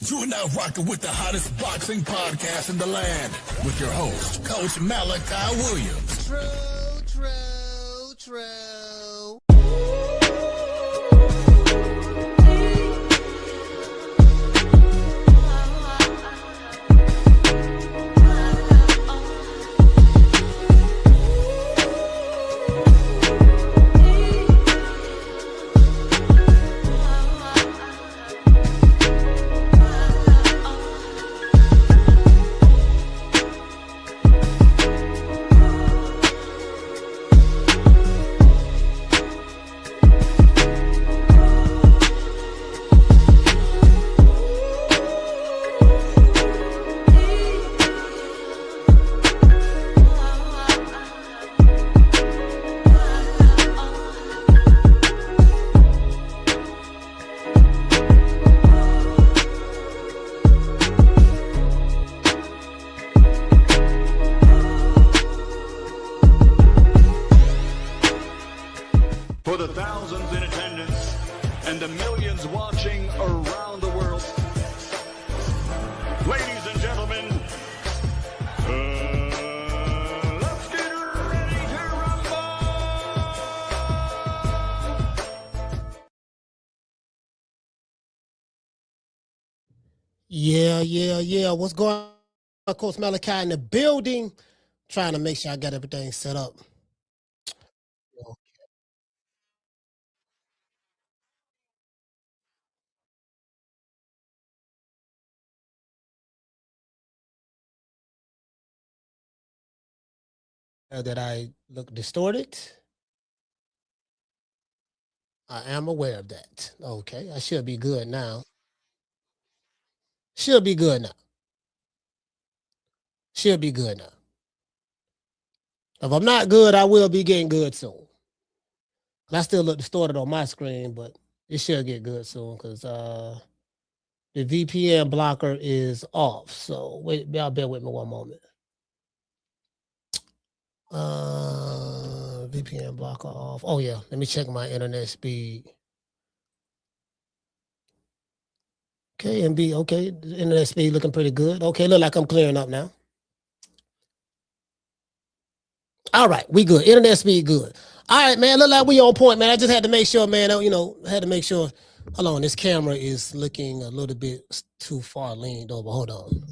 You are now rocking with the hottest boxing podcast in the land with your host, Coach Malachi Williams. True. For the thousands in attendance and the millions watching around the world, ladies and gentlemen, let's get ready to rumble! Yeah. What's going on? Coach Malachi in the building. Trying to make sure I got everything set up. That I look distorted. I am aware of that. Okay, I should be good now. Should be good now. Should be good now. If I'm not good, I will be getting good soon. I still look distorted on my screen, but it should get good soon because the VPN blocker is off. So wait, y'all bear with me one moment. VPN blocker off. Oh yeah, let me check my internet speed. Okay, MB, okay, the internet speed looking pretty good. Okay, look like I'm clearing up now. All right, we good. Internet speed good. All right, man, look like we on point, man. I just had to make sure, man, had to make sure. Hold on, this camera is looking a little bit too far leaned over. Hold on.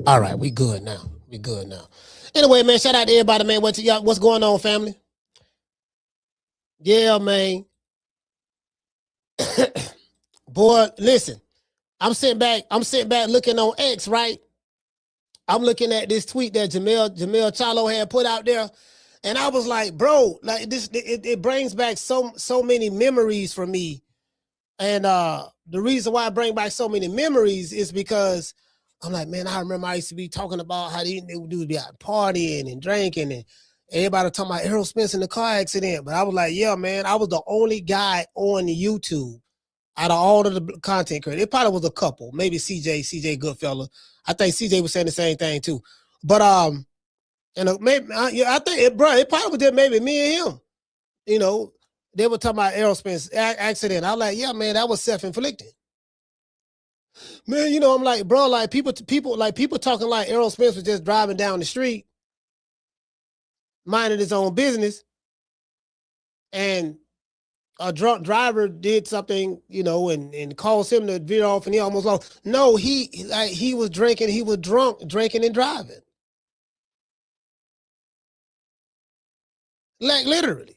All right, we good now. Anyway, man, shout out to everybody, man. What's going on, family? Yeah, man. Boy, listen. I'm sitting back looking on X, right? I'm looking at this tweet that Jermell Charlo had put out there. And I was like, bro, like this, it brings back so many memories for me. And the reason why I bring back so many memories is because I'm like, man, I remember I used to be talking about how they would be out partying and drinking and everybody talking about Errol Spence in the car accident. But I was like, yeah, man, I was the only guy on YouTube out of all of the content creators. It probably was a couple, maybe CJ Goodfella. I think CJ was saying the same thing too. But maybe I think it probably was just maybe me and him. You know, they were talking about Errol Spence accident. I was like, yeah, man, that was self-inflicted. Man, you know, I'm like, bro, like people talking like Errol Spence was just driving down the street, minding his own business, and a drunk driver did something, you know, and caused him to veer off, and he almost lost. No, he was drinking, he was drunk, drinking and driving, like literally.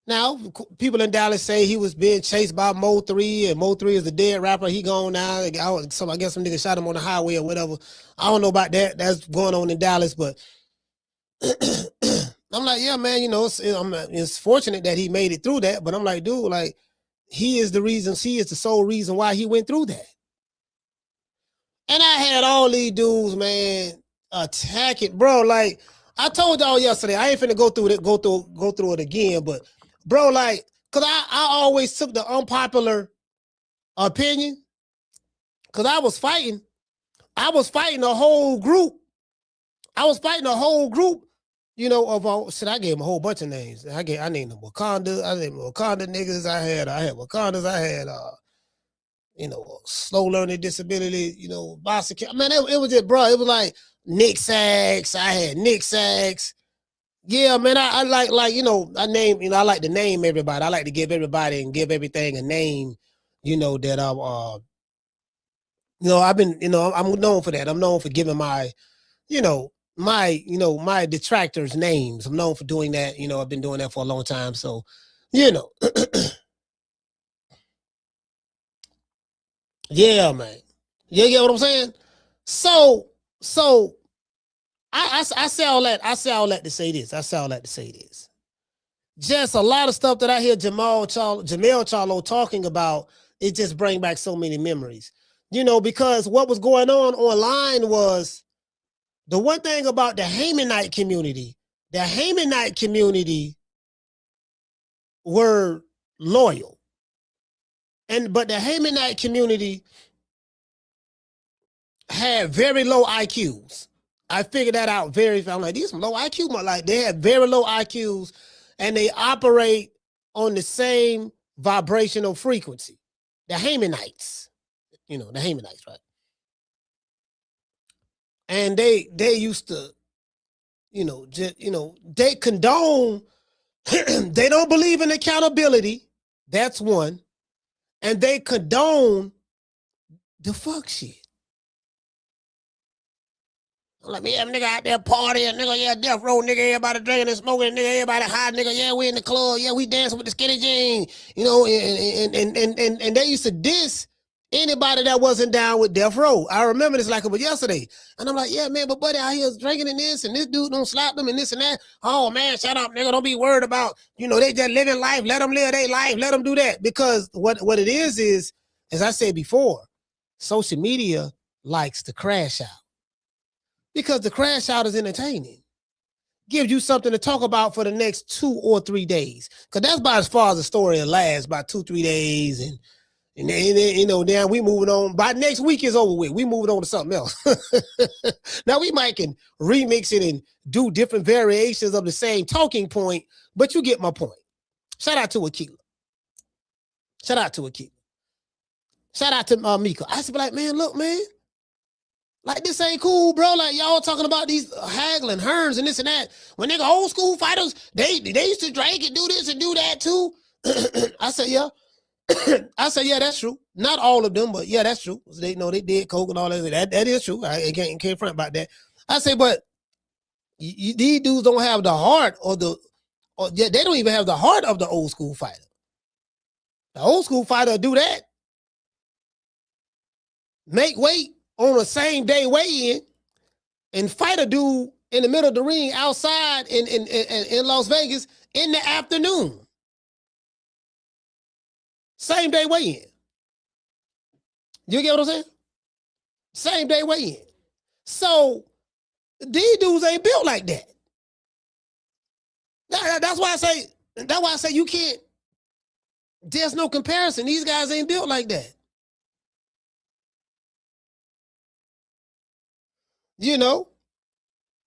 Now, people in Dallas say he was being chased by Mo 3, and Mo 3 is a dead rapper. He gone now. I guess some nigga shot him on the highway or whatever. I don't know about that. That's going on in Dallas, but I'm like, yeah, man, you know, it's fortunate that he made it through that, but I'm like, dude, like, he is the sole reason why he went through that. And I had all these dudes, man, attack it, bro. Like, I told y'all yesterday, I ain't finna go through it again, but bro, like, cause I always took the unpopular opinion, cause I was fighting a whole group. You know, of all shit, I gave him a whole bunch of names. I named them Wakanda. I named them Wakanda niggas. I had Wakandas. I had slow learning disability. Bicycle. Man, it was just, bro. It was like Nick Sacks. I had Nick Sacks. Yeah, man. I like I name. I like to name everybody. I like to give everybody and give everything a name. That I've been. I'm known for that. I'm known for giving my, my detractors names. I'm known for doing that. I've been doing that for a long time. So, yeah, man. You get what I'm saying? So I say all that. I say all that to say this. Just a lot of stuff that I hear Jermell Charlo talking about, it just brings back so many memories. Because what was going on online was, the one thing about the Hamanite community were loyal. But the Hamanite community had very low IQs. I figured that out I'm like, these some low IQ, but like they have very low IQs and they operate on the same vibrational frequency. The Hamanites, right? And they used to, they condone, they don't believe in accountability. That's one. And they condone the fuck shit. Like, yeah, nigga out there partying, nigga, yeah, death row, nigga, everybody drinking and smoking, nigga, everybody high, nigga, yeah, we in the club, yeah, we dancing with the skinny jean, and they used to diss anybody that wasn't down with death row. I remember this like it was yesterday. And I'm like, yeah, man, but buddy out here is drinking in this, and this dude don't slap them and this and that. Oh, man, shut up, nigga. Don't be worried about, they just living life. Let them live their life. Let them do that. Because what it is, as I said before, social media likes to crash out. Because the crash out is entertaining. Gives you something to talk about for the next 2 or 3 days. Because that's about as far as the story will last, about 2-3 days. And then we moving on. By next week is over with. We moving on to something else. Now we might can remix it and do different variations of the same talking point, but you get my point. Shout out to Akila. Shout out to Mika. I used to be like, man, look, man. Like, this ain't cool, bro. Like, y'all talking about these haggling Hearns and this and that. When nigga old school fighters, they used to drink and do this and do that too. I said, yeah. Yeah, that's true. Not all of them, but yeah, that's true. They did coke and all that. That is true. I can't front about that. I say, but these dudes don't have the heart they don't even have the heart of the old school fighter. The old school fighter do that. Make weight on the same day weigh-in and fight a dude in the middle of the ring outside in Las Vegas in the afternoon. Same day weigh-in. You get what I'm saying? Same day weigh-in. So these dudes ain't built like that. That's why I say you can't. There's no comparison. These guys ain't built like that.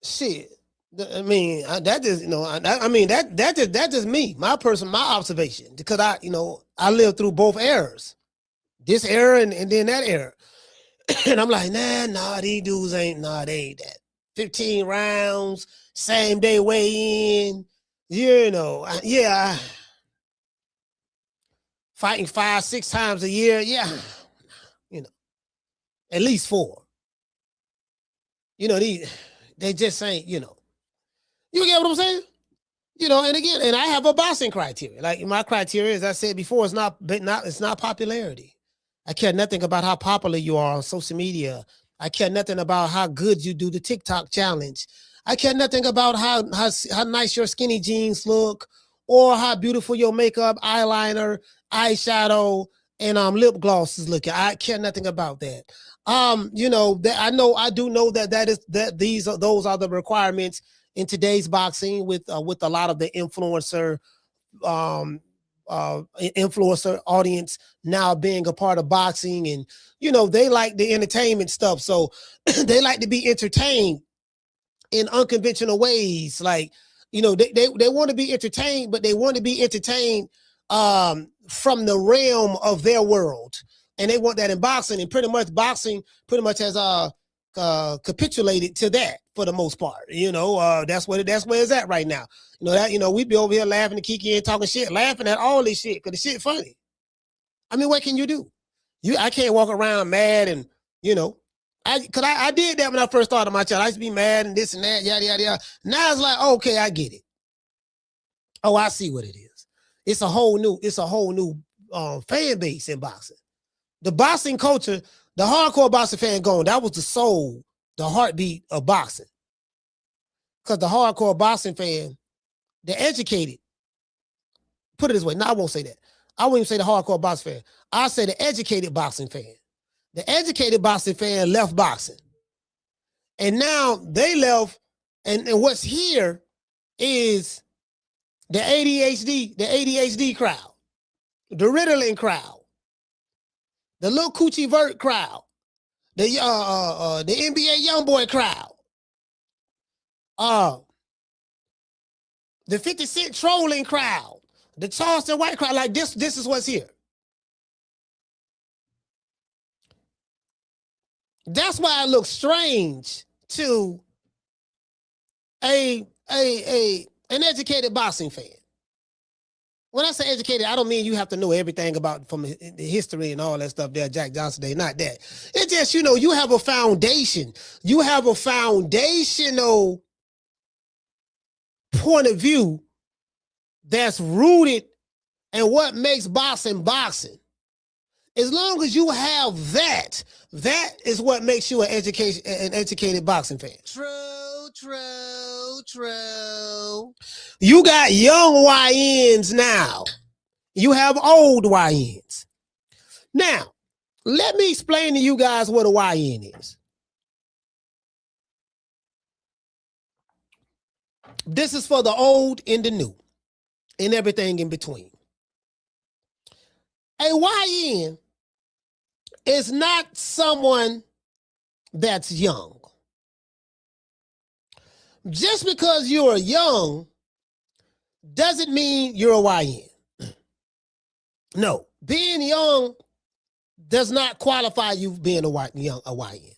Shit. I mean, that just, that's just me, my observation, because I lived through both eras, this era and then that era. And I'm like, nah, these dudes they ain't that. 15 rounds, same day weigh in, fighting 5-6 times a year. Yeah. At least 4. They just ain't, you get what I'm saying? And again, and I have a boxing criteria. Like my criteria, as I said before, it's not popularity. I care nothing about how popular you are on social media. I care nothing about how good you do the TikTok challenge. I care nothing about how nice your skinny jeans look, or how beautiful your makeup, eyeliner, eyeshadow, and lip gloss is looking. I care nothing about that. I do know those are the requirements in today's boxing with a lot of the influencer audience now being a part of boxing, and they like the entertainment stuff, so they like to be entertained in unconventional ways. Like, you know, they want to be entertained, but they want to be entertained from the realm of their world. And they want that in boxing. And pretty much boxing has capitulated to that for the most part. You know, that's where it's at right now. You know, we be over here laughing and kicking and talking shit, laughing at all this shit because the shit funny. I mean, what can you do? I can't walk around mad and, you know, I did that when I first started my channel. I used to be mad and this and that, yada, yada, yada. Now it's like, okay, I get it. Oh, I see what it is. It's a whole new fan base in boxing. The boxing culture, the hardcore boxing fan gone, that was the soul, the heartbeat of boxing. Because the hardcore boxing fan, they're educated. Put it this way, no, I won't say that. I won't even say the hardcore boxing fan. I'll say the educated boxing fan. The educated boxing fan left boxing. And now they left, and what's here is the ADHD crowd, the Ritalin crowd, the Lil Coochie Vert crowd, the NBA Youngboy crowd, the 50 Cent trolling crowd, the Charleston White crowd. Like this is what's here. That's why it looks strange to an educated boxing fan. When I say educated, I don't mean you have to know everything about from the history and all that stuff there, Jack Johnson Day, not that. It's just, you know, you have a foundation. You have a foundational point of view that's rooted in what makes boxing boxing. As long as you have that, that is what makes you an educated boxing fan. True. You got young YNs now. You have old YNs. Now, let me explain to you guys what a YN is. This is for the old and the new and everything in between. A YN is not someone that's young. Just because you're young doesn't mean you're a YN. No, being young does not qualify you being a YN.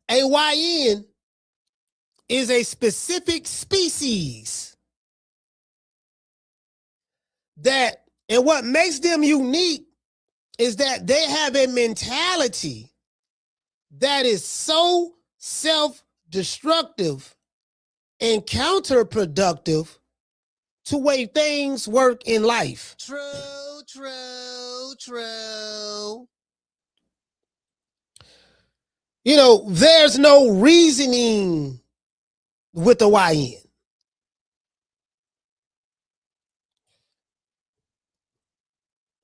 A YN is a specific species that, and what makes them unique is that they have a mentality that is so self-destructive and counterproductive to way things work in life. True. You know, there's no reasoning with the YN.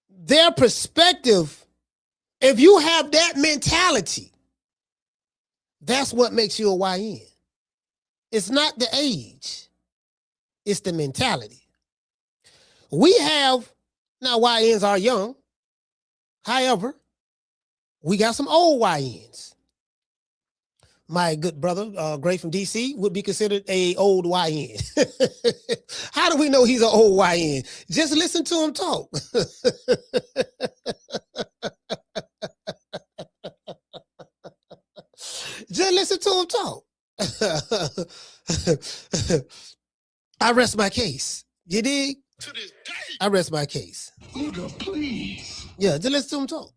Their perspective, if you have that mentality, that's what makes you a YN. It's not the age, it's the mentality. We have, now YNs are young, however, we got some old YNs. My good brother, Gray from DC, would be considered a old YN. How do we know he's an old YN? Just listen to him talk. Just listen to him talk. I rest my case. You dig? To this day. I rest my case. Nigga, please. Yeah, just listen to him talk.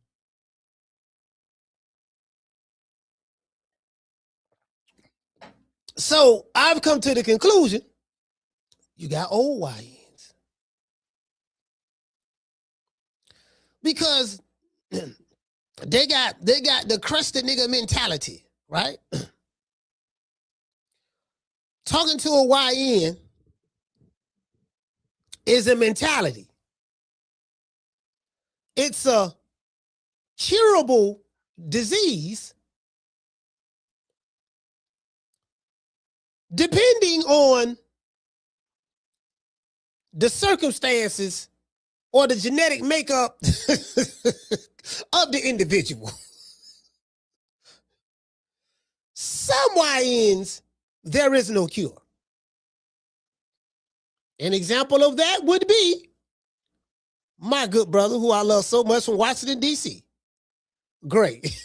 So I've come to the conclusion, you got old YNs. Because they got the crusty nigga mentality, right? Talking to a YN is a mentality. It's a curable disease depending on the circumstances or the genetic makeup of the individual. some YNs, there is no cure. An example of that would be my good brother, who I love so much, from Washington, D.C. Great.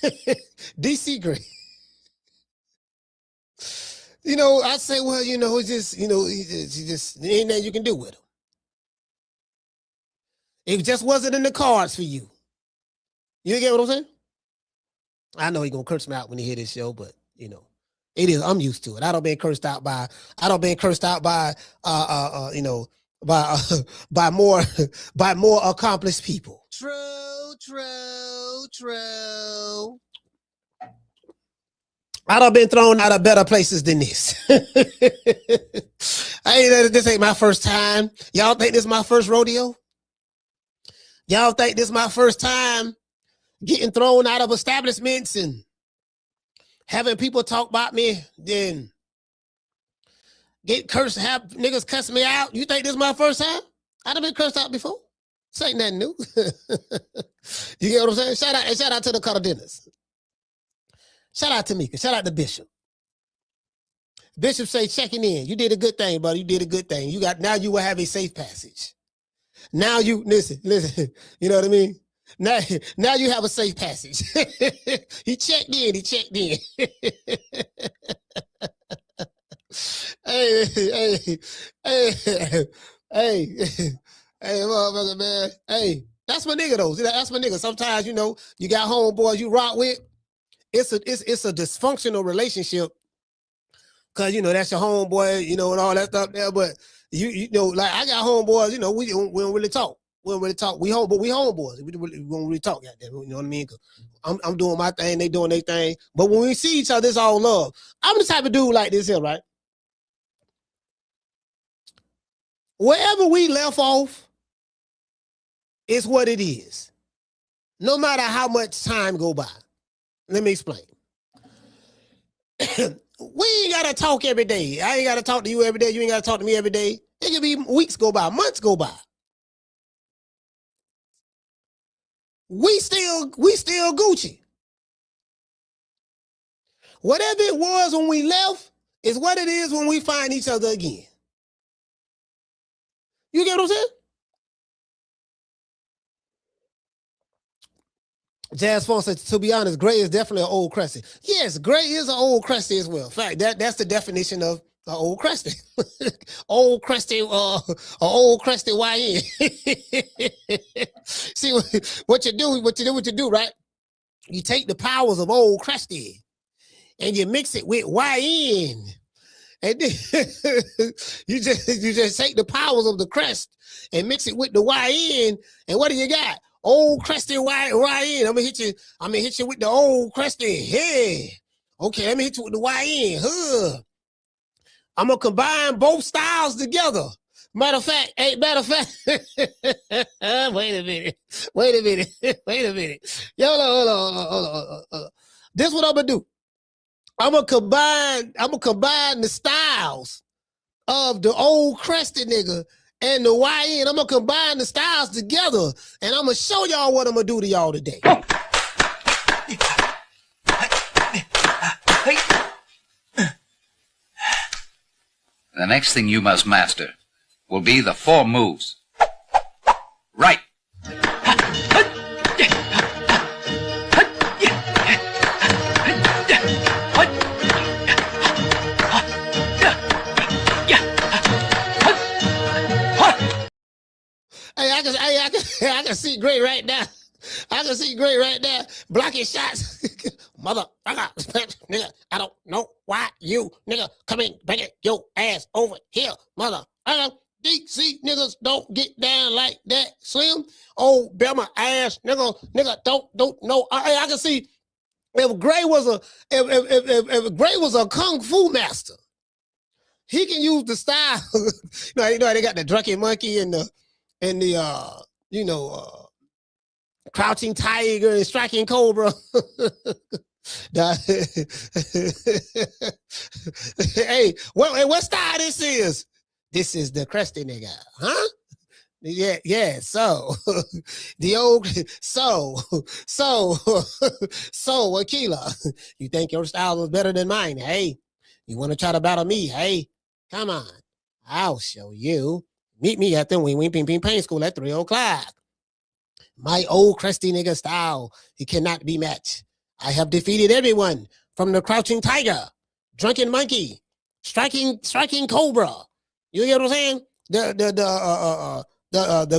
D.C. great. You know, I say, well, you know, it's just, you know, it's just ain't nothing you can do with him. It just wasn't in the cards for you. You get what I'm saying? I know he's gonna curse me out when he hear this show, but you know, it is. I'm used to it. I don't been cursed out by you know, by more accomplished people. True. I done been thrown out of better places than this. This ain't my first time. Y'all think this is my first rodeo? Y'all think this is my first time getting thrown out of establishments and having people talk about me, then get cursed, have niggas cuss me out? You think this is my first time? I done been cursed out before. This ain't nothing new. You get what I'm saying? Shout out to the Cardenas. Shout out to Mika. Shout out to Bishop. Bishop say, checking in. You did a good thing, buddy. You did a good thing. Now you will have a safe passage. Now you, listen. You know what I mean? Now you have a safe passage. He checked in. Hey, motherfucker, man. Hey, that's my nigga though. That's my nigga. Sometimes, you know, you got homeboys you rock with. It's a dysfunctional relationship, cause you know that's your homeboy, you know, and all that stuff there. But you know, like I got homeboys, you know, we don't really talk. We don't really talk. We homeboys. We don't really talk out there. You know what I mean? I'm doing my thing, they doing their thing. But when we see each other, it's all love. I'm the type of dude like this here, right? Wherever we left off, it's what it is. No matter how much time go by. Let me explain. We ain't got to talk every day. I ain't got to talk to you every day. You ain't got to talk to me every day. It could be weeks go by, months go by. We still Gucci. Whatever it was when we left is what it is when we find each other again. You get what I'm saying? Jazz Phone said, to be honest, gray is definitely an old crusty. Yes, gray is an old crusty as well. In fact, that's the definition of an old crusty. Old crusty, old crusty YN. See what you do, right? You take the powers of old crusty and you mix it with YN. And then you just take the powers of the crust and mix it with the YN. And what do you got? Old crusty YN. I'm gonna hit you with the old crusty. Hey. Okay, let me hit you with the YN. Huh. I'm gonna combine both styles together. Matter of fact, wait a minute. Yo, hold on. This is what I'm gonna do. I'm gonna combine the styles of the old crusty nigga and the YN. I'm gonna combine the styles together, and I'm gonna show y'all what I'm gonna do to y'all today. The next thing you must master will be the 4 moves. Right. I can see great right now. Blocking shots. Mother, nigga, I don't know why you, nigga, come in, bring it your ass over here, mother. DC niggas don't get down like that, Slim. Oh, Bama ass, nigga, don't know. I can see if Gray was a kung fu master, he can use the style. you know, they got the drunken monkey and the crouching tiger and striking cobra. Hey, what style this is? This is the crusty nigga, huh? Yeah. So the old so Aquila, you think your style is better than mine? Hey, you want to try to battle me? Hey, come on, I'll show you. Meet me at the Wing Wing Ping Ping Pain School at 3:00. My old crusty nigga style, it cannot be matched. I have defeated everyone from the crouching tiger, drunken monkey, striking cobra. You get what I'm saying? The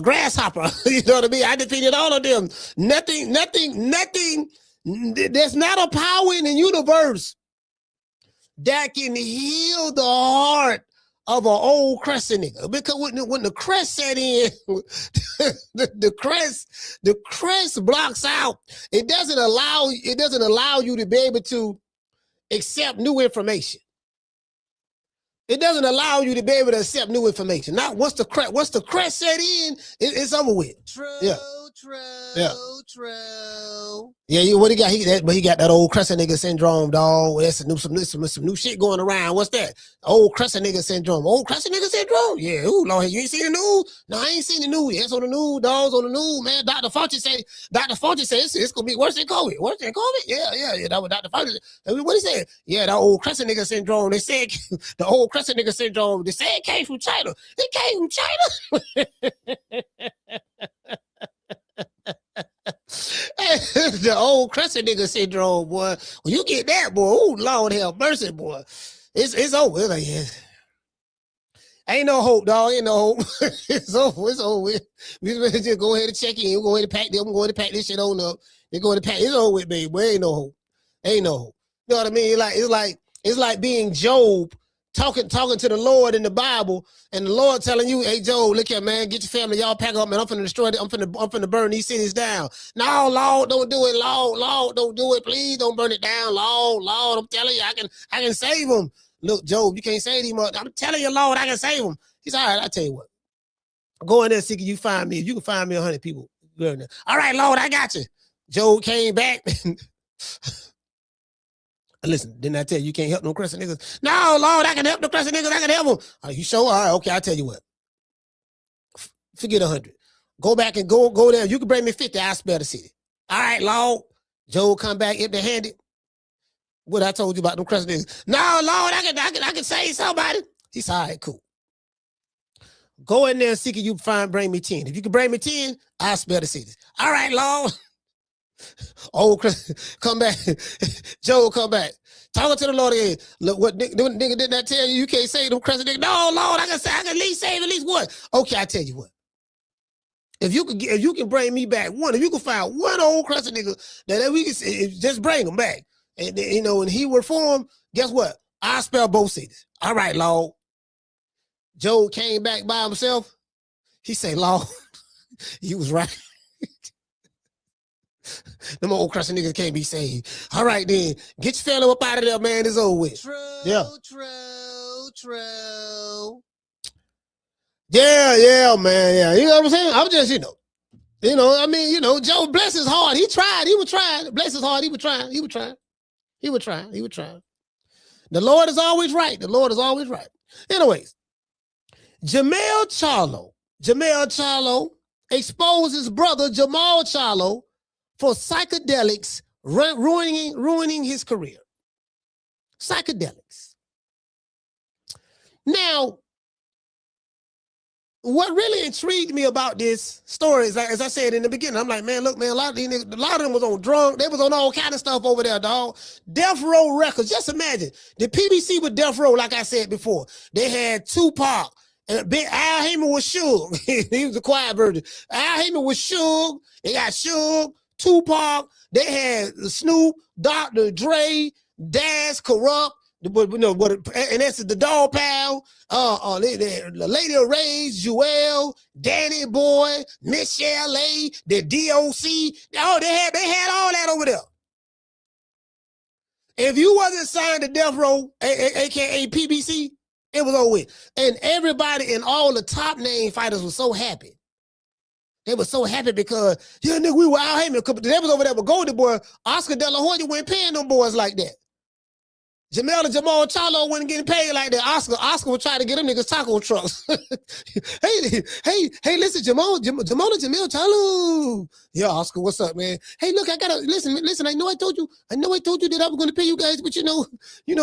grasshopper. You know what I mean? I defeated all of them. Nothing. There's not a power in the universe that can heal the heart of an old crusty nigga. Because when the crest set in, the crest blocks out. It doesn't allow you to be able to accept new information. It doesn't allow you to be able to accept new information. Not once the crest set in, it's over with. True. Yeah, what he got? He got that old crescent nigga syndrome, dog. That's some new shit going around. What's that? Old crescent nigga syndrome. Old crescent nigga syndrome? Yeah, ooh, Lord, you ain't seen the news? No, I ain't seen the news. It's on the news, dogs on the news, man. Dr. Fauci said it's gonna be worse than COVID. Worse than COVID? Yeah. That was Dr. Fauci. What he said? Yeah, that old crescent nigga syndrome. They said the old crescent nigga syndrome. They said it came from China. It came from China. The old crescent nigga syndrome, boy. When you get that, boy, oh Lord have mercy, boy. It's over. It's like, yeah. Ain't no hope, dog. Ain't no hope. It's over. It's over with. We just go ahead and check in. We're going to pack them. We're going to pack this shit on up. They're going to pack. It's over with, baby. Boy, ain't no hope. Ain't no hope. You know what I mean? It's like being Job talking to the Lord in the Bible, and the Lord telling you, "Hey, Job, look here, man. Get your family, y'all pack up, man. I'm finna destroy it. I'm finna burn these cities down." No, Lord, don't do it. Lord, don't do it. Please don't burn it down, Lord. I'm telling you, I can save them. Look, Job, you can't save these much. I'm telling you, Lord, I can save them. He's all right. I tell you what. Go in there, see can you find me. If you can find me 100 people, go in there. All right, Lord, I got you. Job came back. Listen, didn't I tell you can't help no crescent niggas? No, Lord, I can help the crescent niggas. I can help them. Are you sure? All right, okay, I'll tell you what. Forget 100. Go back and go there. You can bring me 50, I'll spare the city. All right, Lord. Joe come back empty-handed. What I told you about them crescent niggas. No, Lord, I can save somebody. He's all right, cool. Go in there and see can you bring me 10. If you can bring me 10, I'll spare the cities. All right, Lord. Oh, come back. Joe, come back. Talking to the Lord again. Look, what nigga did not tell you? You can't save them crescent niggas. No, Lord, I can at least save at least one. Okay, I tell you what. If you can bring me back one, if you can find one old crescent nigga that we can just bring them back, and and he reform, guess what? I spell both cities. All right, Lord. Joe came back by himself. He said, Lord, you was right. Them old crescent niggas can't be saved. All right, then. Get your family up out of there, man. It's over with. True. Yeah, man. Yeah. You know what I'm saying? I'm just, Joe, bless his heart. He tried. He was trying. Bless his heart. He was trying. The Lord is always right. Anyways, Jermell Charlo exposed his brother, Jermall Charlo, for psychedelics ruining his career. Psychedelics. Now, what really intrigued me about this story is, as I said in the beginning, I'm like, man, look, man, a lot of them was on drunk. They was on all kind of stuff over there, dog. Death Row Records. Just imagine the PBC with Death Row, like I said before. They had Tupac. And Al Heyman was Suge. He was the quiet version. Al Heyman was Suge. They got Suge, Tupac. They had Snoop, Dr. Dre, Dash, Corrupt. And that's the Dog Pal, the Lady of Rage, Jewel, Danny Boy, Michelle A, the DOC. Oh, they had all that over there. If you wasn't signed to Death Row, aka PBC, it was over with. And everybody and all the top name fighters was so happy. They were so happy because, yeah, nigga, we were out here. They was over there with Goldie Boy. Oscar De La Hoya wasn't paying them boys like that. Jermell and Jermall Charlo wasn't getting paid like that. Oscar was trying to get them niggas taco trucks. hey, listen, Jermall and Jermell Charlo. Yeah, Oscar, what's up, man? Hey, look, I gotta listen. I know I told you that I was gonna pay you guys, but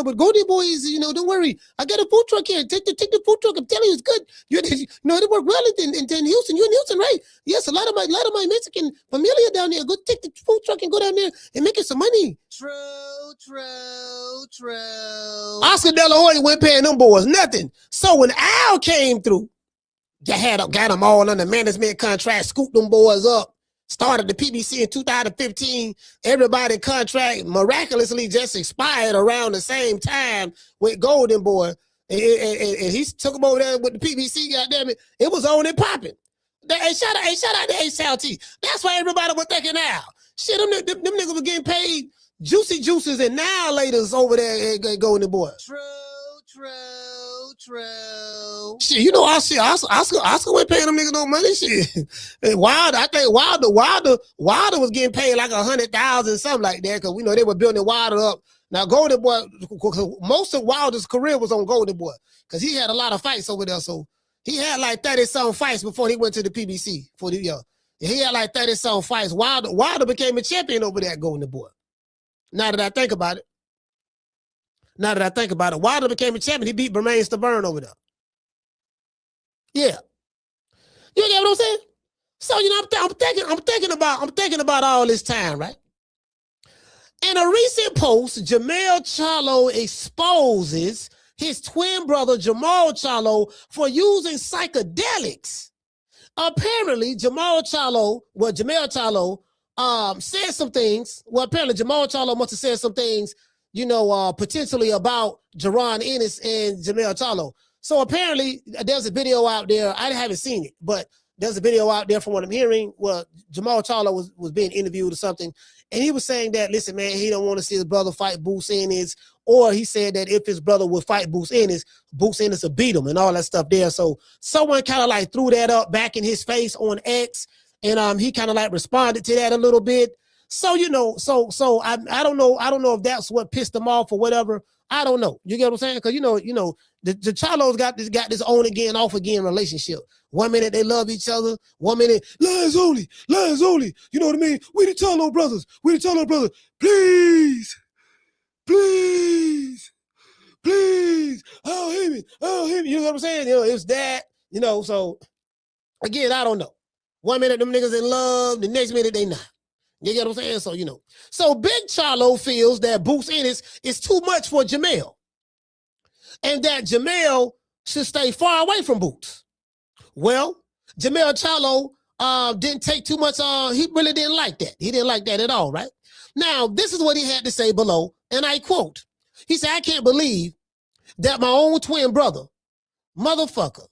but Goldie Boys, don't worry. I got a food truck here. Take the food truck. I'm telling you, it's good. It worked well in Houston. You're in Houston, right? Yes, a lot of my Mexican familia down there. Go take the food truck and go down there and make it some money. True. Oscar De La Hoya went paying them boys nothing. So when Al came through, got them all under management contract, scooped them boys up, started the PBC in 2015. Everybody contract miraculously just expired around the same time with Golden Boy. And he took them over there with the PBC, goddamn it. It was on and popping. Hey, shout out to HLT. That's why everybody was thinking Al. Shit, them niggas were getting paid juicy juices and now laters over there at Golden Boy. True. Shit, Oscar went paying them niggas no money. Shit. And Wilder, I think Wilder was getting paid like 100,000, something like that, because we know they were building Wilder up. Now Golden Boy, most of Wilder's career was on Golden Boy, because he had a lot of fights over there. So he had like 30-something fights before he went to the PBC for the year. He had like 30-something fights. Wilder became a champion over there at Golden Boy. Now that I think about it, Wilder became a champion. He beat Bermain Stabern over there. Yeah, you get what I'm saying? So I'm thinking about all this time, right? In a recent post, Jermell Charlo exposes his twin brother Jermall Charlo for using psychedelics. Apparently, Jermell Charlo said some things. Well, apparently Jermall Charlo must have said some things, potentially about Jaron Ennis and Jermell Charlo. So apparently there's a video out there. I haven't seen it, but there's a video out there from what I'm hearing where Jermall Charlo was being interviewed or something. And he was saying that, listen, man, he don't want to see his brother fight Boots Ennis. Or he said that if his brother would fight Boots Ennis will beat him and all that stuff there. So someone kind of like threw that up back in his face on X. And he kind of like responded to that a little bit. So, I don't know if that's what pissed him off or whatever. I don't know. You get what I'm saying? Because, the Charlos got this on again, off again relationship. 1 minute they love each other. 1 minute, lies only. You know what I mean? We the Charlo brothers. Please. Oh, hit me. You know what I'm saying? It's that, so again, I don't know. 1 minute them niggas in love, the next minute they not. You get what I'm saying? So, So Big Charlo feels that Boots Ennis is too much for Jermell. And that Jermell should stay far away from Boots. Well, Jermell Charlo didn't take too much, he really didn't like that. He didn't like that at all, right? Now, this is what he had to say below, and I quote. He said, I can't believe that my own twin brother, motherfucker,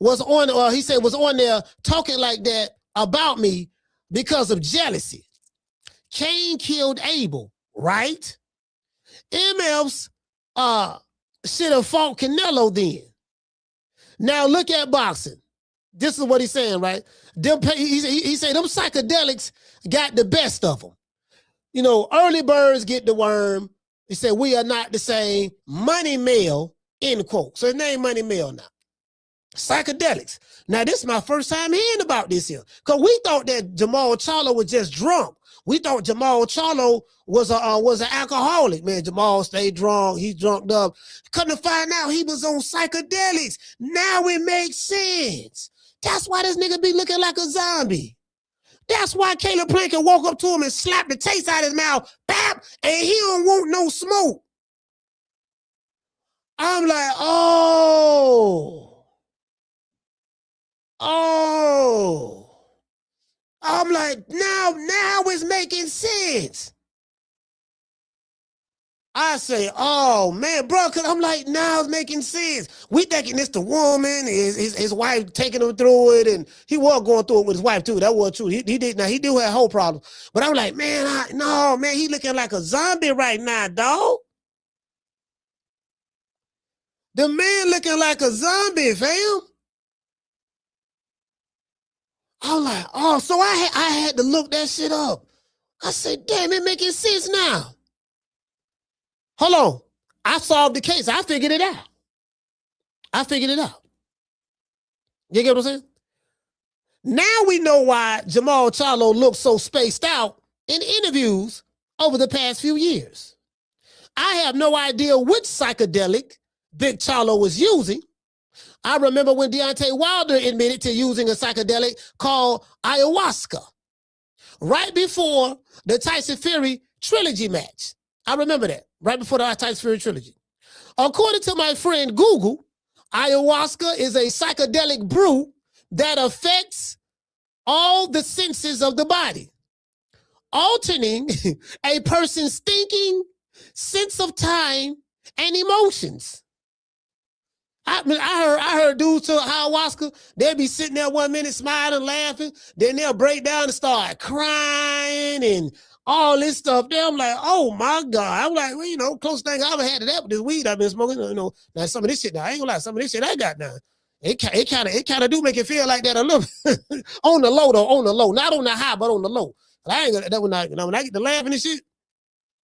was on there talking like that about me because of jealousy. Cain killed Abel, right? MFs should have fought Canelo then. Now look at boxing. This is what he's saying, right? He said them psychedelics got the best of them. Early birds get the worm. He said, we are not the same. Money Mell, end quote. So his name Money Mell now. Psychedelics. Now, this is my first time hearing about this here. Because we thought that Jermall Charlo was just drunk. We thought Jermall Charlo was an alcoholic. Man, Jermall stayed drunk. He's drunked up. Come to find out he was on psychedelics. Now it makes sense. That's why this nigga be looking like a zombie. That's why Caleb Plankin woke up to him and slapped the taste out of his mouth. Bap! And he don't want no smoke. I'm like, oh. I'm like, now it's making sense. I say, oh man, bro, because I'm like, now it's making sense. We thinking it's the woman, his wife taking him through it, and he was going through it with his wife too. That was true. He did. Now he do have a whole problem, but I'm like, man, no, man, he looking like a zombie right now, dog. The man looking like a zombie, fam. I'm like, oh, so I had to look that shit up. I said, damn, it making sense now. Hold on. I solved the case. I figured it out. You get what I'm saying? Now we know why Jermall Charlo looks so spaced out in interviews over the past few years. I have no idea which psychedelic Big Charlo was using. I remember when Deontay Wilder admitted to using a psychedelic called ayahuasca right before the Tyson Fury trilogy match. I remember that, right before the Tyson Fury trilogy. According to my friend Google, ayahuasca is a psychedelic brew that affects all the senses of the body, altering a person's thinking, sense of time, and emotions. I heard dudes to ayahuasca, they'll be sitting there 1 minute smiling, laughing, then they'll break down and start crying and all this stuff. There, I'm like, oh my God. I'm like, well, close thing I ever had to that with this weed I've been smoking. Now some of this shit, now I ain't gonna lie, some of this shit I got now. It kind of do make it feel like that a little on the low though, on the low, not on the high, but on the low. But I ain't gonna, that when I get to laughing and shit,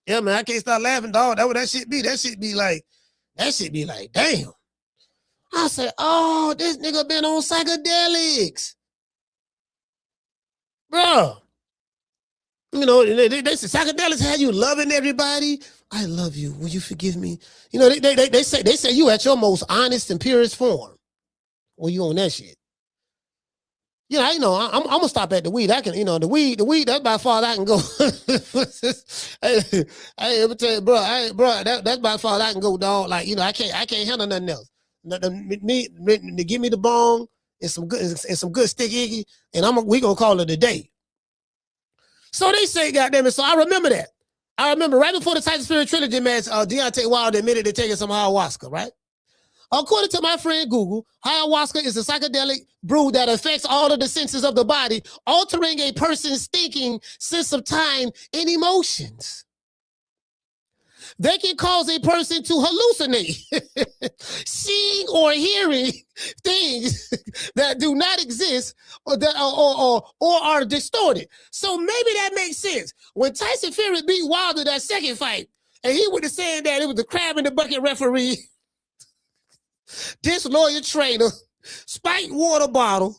yeah, man, I can't start laughing, dog. That what that shit be. That shit be like, damn. I said, oh, this nigga been on psychedelics. Bro. They say psychedelics have you loving everybody. I love you. Will you forgive me? They say you at your most honest and purest form. Well, you on that shit. I'm gonna stop at the weed. I can, the weed, that's by far I can go. I ever tell you, bro, that's by far I can go, dog. Like, I can't handle nothing else. To give me the bong and some good stick iggy, and we gonna call it a day. So they say, goddamn it. So I remember that. I remember right before the Tyson Fury trilogy match, Deontay Wilder admitted to taking some ayahuasca, right? According to my friend Google, ayahuasca is a psychedelic brew that affects all of the senses of the body, altering a person's thinking, sense of time, and emotions. They can cause a person to hallucinate, seeing or hearing things that do not exist or are distorted. So maybe that makes sense. When Tyson Fury beat Wilder that second fight, and he would have said that it was the crab in the bucket referee, disloyal trainer, spiked water bottle,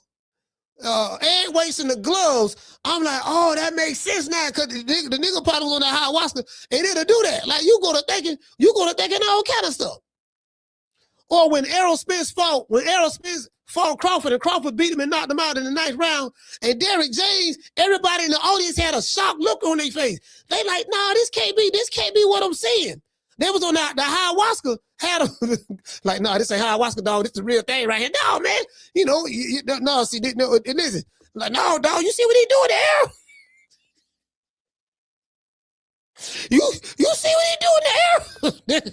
and wasting the gloves, I'm like, oh, that makes sense now, because the nigga probably was on that ayahuasca, and it'll do that. Like, you go to thinking all kind of stuff. Or when Errol Spence fought Crawford, and Crawford beat him and knocked him out in the ninth round, and Derrick James, everybody in the audience had a shocked look on their face. They like, nah, this can't be what I'm saying. They was on the ayahuasca, had a, like, no, this ain't ayahuasca, dog. This is the real thing right here. No, man. Listen. Like, no, dog, you see what he doing there? You see what he doing there?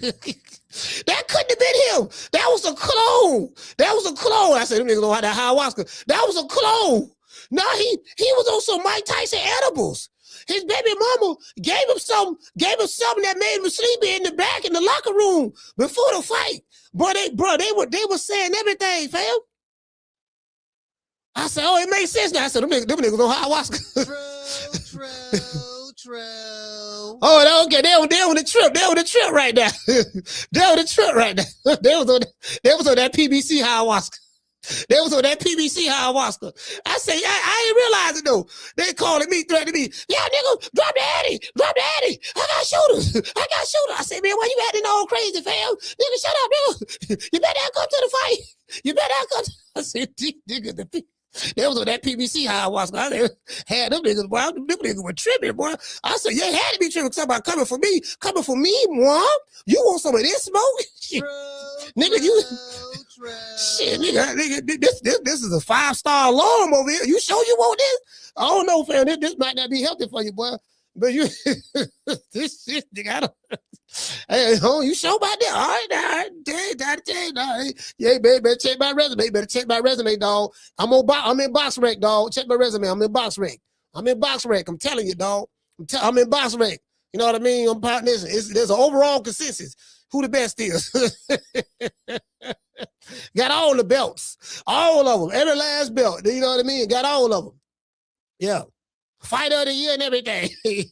That couldn't have been him. That was a clone. I said, them niggas don't have that ayahuasca. That was a clone. No, he was on some Mike Tyson edibles. His baby mama gave him something that made him sleep in the back in the locker room before the fight. They were saying everything, fam. I said, oh, it makes sense now. I said, them niggas on ayahuasca. True. Oh, okay. They on the trip. They on the trip right now. They on the trip right now. They was on that PBC ayahuasca. They was on that PBC ayahuasca. I say, I ain't realize it though. They calling me, threatening me. Yeah, nigga, drop the Addy. I got shooters. I say, man, why you acting all crazy, fam? Nigga, shut up, nigga. You better not come to the fight. I said, nigga, they was on that PBC ayahuasca. I had them niggas, boy. Them niggas were tripping, boy. I said, yeah, had to be tripping. Somebody coming for me, boy. You want some of this smoke? Nigga, you... Shit, nigga, this is a 5-star alarm over here. You sure you want this? I don't know, fam. This might not be healthy for you, boy. But you, this shit, nigga, I don't. Hey, you sure about that? All right. Yeah, baby, better check my resume. Dog. I'm in box rec, dog. Check my resume. I'm in box rec. I'm telling you, dog. I'm in box rec. You know what I mean? I'm part this. There's an overall consensus. Who the best is? Got all the belts, all of them, every last belt. You know what I mean? Got all of them. Yeah. Fighter of the year and everything. You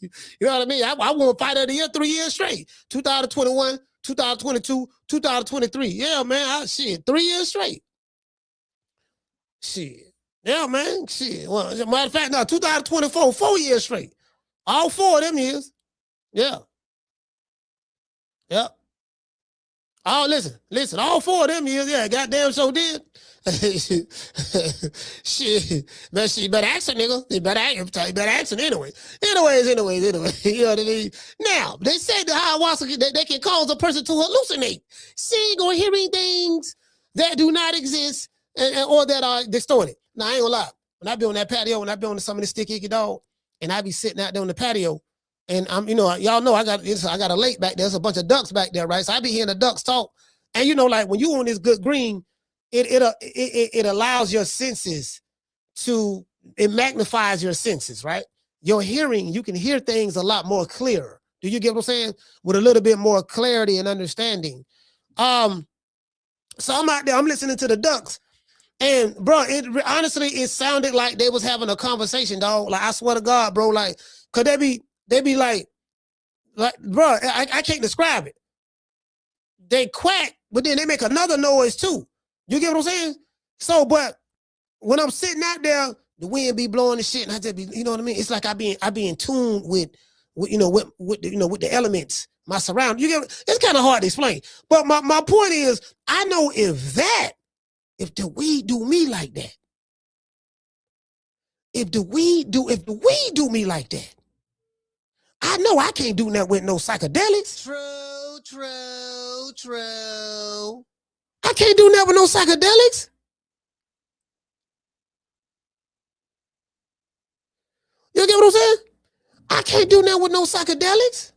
know what I mean? I won Fighter of the Year 3 years straight. 2021, 2022, 2023. Yeah, man. 3 years straight. Shit. Yeah, man. Shit. Well, as a matter of fact, no, 2024, 4 years straight. All 4 of them years. Yeah. Yep. Oh, listen, all 4 of them years, yeah, goddamn so did. Shit. Man, shit, better ask a nigga. You better ask it anyway. Anyways. You know what I mean? Now, they said the ayahuasca, they can cause a person to hallucinate, seeing or hearing things that do not exist or that are distorted. Now, I ain't gonna lie. When I be on that patio, when I be on some of the stick icky dog, and I be sitting out there on the patio, and I'm, y'all know I got a lake back there. There's a bunch of ducks back there, right? So I be hearing the ducks talk. And like when you on this good green, it allows your senses it magnifies your senses, right? Your hearing, you can hear things a lot more clearer. Do you get what I'm saying? With a little bit more clarity and understanding. So I'm out there, I'm listening to the ducks. And bro, honestly, it sounded like they was having a conversation, dog. Like, I swear to God, bro, like, could they be like, bro, I can't describe it. They quack, but then they make another noise too. You get what I'm saying? So, but when I'm sitting out there, the wind be blowing and shit, and I just be, you know what I mean? It's like I be in tune with the elements, my surroundings. You get it's kind of hard to explain. But my point is, I know if the weed do me like that, if the weed do me like that, I know I can't do nothing with no psychedelics. True. I can't do nothing with no psychedelics. You get what I'm saying? I can't do nothing with no psychedelics.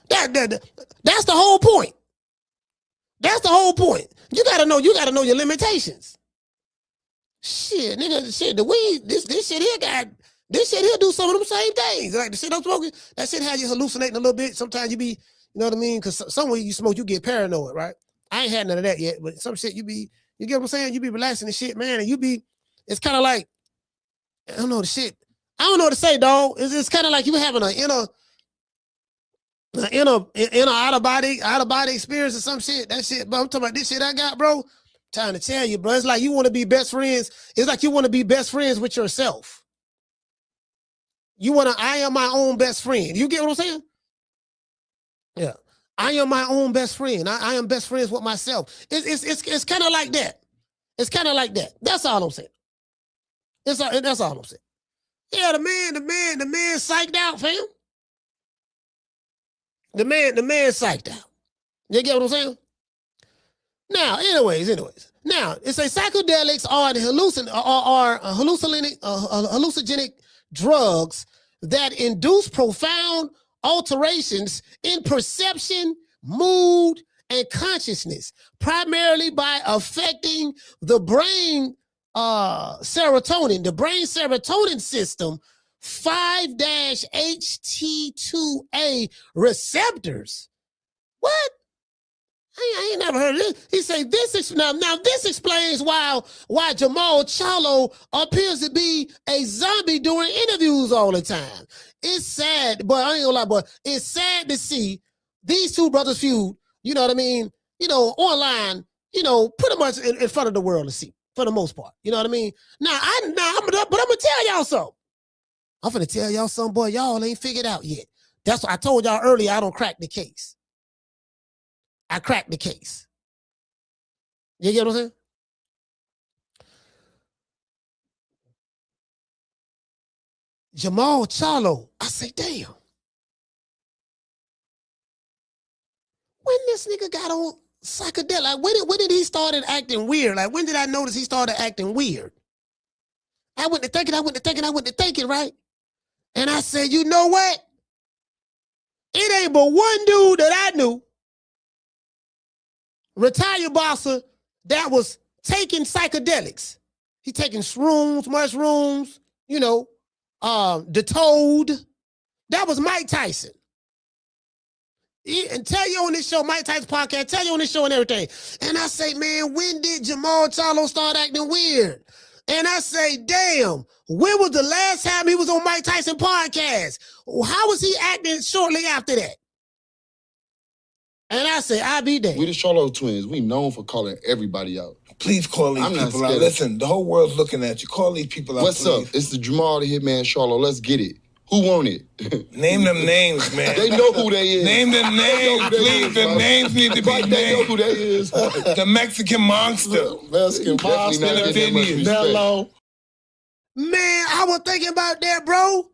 That's the whole point. That's the whole point. You gotta know your limitations. Shit, nigga, shit, the weed, this shit here do some of them same things. Like the shit I'm smoking, that shit has you hallucinating a little bit. Sometimes you be, you know what I mean? Because some way you smoke, you get paranoid, right? I ain't had none of that yet, but some shit you get what I'm saying? You be relaxing and shit, man, and it's kind of like, I don't know what to say, dog. It's kind of like you having an inner out of body experience or some shit. That shit, bro. I'm talking about this shit I got, bro. Trying to tell you, bro. It's like you want to be best friends. It's like you want to be best friends with yourself. I am my own best friend. You get what I'm saying? Yeah. I am my own best friend. I am best friends with myself. It's kind of like that. It's kind of like that. That's all I'm saying. That's all I'm saying. Yeah, the man psyched out, fam. The man psyched out. You get what I'm saying? Now, anyways. Now, it says psychedelics are hallucinogenic drugs that induce profound alterations in perception, mood, and consciousness, primarily by affecting the brain serotonin, system, 5-HT2A receptors. What? I ain't never heard of this. He say this now this explains why Jermall Charlo appears to be a zombie during interviews all the time. It's sad, but I ain't gonna lie, but it's sad to see these two brothers feud, you know what I mean? Online, pretty much in front of the world to see, for the most part. You know what I mean? I'm gonna tell y'all something. I'm gonna tell y'all something, boy. Y'all ain't figured out yet. That's what I told y'all earlier. I don't crack the case. I cracked the case. You get what I'm saying? Jermall Charlo. I say, damn. When this nigga got on psychedelic, like when did he started acting weird? Like when did I notice he started acting weird? I went to thinking, right? And I said, you know what? It ain't but one dude that I knew, retired boxer, that was taking psychedelics. He taking shrooms, mushrooms, the toad. That was Mike Tyson. And tell you on this show, Mike Tyson podcast, tell you on this show and everything. And I say, man, when did Jermall Charlo start acting weird? And I say, damn, when was the last time he was on Mike Tyson podcast? How was he acting shortly after that? And I say, I be there. We the Charlo twins. We known for calling everybody out. Please call these people out. Listen, the whole world's looking at you. Call these people out, What's up? It's the Jermall the Hitman Charlo. Let's get it. Who want it? Name them names, man. They know who they is. Name them names, please. The names need to be named. They know who they is. The Mexican monster. Mexican monster. Mello. Man, I was thinking about that, bro.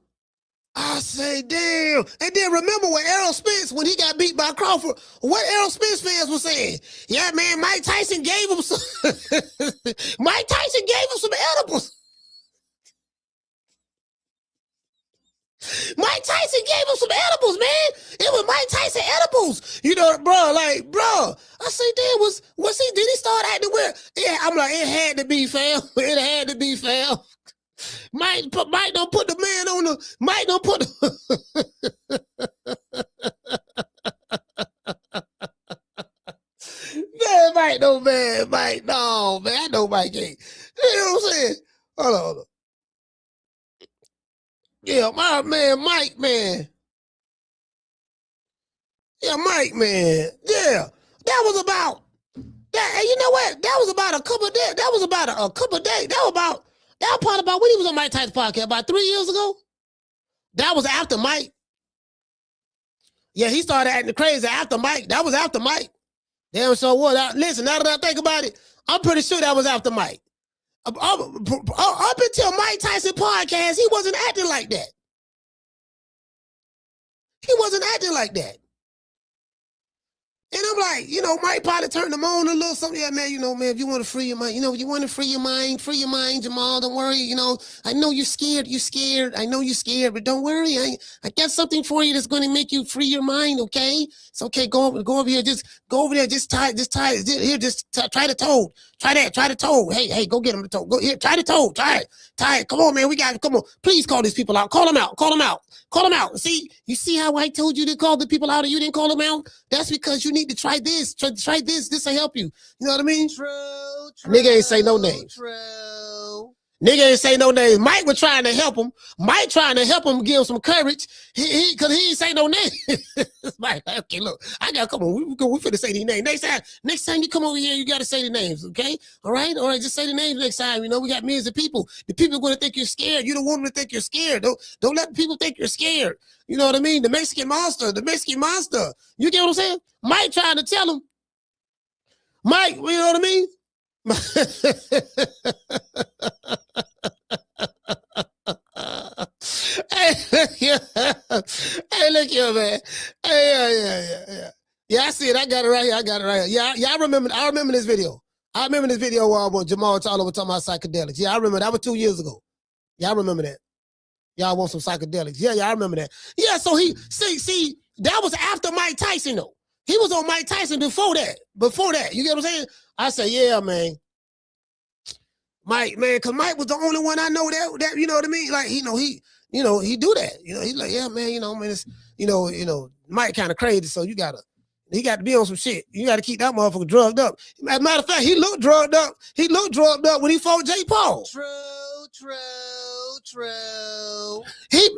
I say, damn. And then remember when Errol Spence, when he got beat by Crawford, what Errol Spence fans were saying? Yeah, man, Mike Tyson gave him some Mike Tyson gave him some edibles. Mike Tyson gave him some edibles, man. It was Mike Tyson edibles. You know, bro, like, bro. I say, damn, was he, did he start acting weird? Yeah, I'm like, it had to be, fam. It had to be, fam. Mike don't put the man on the, Mike don't put the, man, Mike no, man, Mike, no, man, I know Mike ain't. You know what I'm saying? Hold on. Yeah, my man, Mike, man. Yeah, Mike, man. Yeah, that was about, that, and you know what? That was about a couple of days. That was about a couple of days. That was part about when he was on Mike Tyson's podcast about 3 years ago. That was after Mike. Yeah, he started acting crazy after Mike. That was after Mike. Damn, so what? Listen, now that I think about it, I'm pretty sure that was after Mike. Up until Mike Tyson podcast, he wasn't acting like that. He wasn't acting like that. And I'm like, you know, Mike probably turned him on a little something. Yeah, man, you know, man, if you want to free your mind, you know, you want to free your mind, Jermall, don't worry. You know, I know you're scared. I know you're scared, but don't worry. I got something for you that's going to make you free your mind, okay? It's okay. Go over here. Just go over there. Just tie. Here, try the toad. Try the toad. Hey, go get him the toad. Go here, try the toad. Try it. Come on, man. Come on. Please call these people out. Call them out. See, you see how I told you to call the people out and you didn't call them out? That's because you need to try this. Try this. This will help you. You know what I mean? True. Nigga ain't say no names. True. Nigga ain't say no names. Mike was trying to help him. Mike trying to help him, give him some courage. Cause he ain't say no names. Mike, okay, look, I gotta come on. We finna say these names. Next time you come over here, you gotta say the names, okay? All right, just say the names next time. You know, we got millions of people. The people are gonna think you're scared. You don't want them to think you're scared. Don't let people think you're scared. You know what I mean? The Mexican monster. You get what I'm saying? Mike trying to tell him. Mike, you know what I mean? Hey, look here, man. Hey, yeah, I see it. I got it right here. Yeah, I remember this video. I remember this video when Jermall Charlo was talking about psychedelics. Yeah, I remember that was 2 years ago. Yeah, I remember that. Y'all want some psychedelics. Yeah, I remember that. Yeah, so he, see, that was after Mike Tyson, though. He was on Mike Tyson before that. You get what I'm saying? I say, yeah, man. Mike, man, because Mike was the only one I know that you know what I mean? Like, he do that. You know, he's like, yeah, man, you know, man, it's, you know, Mike kind of crazy, so he got to be on some shit. You got to keep that motherfucker drugged up. As a matter of fact, he looked drugged up. When he fought Jake Paul. True.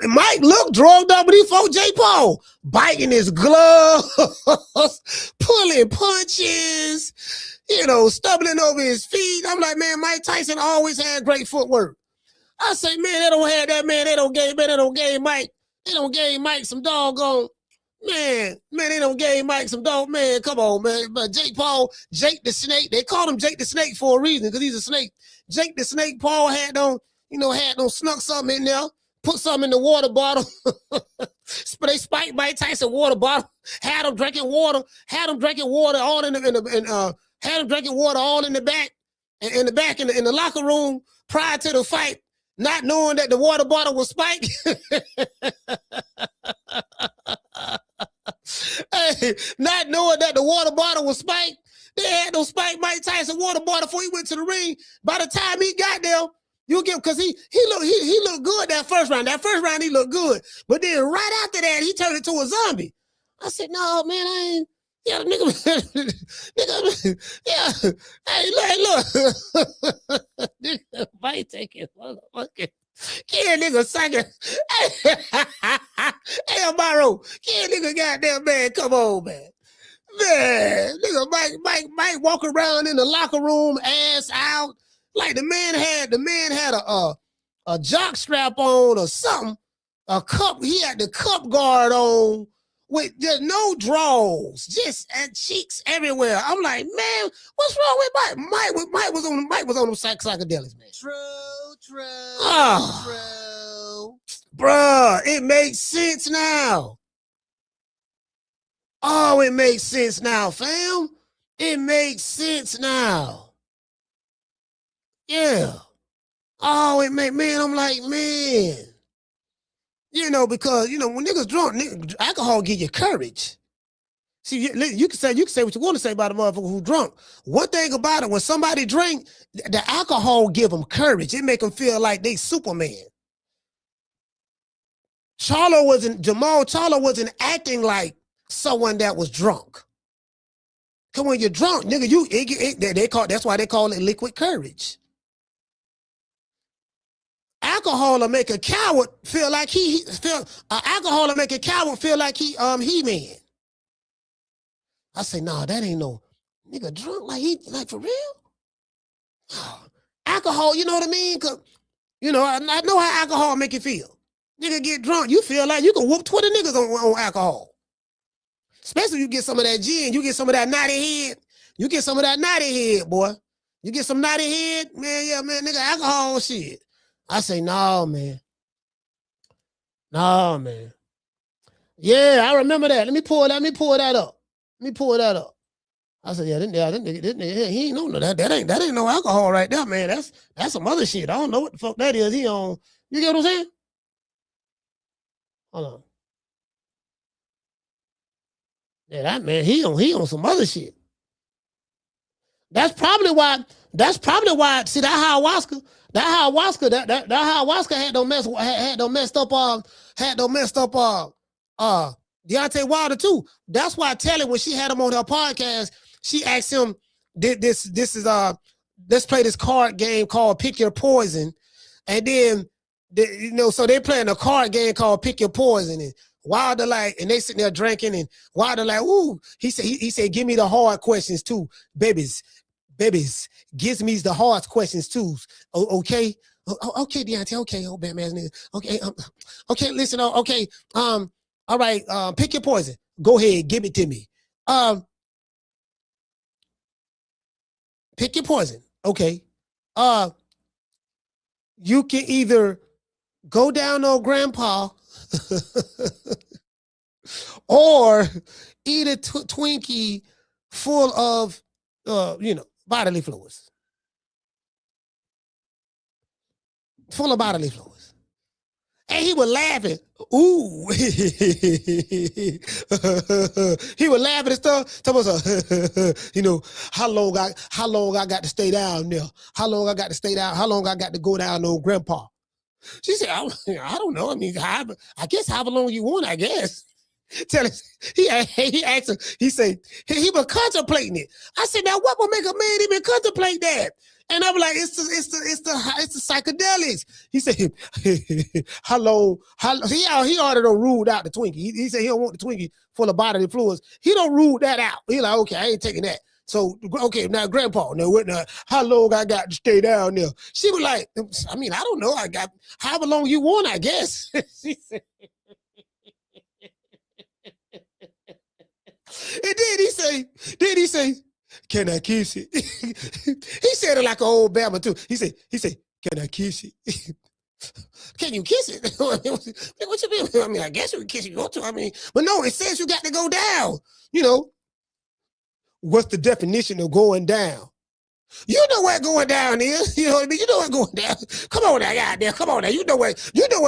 Mike looked drugged up when he fought Jake Paul, biting his gloves, pulling punches, you know, stumbling over his feet. I'm like, man, Mike Tyson always had great footwork. I say, man, they don't have that, man. They don't gave Mike some doggone. Man, they don't gave Mike some dog. Man, come on, man. But Jake the Snake, they called him Jake the Snake for a reason, because he's a snake. Jake the Snake, Paul had snuck something in there, put something in the water bottle. They spiked Mike Tyson water bottle, had him drinking water all in the back, in the locker room prior to the fight, not knowing that the water bottle was spiked. Hey, not knowing that the water bottle was spiked. They had no spike Mike Tyson water bottle before he went to the ring. By the time he got there, you get, because he looked good that first round. That first round he looked good, but then right after that he turned into a zombie. I said, no, man, I ain't. Yeah, nigga, yeah. Hey, look. Might take it, motherfucker. Can't nigga second. Hey, Amaro, can't nigga goddamn man, come on, man. Man, nigga Mike walk around in the locker room, ass out. Like the man had a jock strap on or something. A cup, he had the cup guard on with just no drawers, just and cheeks everywhere. I'm like, man, what's wrong with Mike? Mike was on them psychedelics, man. True. Bruh, it makes sense now. Oh, it makes sense now, fam. It makes sense now. Yeah. Oh, man, I'm like, man. You know, because, when niggas drunk, alcohol give you courage. See, you can say what you want to say about a motherfucker who drunk. One thing about it, when somebody drink, the alcohol give them courage. It make them feel like they Superman. Jermall Charlo wasn't acting like someone that was drunk. Cause when you're drunk, nigga, that's why they call it liquid courage. Alcohol will make a coward feel like alcohol will make a coward feel like He-Man. I say, nah, that ain't no nigga drunk like for real. Alcohol, you know what I mean? Cause I know how alcohol make you feel. Nigga get drunk, you feel like you can whoop 20 niggas on alcohol. Especially you get some of that gin, you get some of that naughty head. You get some of that naughty head, boy. You get some naughty head, man, yeah, man, nigga, alcohol shit. I say, no, man. No, man. Yeah, I remember that. Let me pull that up. I said, yeah, this nigga, he ain't know that. That ain't no alcohol right there, man. That's some other shit. I don't know what the fuck that is. He on, you get what I'm saying? Hold on. Yeah, that man, he on some other shit. That's probably why, see, that ayahuasca had no messed up Deontay Wilder too. That's why I tell it when she had him on her podcast, she asked him, let's play this card game called Pick Your Poison. And then so they playing a card game called Pick Your Poison, and Wilder and they sitting there drinking, and Wilder ooh, he said, give me the hard questions too, babies, gives me the hard questions too. Okay, okay, Deontay, okay, oh bad man, okay, okay, listen, okay, all right, pick your poison. Go ahead, give it to me. Pick your poison. Okay. You can either go down on grandpa or eat a Twinkie full of, bodily fluids. Full of bodily fluids. And he was laughing. Ooh. He was laughing and stuff. Tell us, how long I got to stay down there. How long I got to stay down. How long I got to go down on grandpa. She said, I don't know. I mean, I guess however long you want, I guess. Tell us, he asked her, he said, he was contemplating it. I said, now what would make a man even contemplate that? And I'm like, it's the psychedelics. He said, how long, he already done ruled out the Twinkie. He said he don't want the Twinkie full of bodily fluids. He don't rule that out. He like, okay, I ain't taking that. So, okay, now grandpa, how long I got to stay down there? She was like, I mean, I don't know. I got however long you want, I guess. She said, and then he say, can I kiss it? He said it like an old Bama too. He said, can I kiss it? Can you kiss it? What you mean? I mean, I guess you can kiss it if you want to. I mean, but no, it says you got to go down. What's the definition of going down? You know what going down is. You know what I mean? You know what going down. Come on now, goddamn. Come on now. You know what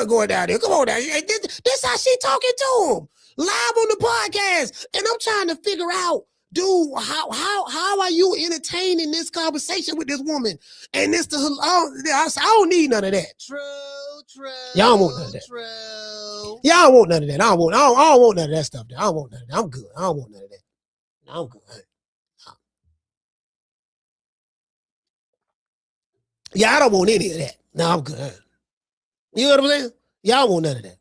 going down there. Come on now. This how she talking to him. Live on the podcast. And I'm trying to figure out, dude, how are you entertaining this conversation with this woman? And I don't need none of that. True. Y'all don't want none of that. True. Y'all don't want none of that. I don't want none of that stuff. I don't want none of that. I'm good. I don't want none of that. I'm good. Yeah, I don't want any of that. No, I'm good. You know what I'm saying? Yeah, I don't want none of that.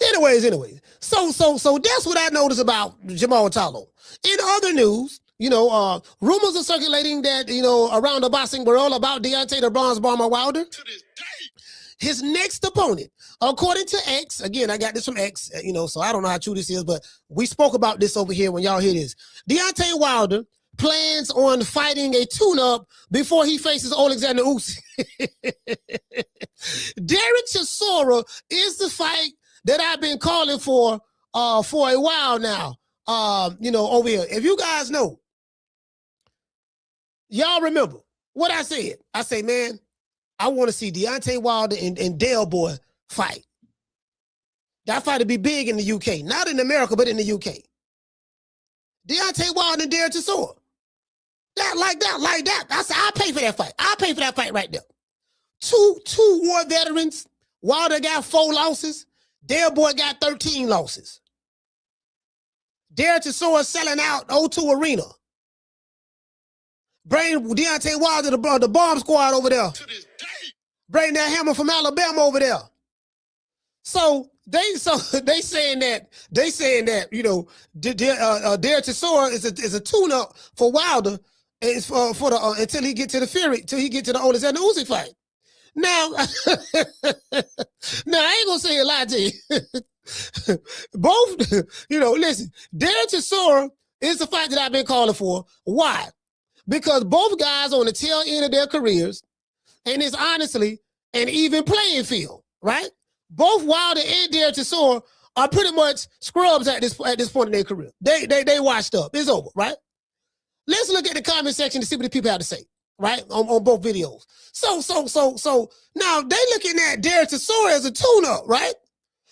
Anyways. So that's what I noticed about Jermall Charlo. In other news, rumors are circulating that, around the boxing world about Deontay the Bronze Bomber Wilder. His next opponent, according to X, again, I got this from X, so I don't know how true this is, but we spoke about this over here when y'all hear this. Deontay Wilder plans on fighting a tune-up before he faces Alexander Usyk. Wilder-Chisora is the fight that I've been calling for a while now. Over here. If you guys know, y'all remember what I said. I say, man, I want to see Deontay Wilder and Dale Boy fight. That fight would be big in the UK. Not in America, but in the UK. Deontay Wilder and Wilder-Chisora. Like that. I said, I'll pay for that fight. I'll pay for that fight right there. Two war veterans. Wilder got 4 losses. Dale Boy got 13 losses. Wilder-Chisora selling out O2 Arena. Bring Deontay Wilder, the bomb squad over there. Bring that hammer from Alabama over there. So they saying that Wilder-Chisora is a tune-up for Wilder. It's for the until he get to the Fury, till he get to the Alexander Usyk fight. Now, I ain't gonna say a lie to you. Both, listen, Wilder-Chisora is the fight that I've been calling for. Why? Because both guys on the tail end of their careers, and it's honestly an even playing field, right? Both Wilder and Wilder-Chisora are pretty much scrubs at this point in their career. They washed up. It's over, right? Let's look at the comment section to see what the people have to say, right? On both videos. So now they looking at Wilder-Chisora as a tune-up, right?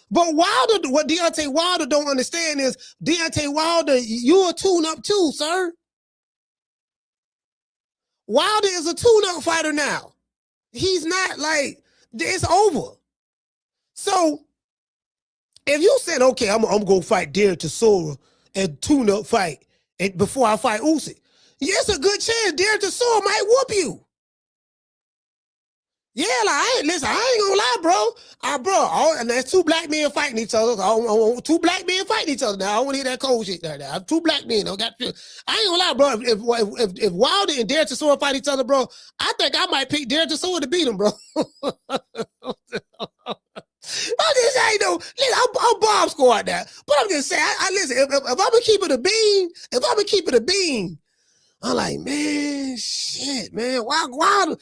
But Wilder, what Deontay Wilder don't understand is, Deontay Wilder, you're a tune-up too, sir. Wilder is a tune-up fighter now. He's not like, it's over. So if you said, okay, I'm going to fight Wilder-Chisora and tune-up fight before I fight Usyk, yes, a good chance Wilder-Chisora might whoop you. Yeah, I ain't gonna lie, bro. And there's 2 black men fighting each other. I want 2 black men fighting each other now. I don't want to hear that cold shit. Now. 2 black men. I ain't gonna lie, bro. If Wilder and Wilder-Chisora fight each other, bro, I think I might pick Wilder-Chisora to beat him, bro. I'm just saying, I'm bomb squad now. But I'm just saying, listen, if I'm gonna keep it a bean, I'm like, man, shit, man. Wilder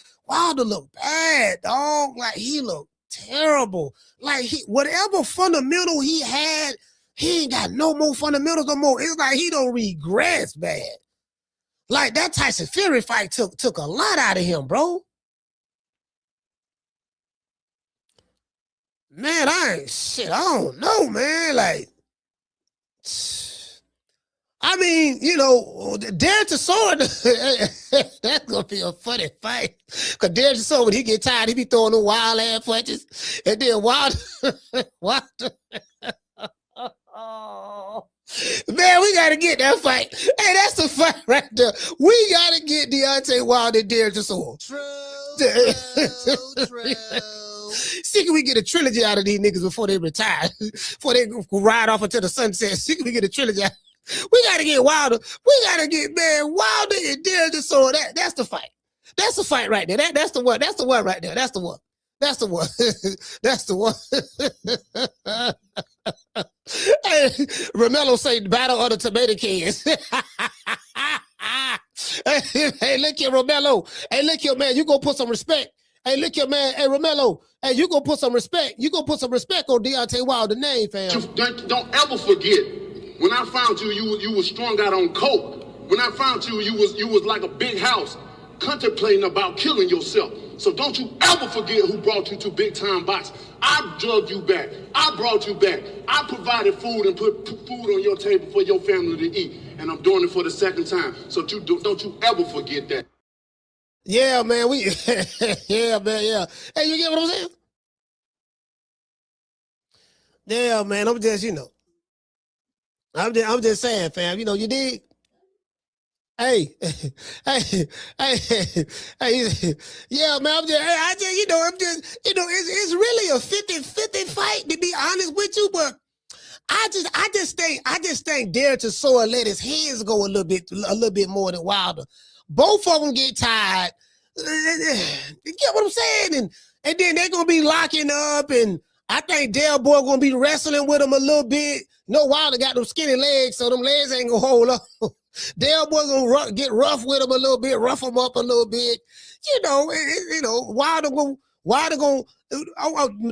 look bad, dog. Like, he looked terrible. Like, whatever fundamental he had, he ain't got no more fundamentals no more. It's like he don't regress bad. Like, that Tyson Fury fight took a lot out of him, bro. Man, I don't know, man. Like, I mean, Wilder-Chisora, that's going to be a funny fight. Because Wilder-Chisora, when he get tired, he be throwing the wild ass punches. And then Wilder. Man, we got to get that fight. Hey, that's the fight right there. We got to get Deontay Wilder and Wilder-Chisora. True. See, can we get a trilogy out of these niggas before they retire? Before they ride off into the sunset. See, can we get a trilogy out? We got to get Wilder. We got to get, man, Wilder and Wilder-Chisora. That's the fight. That's the fight right there. That's the one. That's the one right there. That's the one. That's the one. That's the one. Hey, Romello say battle of the tomato cans. Hey, look here, Romello. Hey, look here, man. You gonna put some respect. Hey, look here, man. Hey, Romello. Hey, you gonna put some respect. You gonna put some respect on Deontay Wilder's name, fam. Don't ever forget. When I found you, you was strung out on coke. When I found you, you was like a big house, contemplating about killing yourself. So don't you ever forget who brought you to big time box. I drugged you back. I brought you back. I provided food and put food on your table for your family to eat. And I'm doing it for the second time. So don't you ever forget that. Yeah, man. Yeah, man. Yeah. Hey, you get what I'm saying? Yeah, man. I'm just saying, fam. You dig? Hey, hey, hey, yeah, man. It's really a 50-50 fight, to be honest with you. But I just think Wilder-Chisora let his hands go a little bit more than Wilder. Both of them get tired. You get what I'm saying? And then they're gonna be locking up, and I think Del Boy gonna be wrestling with him a little bit. No, Wilder got them skinny legs, so them legs ain't gonna hold up. Del Boy gonna get rough with him a little bit, rough him up a little bit. Wilder gonna.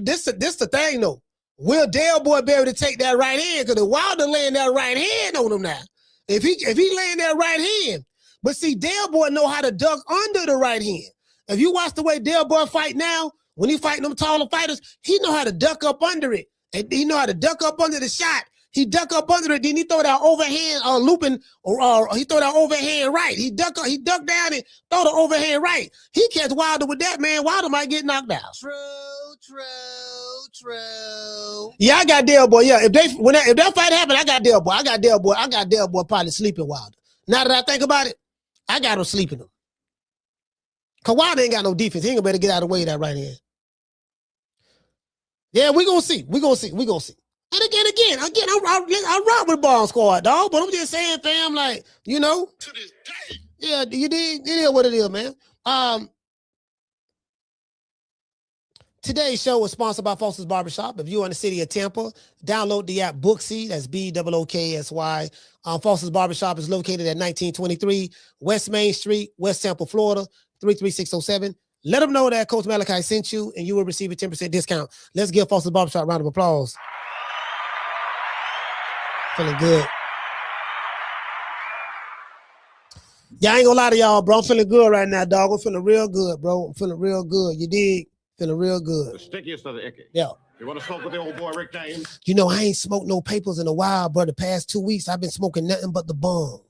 This the thing though. Will Del Boy be able to take that right hand? Because the Wilder laying that right hand on him now. If he laying that right hand, but see, Del Boy know how to duck under the right hand. If you watch the way Del Boy fight now, when he fighting them taller fighters, he know how to duck up under it. And he know how to duck up under the shot. He duck up under it, then he throw that overhand looping, or he throw that overhand right. He duck down and throw the overhand right. He catch Wilder with that, man. Wilder might get knocked out. True. Yeah, I got Del Boy. Yeah, if that fight happen, I got Del Boy. I got Del Boy probably sleeping Wilder. Now that I think about it, I got him sleeping him. Cause Wilder ain't got no defense. He ain't gonna better get out of the way of that right hand. Yeah, we gonna see. And again, I rock with Ball Squad, dog. But I'm just saying, fam, like, to this day. Yeah, you did. It is what it is, man. Today's show is sponsored by Foster's Barbershop. If you're in the city of Tampa, download the app Booksy. That's BOOKSY. Foster's Barbershop is located at 1923 West Main Street, West Tampa, Florida, 33607. Let them know that Coach Malachi sent you, and you will receive a 10% discount. Let's give Foster's Barbershop a round of applause. Feeling good. Yeah, I ain't gonna lie to y'all, bro. I'm feeling good right now, dog. I'm feeling real good, bro. I'm feeling real good. You dig? Feeling real good. The stickiest of the icky. Yeah. You want to smoke with the old boy Rick James? I ain't smoked no papers in a while, bro. The past 2 weeks, I've been smoking nothing but the bong.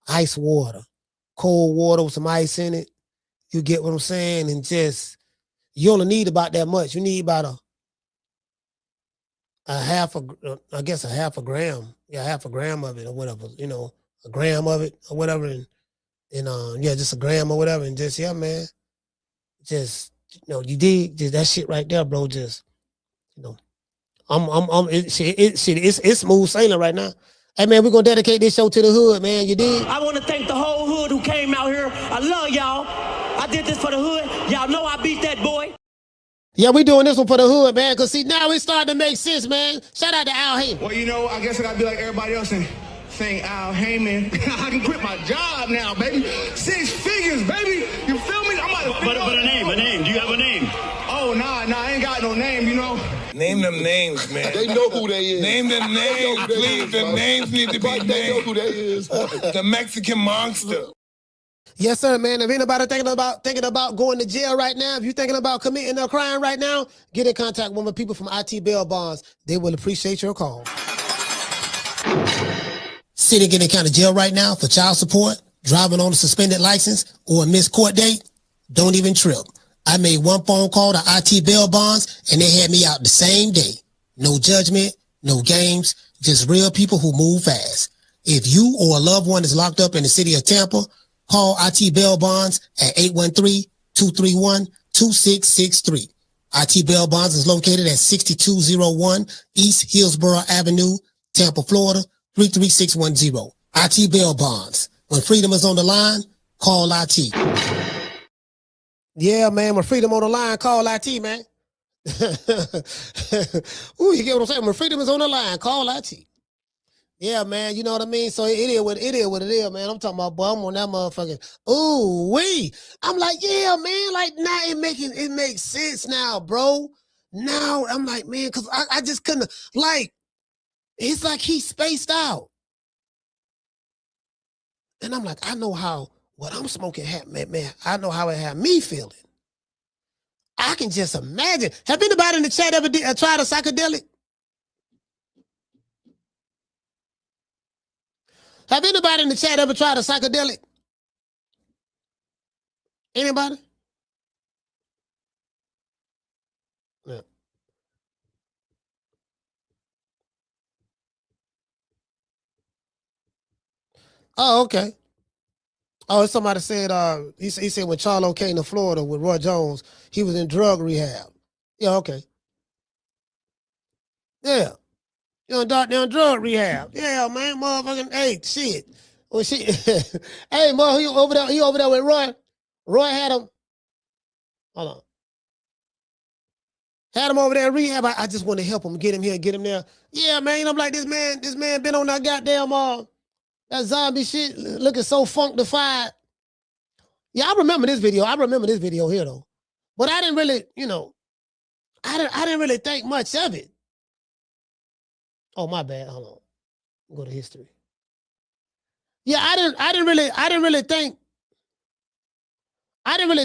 Ice water. Cold water with some ice in it. You get what I'm saying? And just, you only need about that much. You need about a half a gram. Yeah, half a gram of it or whatever. A gram of it or whatever. And just a gram or whatever. And just, yeah, man. Just, you dig? Just that shit right there, bro. Just, it's smooth sailing right now. Hey, man, we're going to dedicate this show to the hood, man. You dig? I want to thank the whole hood who came out here. I love y'all. I did this for the hood. Y'all know I beat that boy. Yeah, we doing this one for the hood, man, because, see, now it's starting to make sense, man. Shout out to Al Heyman. Well, I guess I got to be like everybody else and saying Al Heyman. I can quit my job now, baby. 6 figures, baby. You feel me? But a name. Do you have a name? Oh, nah, I ain't got no name, Name them names, man. They know who they is. Name them names, please. The names need to be named. They know who they is. The Mexican monster. Yes, sir, man. If anybody thinking about going to jail right now, if you're thinking about committing a crime right now, get in contact with the people from IT Bail Bonds. They will appreciate your call. Sitting in county jail right now for child support, driving on a suspended license, or a missed court date? Don't even trip. I made one phone call to IT Bail Bonds, and they had me out the same day. No judgment, no games, just real people who move fast. If you or a loved one is locked up in the city of Tampa, call IT Bail Bonds at 813-231-2663. IT Bail Bonds is located at 6201 East Hillsborough Avenue, Tampa, Florida, 33610. IT Bail Bonds. When freedom is on the line, call IT. Yeah, man, when freedom on the line, call IT, man. Ooh, you get what I'm saying? When freedom is on the line, call IT. Yeah, man, you know what I mean? So it is what it is, man. I'm talking about, boy, I'm on that motherfucking, I'm like, yeah, man, like, now it makes sense now, bro. Now, I'm like, man, because I just couldn't, like, it's like he spaced out. And I'm like, I know how what I'm smoking had, man. I know how it had me feeling. I can just imagine. Have anybody in the chat ever tried a psychedelic? Have anybody in the chat ever tried a psychedelic? Anybody? Yeah. Oh, okay. Oh, somebody said he said when Charlo came to Florida with Roy Jones, he was in drug rehab. Yeah, okay. Yeah. You know, down drug rehab. Yeah, man, motherfucking, hey, shit. Well, shit. Hey, he over there with Roy. Roy had him. Hold on. Had him over there in rehab. I just want to help him, get him here, get him there. Yeah, man, I'm like, this man been on that goddamn that zombie shit looking so funkified. Yeah, I remember this video. I remember this video here though. But I didn't really, I didn't really think much of it. Oh, my bad. Hold on. Go to history. Yeah, I didn't really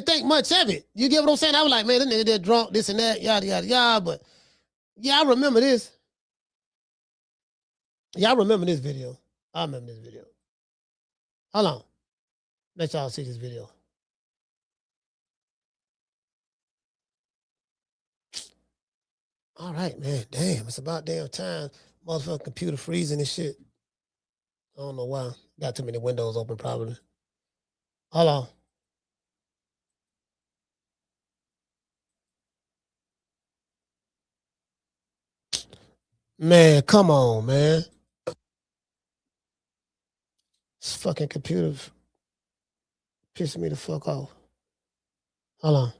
think much of it. You get what I'm saying? I was like, man, this nigga they're drunk, this and that, yada yada yada. But yeah, I remember this. Yeah, I remember this video. I remember this video. Hold on. Let y'all see this video. All right, man. Damn, it's about damn time. Motherfucking computer freezing and shit. I don't know why. Got too many windows open, probably. Hold on. Man, come on, man. This fucking computer pissing me the fuck off. Hold on.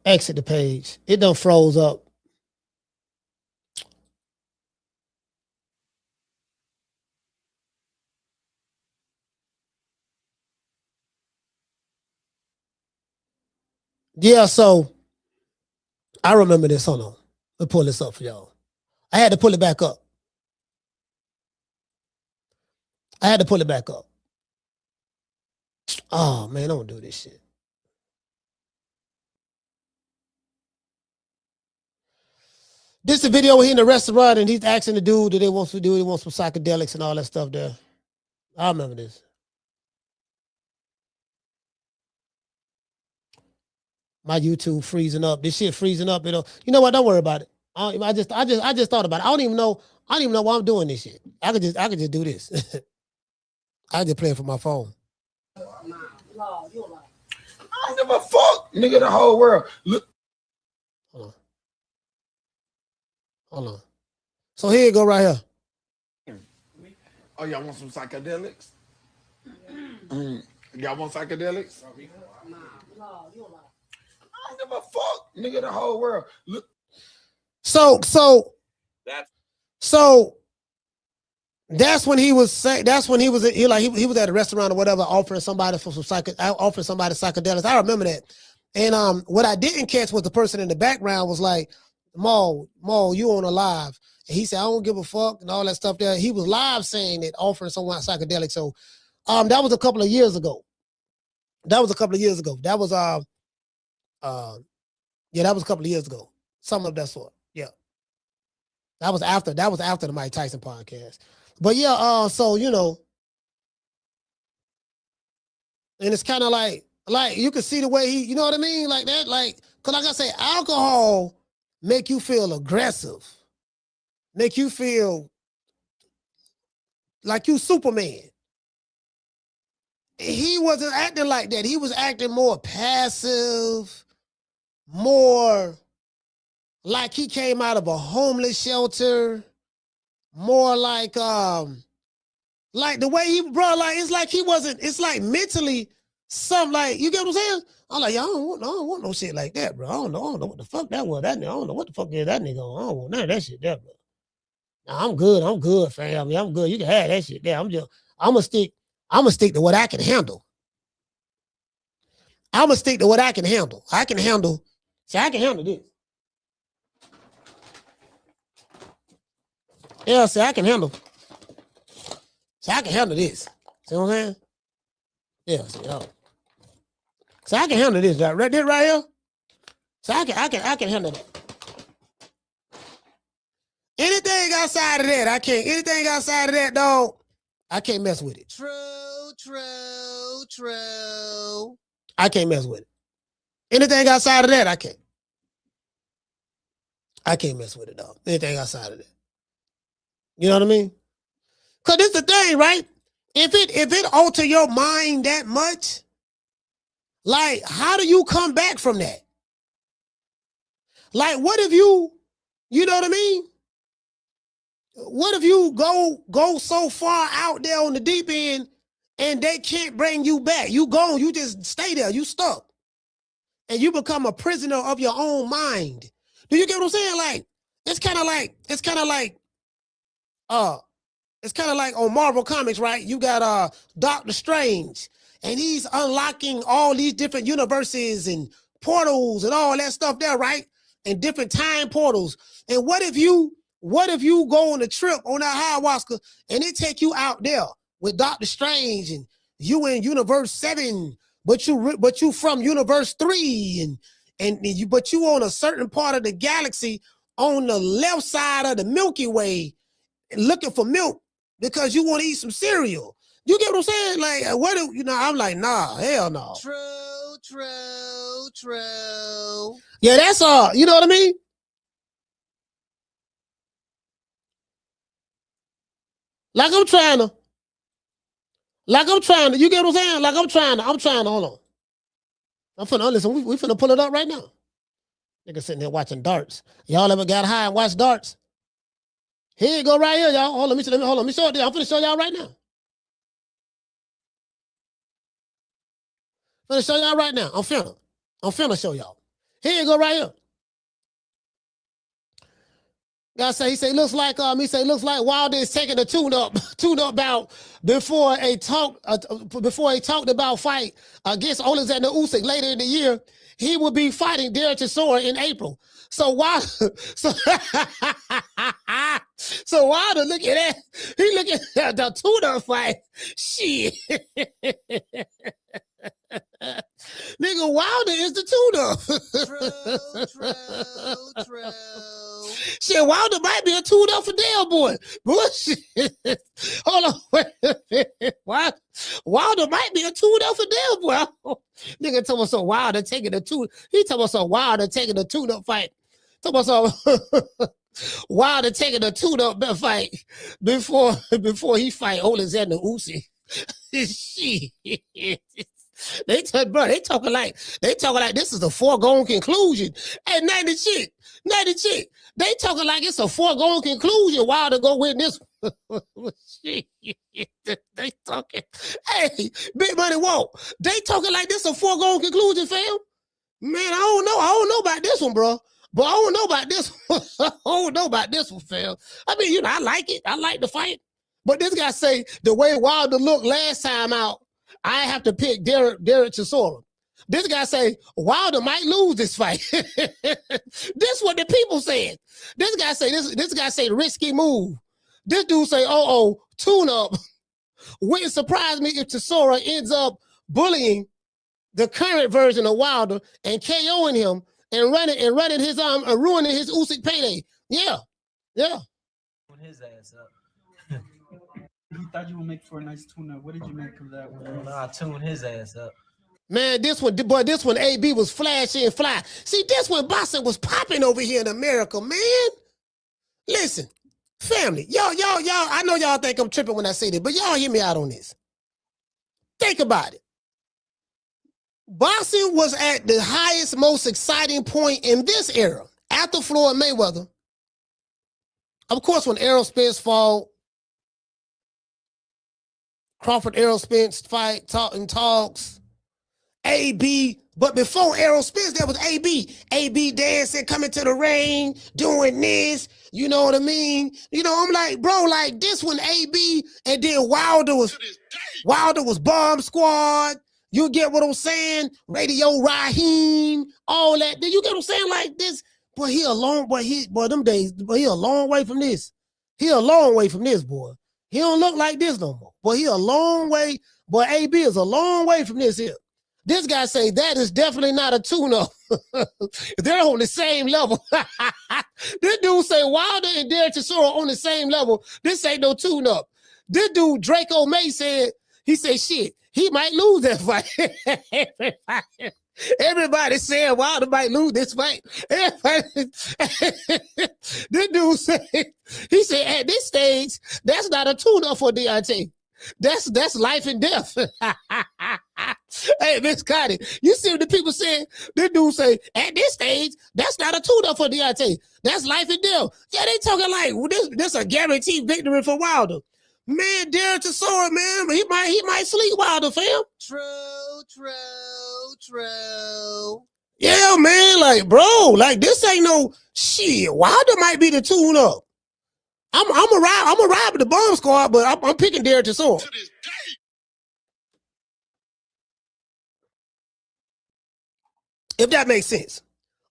Exit the page. It done froze up. Yeah, so I remember this. Hold on. Let me pull this up for y'all. I had to pull it back up. Oh, man, don't do this shit. This is the video where he in the restaurant and he's asking the dude that he wants some psychedelics and all that stuff there. I remember this. My YouTube freezing up. This shit freezing up. You know what? Don't worry about it. I just thought about it. I don't even know why I'm doing this shit. I could just do this. I just play it from my phone. I don't give a fuck, nigga. The whole world. Look. Hold on. So here you go right here. Oh, y'all want some psychedelics? Y'all want psychedelics? I don't give a fuck, nigga. The whole world. Look. So that's when he was saying. That's when he was at a restaurant or whatever, offering somebody psychedelics. I remember that. And what I didn't catch was the person in the background was like, Mell, you on a live. And he said, I don't give a fuck and all that stuff there. He was live saying it, offering someone psychedelic. So that was a couple of years ago. That was a couple of years ago. That was a couple of years ago. Something of that sort. Yeah. That was after the Mike Tyson podcast. But yeah, so and it's kind of like you can see the way he, you know what I mean? Like that, cause like I say, alcohol make you feel aggressive, make you feel like you Superman. He wasn't acting like that. He was acting more passive, more like he came out of a homeless shelter, more like the way he, bro, like it's like he wasn't, it's like mentally something, like, you get what I'm saying? I'm like, I don't want no shit like that, bro. I don't know what the fuck that was. That nigga, I don't know what the fuck is that nigga on. I don't want none of that shit there, bro. Nah, I'm good, family. I'm good. You can have that shit there. I'm gonna stick to what I can handle. I'm gonna stick to what I can handle. I can handle this. Yeah, see, I can handle this. See what I'm saying? Yeah, see, so I can handle this right here. So I can handle that. Anything outside of that, I can't. Anything outside of that, dog, I can't mess with it. True. I can't mess with it. Anything outside of that, I can't. I can't mess with it, dog. Anything outside of that. You know what I mean? Because this the thing, right? If it alter your mind that much, like, how do you come back from that? Like, what if you know what I mean? What if you go so far out there on the deep end and they can't bring you back? You gone, you just stay there, you stuck. And you become a prisoner of your own mind. Do you get what I'm saying? Like, it's kind of like on Marvel Comics, right? You got Doctor Strange, and he's unlocking all these different universes and portals and all that stuff there, right? And different time portals. And what if you go on a trip on that ayahuasca and it take you out there with Doctor Strange and you in universe 7, but you from universe 3 but you on a certain part of the galaxy on the left side of the Milky Way looking for milk because you want to eat some cereal. You get what I'm saying? Like, what if, I'm like, nah, hell no. True. Yeah, that's all. You know what I mean? Like I'm trying to, you get what I'm saying? Like I'm trying to, hold on. Listen, we finna pull it up right now. Nigga sitting there watching darts. Y'all ever got high and watched darts? Here you go right here, y'all. Hold on, let me show it. I'm finna show y'all right now. I'm finna show y'all. Here you go right here. Guy say, looks like Wilder is taking a tune-up bout before he talked about fight against Alexander Usyk later in the year. He will be fighting Wilder-Chisora in April. So Wilder, Wilder, look at that. He looking at the tune-up fight. Shit. Nigga, Wilder is the tune-up. True. Shit, Wilder might be a tune-up for Dale Boy. Bullshit. Hold on, wait a minute. Wilder might be a tune-up for Dale Boy. Nigga told us so Wilder taking a tune. He told us so Wilder taking a tune-up fight. Told us so Wilder taking a tune-up fight before he fight Alexander Usyk. Shit. They talking like this is a foregone conclusion. Hey, 90 chick. They talking like it's a foregone conclusion. Wilder go win this. Shit. They talking. Hey, Big Money Walt. They talking like this a foregone conclusion, fam. Man, I don't know about this one, bro. But I don't know about this one. I don't know about this one, fam. I mean, I like it. I like the fight. But this guy say the way Wilder looked last time out, I have to pick Wilder-Chisora. This guy say Wilder might lose this fight. This what the people said. This guy say risky move. This dude say, tune up. Wouldn't surprise me if Chisora ends up bullying the current version of Wilder and KOing him and running his ruining his Usyk payday. Yeah. His ass up. You thought you would make for a nice tune-up. What did you make of that one? Nah, tune his ass up. Man, this one AB was flashy and fly. See, this one boxing was popping over here in America, man. Listen, family, y'all, I know y'all think I'm tripping when I say this, but y'all hear me out on this. Think about it. Boxing was at the highest, most exciting point in this era, after Floyd Mayweather. Of course, when Errol Spence fought, Crawford Errol Spence fight, talks, AB. But before Errol Spence, there was AB. AB dancing, coming to the ring, doing this. You know what I mean? I'm like, bro, like this one, AB, and then Wilder was Bomb Squad. You get what I'm saying? Radio Raheem, all that. Do you get what I'm saying? Like this, boy, he a long way from this. He a long way from this, boy. He don't look like this no more. Boy, he a long way. Boy, AB is a long way from this here. This guy say that is definitely not a tune-up. They're on the same level. This dude say Wilder and Wilder-Chisora on the same level. This ain't no tune-up. This dude, Draco May, he said, shit, he might lose that fight. Everybody saying Wilder might lose this fight. Everybody, this dude said, he said, at this stage, that's not a tune-up for Deontay. That's life and death. Hey, Miss Connie, you see what the people saying? This dude say, at this stage, that's not a tune-up for Deontay. That's life and death. Yeah, they talking like well, this a guaranteed victory for Wilder. Man, Wilder-Chisora, man, he might sleep Wilder, fam. True. Yeah, man, like, bro, like this ain't no shit. Wilder might be the tune-up. I'm a ride with the bomb squad, but I'm picking Wilder-Chisora. If that makes sense.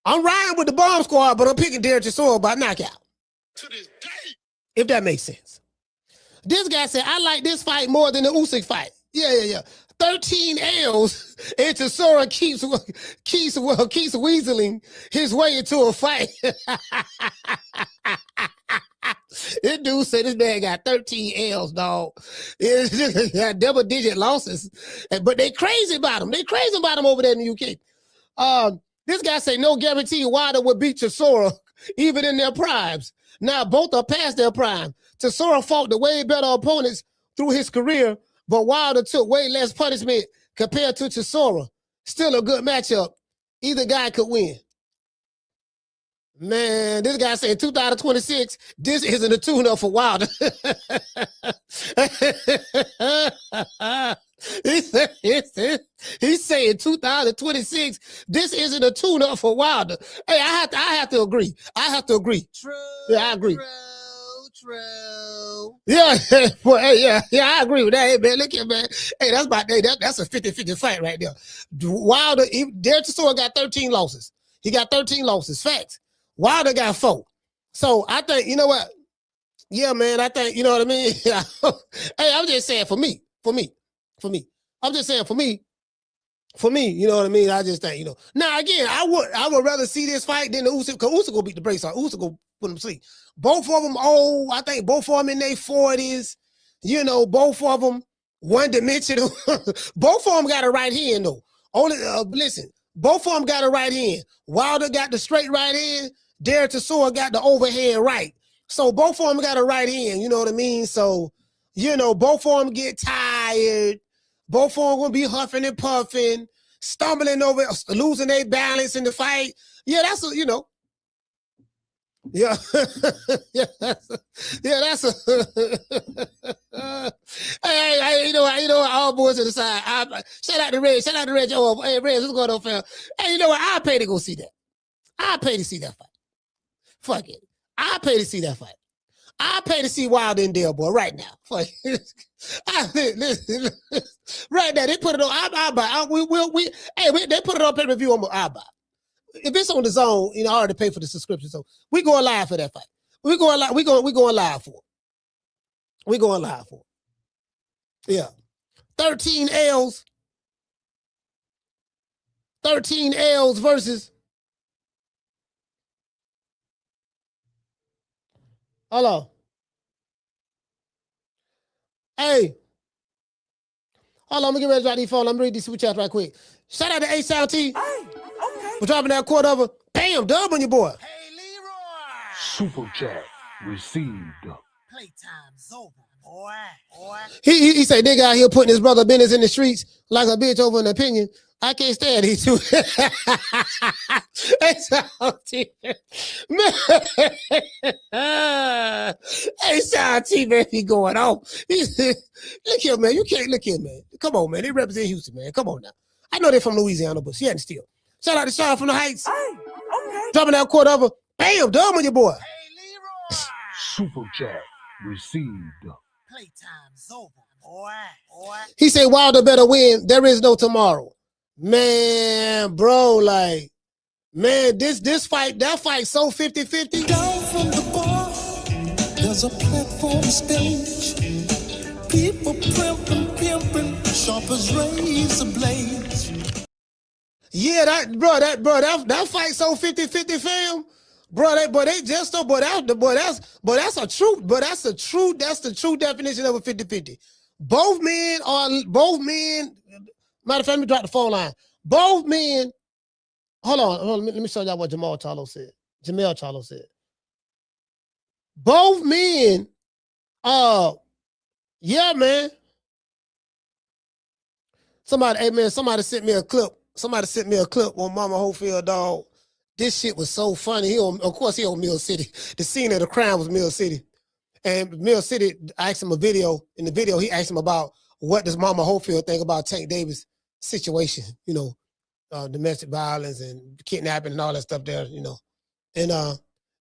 I'm riding with the bomb squad, but I'm picking Wilder-Chisora by knockout. If that makes sense. This guy said, I like this fight more than the Usyk fight. Yeah. 13 L's and Chisora keeps weaseling his way into a fight. This dude said this man got 13 L's, dog. It's just got double-digit losses. But they crazy about him. They crazy about him over there in the UK. This guy said no guarantee Wilder would beat Chisora even in their primes. Now both are past their prime. Chisora fought the way better opponents through his career, but Wilder took way less punishment compared to Chisora. Still a good matchup. Either guy could win. Man, this guy saying 2026, this isn't a tune-up for Wilder. He's saying 2026, this isn't a tune-up for Wilder. Hey, I have to agree. True. Yeah, I agree. True. Yeah, well, hey, yeah, I agree with that. Hey, man, look here, man. Hey, that's a 50-50 fight right there. Wilder, Wilder-Chisora got 13 losses. He got 13 losses. Facts. Wilder got 4. So I think, you know what? Yeah, man, I think, you know what I mean? Hey, I'm just saying for me. I'm just saying for me, you know what I mean? I just think, you know. Now, again, I would rather see this fight than the Usyk, because Usyk will beat the brakes off. Usyk will put him to sleep. Both of them old. I think both of them in their 40s. You know, both of them one-dimensional. Both of them got a right hand, though. Listen, both of them got a right hand. Wilder got the straight right hand. Wilder-Chisora got the overhand right. So both of them got a right hand, you know what I mean? So, you know, both of them get tired. Both of them gonna be huffing and puffing, stumbling over, losing their balance in the fight. Yeah, that's a, you know. Yeah, that's a. Hey, you know, all boys to the side. Shout out to Red. Oh, hey, Red, what's going on, fam? Hey, you know what? I'll pay to go see that. I'll pay to see that fight. Fuck it. I'll pay to see that fight. I'll pay to see Wilder and Dale, boy, right now. Fuck it. Right now, they put it on. I'll buy. They put it on pay-per-view. I'll buy. If it's on the zone, you know, I already pay for the subscription, so we going live for that fight. We going live for it. We going live for it. Yeah. 13 L's. 13 L's versus. Hello. Hey. Hold on, I'm gonna get ready to drop these phone. I'm gonna read these super chats right quick. Shout out to A-Sound T. Hey. We're dropping that quarter over. Bam, dub on your boy. Hey, Leroy. Super chat received. Playtime's over, boy. He said, nigga out here putting his brother business in the streets like a bitch over an opinion. I can't stand these two. A-Sound T, man, he going on. Look here, man. You can't look here, man. Come on, man. They represent Houston, man. Come on now. I know they're from Louisiana, but she hadn't still. Shout out to Sean from the Heights. Hey, okay. Dropping that quarter over. Bam, dumb on your boy. Hey, Leroy. Super chat received. Playtime's over, boy. He said Wilder better win. There is no tomorrow. Man, bro, like, man, this fight, that fight so 50-50. Down from the bar, there's a platform stage. People pimping, sharp as razor blades. Yeah, that fight so 50-50, fam. That's the true definition of a 50-50. Both men, matter of fact, let me drop the phone line. Both men, hold on, let me show y'all what Jermall Charlo said. Jermell Charlo said. Both men, yeah, man. Somebody sent me a clip. Somebody sent me a clip on Mama Hopefield, dog. This shit was so funny. Of course, he on Mill City. The scene of the crime was Mill City. And Mill City asked him a video. In the video, he asked him about what does Mama Hopefield think about Tank Davis' situation, you know, domestic violence and kidnapping and all that stuff there, you know. And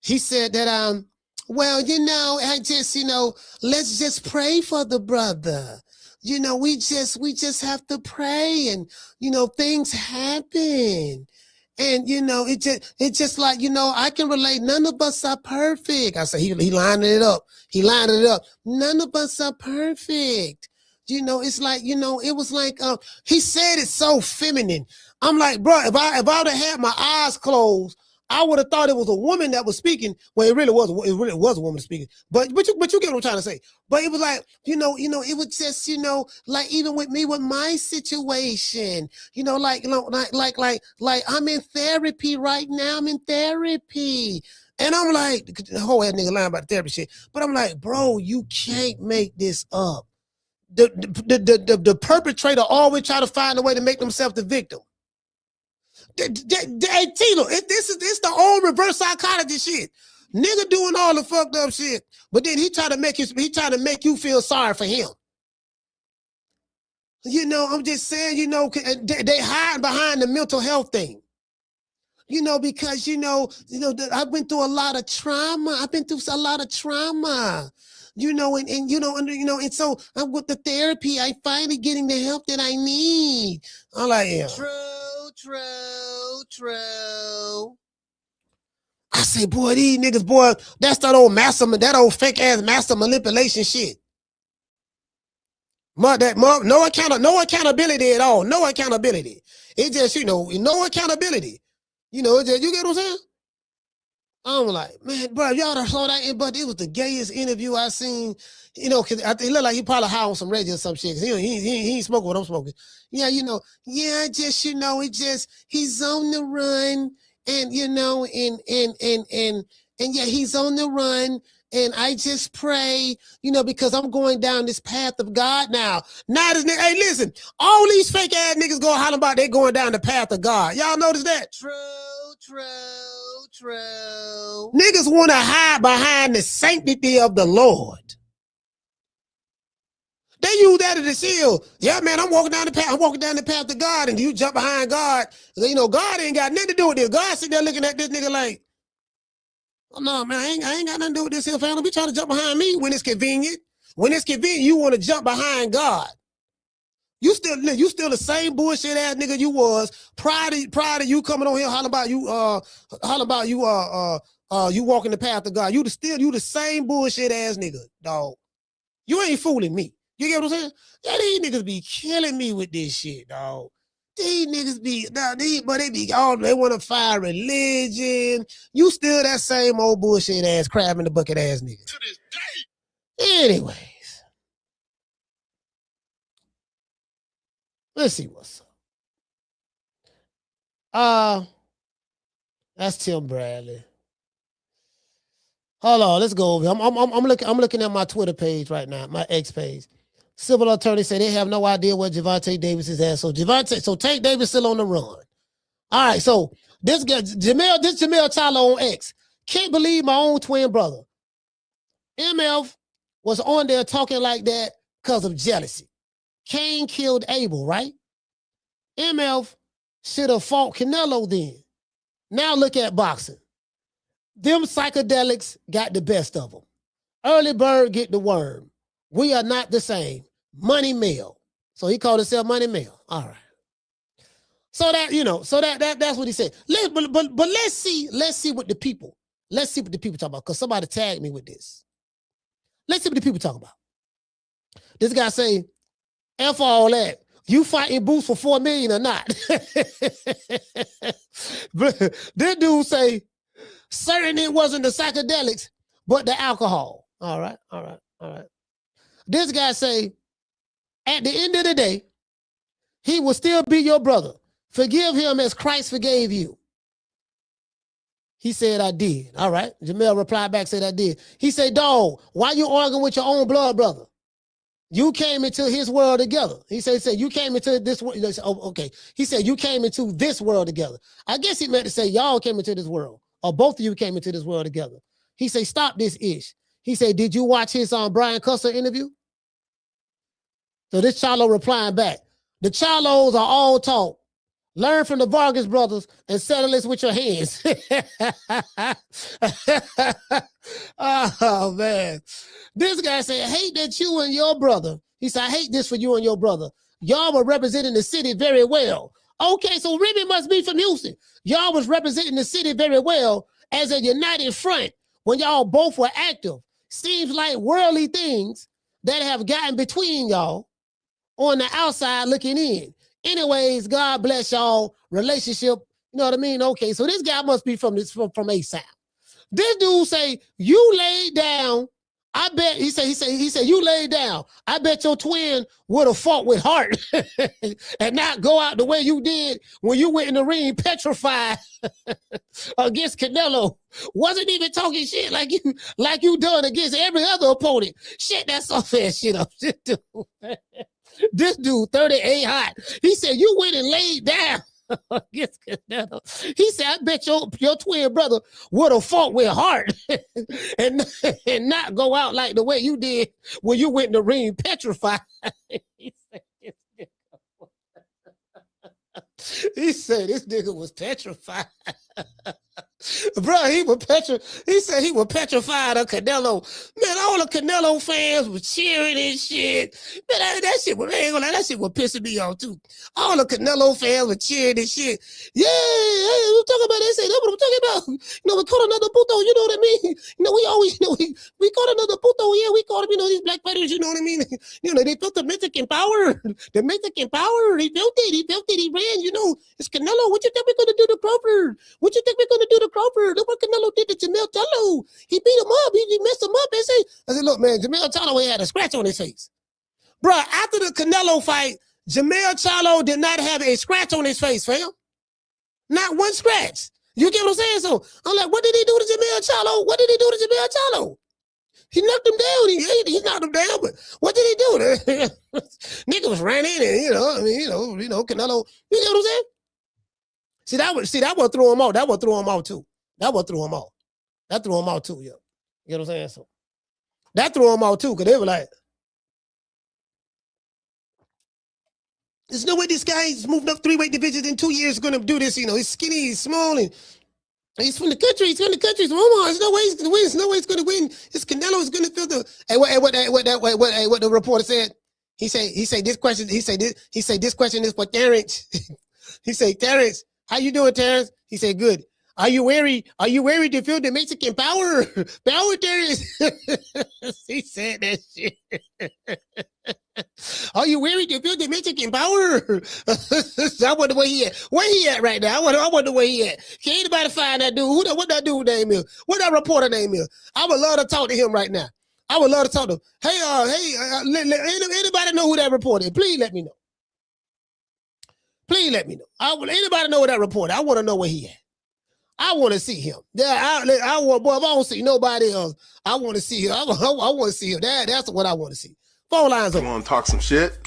he said that, well, you know, I just, you know, let's just pray for the brother. You know, we just have to pray and, you know, things happen. And, you know, it's just like, you know, I can relate. None of us are perfect. I said, he lined it up. He lined it up. None of us are perfect. You know, it's like, you know, it was like, he said it so feminine. I'm like, bro, if I would have had my eyes closed, I would have thought it was a woman that was speaking. Well, it really was a woman speaking. But you get what I'm trying to say. But it was like, you know, it was just, you know, like even with me with my situation, you know, like I'm in therapy right now. I'm in therapy. And I'm like, the whole ass nigga lying about the therapy shit. But I'm like, bro, you can't make this up. The perpetrator always try to find a way to make themselves the victim. Hey, Tino, this is the old reverse psychology shit. Nigga doing all the fucked up shit, but then he try to make you feel sorry for him. You know, I'm just saying, you know, they hide behind the mental health thing. You know, because you know, I went through a lot of trauma. I've been through a lot of trauma. You know, and so I'm with the therapy. I finally getting the help that I need. I'm like, yeah. True. I say, boy, these niggas, boy, that's that old fake ass master manipulation shit. No accountability at all. No accountability. It just, you know, no accountability. You know, you get what I'm saying? I'm like, man, bro, y'all done saw that, but it was the gayest interview I seen, you know, because it looked like he probably high on some Reggie or some shit, because he ain't smoking what I'm smoking. Yeah, you know, just, you know, he's on the run, and, you know, and yeah, he's on the run, and I just pray, you know, because I'm going down this path of God now. Now this nigga, hey, listen, all these fake ass niggas go hollering about they going down the path of God. Y'all notice that? True. Niggas want to hide behind the sanctity of the Lord. They use that as a shield. Yeah, man, I'm walking down the path of God, and you jump behind God. You know, God ain't got nothing to do with this. God sitting there looking at this nigga like, oh, no, man, I ain't got nothing to do with this here, family. Be trying to jump behind me when it's convenient. When it's convenient, you want to jump behind God. You still the same bullshit ass nigga you was prior to you coming on here hollering about you walking the path of God. You the same bullshit ass nigga, dog. You ain't fooling me. You get what I'm saying? Yeah, these niggas be killing me with this shit, dog. These niggas be, they want to fire religion. You still that same old bullshit ass crab in the bucket ass nigga. To this day. Anyways. Let's see what's up. That's Tim Bradley. Hold on, let's go over. I'm looking at my Twitter page right now, my X page. Civil attorney say they have no idea where Gervonta Davis is at. So Tank Davis still on the run. All right, so this guy, Jermell Charlo on X. Can't believe my own twin brother. MF was on there talking like that because of jealousy. Cain killed Abel, right? MF should have fought Canelo then. Now look at boxing. Them psychedelics got the best of them. Early bird get the worm. We are not the same. Money Mell. So he called himself Money Mell. All right. So that, you know, that's what he said. But let's see what the people talk about, because somebody tagged me with this. Let's see what the people talk about. This guy say, F all that. You fighting Boots for $4 million or not? This dude say, certainly it wasn't the psychedelics, but the alcohol. All right. This guy say, at the end of the day, he will still be your brother. Forgive him as Christ forgave you. He said, I did. All right. Jermell replied back, said, I did. He said, dog, why you arguing with your own blood brother? You came into his world together. He said, you came into this world. Oh, okay. He said, you came into this world together. I guess he meant to say, y'all came into this world, or both of you came into this world together. He said, stop this ish. He said, did you watch his Brian Custer interview? So this Charlo replying back, the Charlos are all taught. Learn from the Vargas brothers and settle this with your hands. Oh, man. This guy said, I hate that you and your brother. He said, I hate this for you and your brother. Y'all were representing the city very well. Okay, so Remy must be from Houston. Y'all was representing the city very well as a united front when y'all both were active. Seems like worldly things that have gotten between y'all on the outside looking in. Anyways, God bless y'all relationship. You know what I mean? Okay, so this guy must be from A-Sound. This dude say, you laid down. I bet, he said, you laid down. I bet your twin would have fought with heart and not go out the way you did when you went in the ring petrified against Canelo. Wasn't even talking shit like you done against every other opponent. Shit, that's all that shit up. This dude, 38 hot. He said, you went and laid down against Canelo. He said, I bet your twin brother would have fought with heart and not go out like the way you did when you went in the ring petrified. He said this nigga was petrified. Bro, he said he was petrified of Canelo. Man, all the Canelo fans were cheering and shit. Man, that shit was, that shit was pissing me off too. All the Canelo fans were cheering and shit. Yeah, hey, we're talking about that. That's what I'm talking about. You know, we caught another puto, you know what I mean? You know, we always, you know, we caught another puto. Yeah, we caught him, you know, these black fighters, you know what I mean? You know, they felt the Mexican power. The Mexican power. He felt it. He ran, you know. It's Canelo. What you think we're going to do to Crawford? What you think we're going to do to Crawford? Look what Canelo did to Jermell Charlo. He beat him up. He messed him up. I said, look, man, Jermell Charlo had a scratch on his face. Bro, after the Canelo fight, Jermell Charlo did not have a scratch on his face, fam. Not one scratch. You get what I'm saying? So I'm like, what did he do to Jermell Charlo? What did he do to Jermell Charlo? He knocked him down. He knocked him down, but what did he do? Nigga was running and, you know, I mean, you know, Canelo, you get what I'm saying? That one threw him off. That one threw him off too. That one threw him off. That threw him off too, yo. You know what I'm saying? So that threw him off too, because they were like, there's no way this guy is moving up 3-weight divisions in 2 years going to do this. You know, he's skinny, he's small, and he's from the country. He's from the country. So, there's no way he's going to win. There's no way he's going to win. This Canelo is going to feel the. What the reporter said. He said this question. He said this question is for Terrence. He said, Terrence, how you doing, Terrence? He said, good. Are you weary to feel the Mexican power? Power, Terrence. He said that shit. Are you weary to feel the Mexican power? I wonder where he at. Where he at right now? I wonder where he at. Can anybody find that dude? What that dude name is? What that reporter name is? I would love to talk to him right now. I would love to talk to him. Hey, anybody know who that reporter is? Please let me know. Please let me know. Anybody know that reporter? I want to know where he at. I want to see him. Yeah, if I don't see nobody else, I want to see him. I want to see him. That's what I want to see. Phone lines open. You want to talk some shit?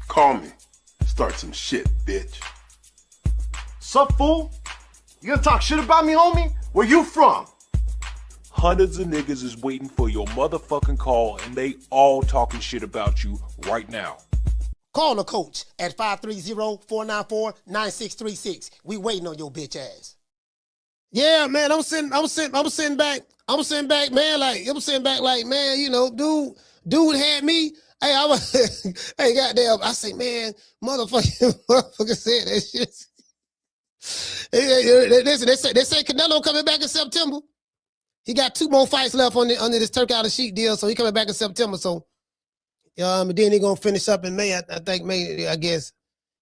Call me. Start some shit, bitch. Sup, fool? You gonna talk shit about me, homie? Where you from? Hundreds of niggas is waiting for your motherfucking call, and they all talking shit about you right now. Call the coach at 530-494-9636. We waiting on your bitch ass. Yeah, man, I'm sitting back, man. Like, man, you know, dude had me. Hey, hey, goddamn, I say, man, motherfucker said that shit. Listen, they say Canelo coming back in September. He got 2 more fights left under this Turk out of sheet deal, so he coming back in September. So, and then he gonna finish up in May. I think May, I guess.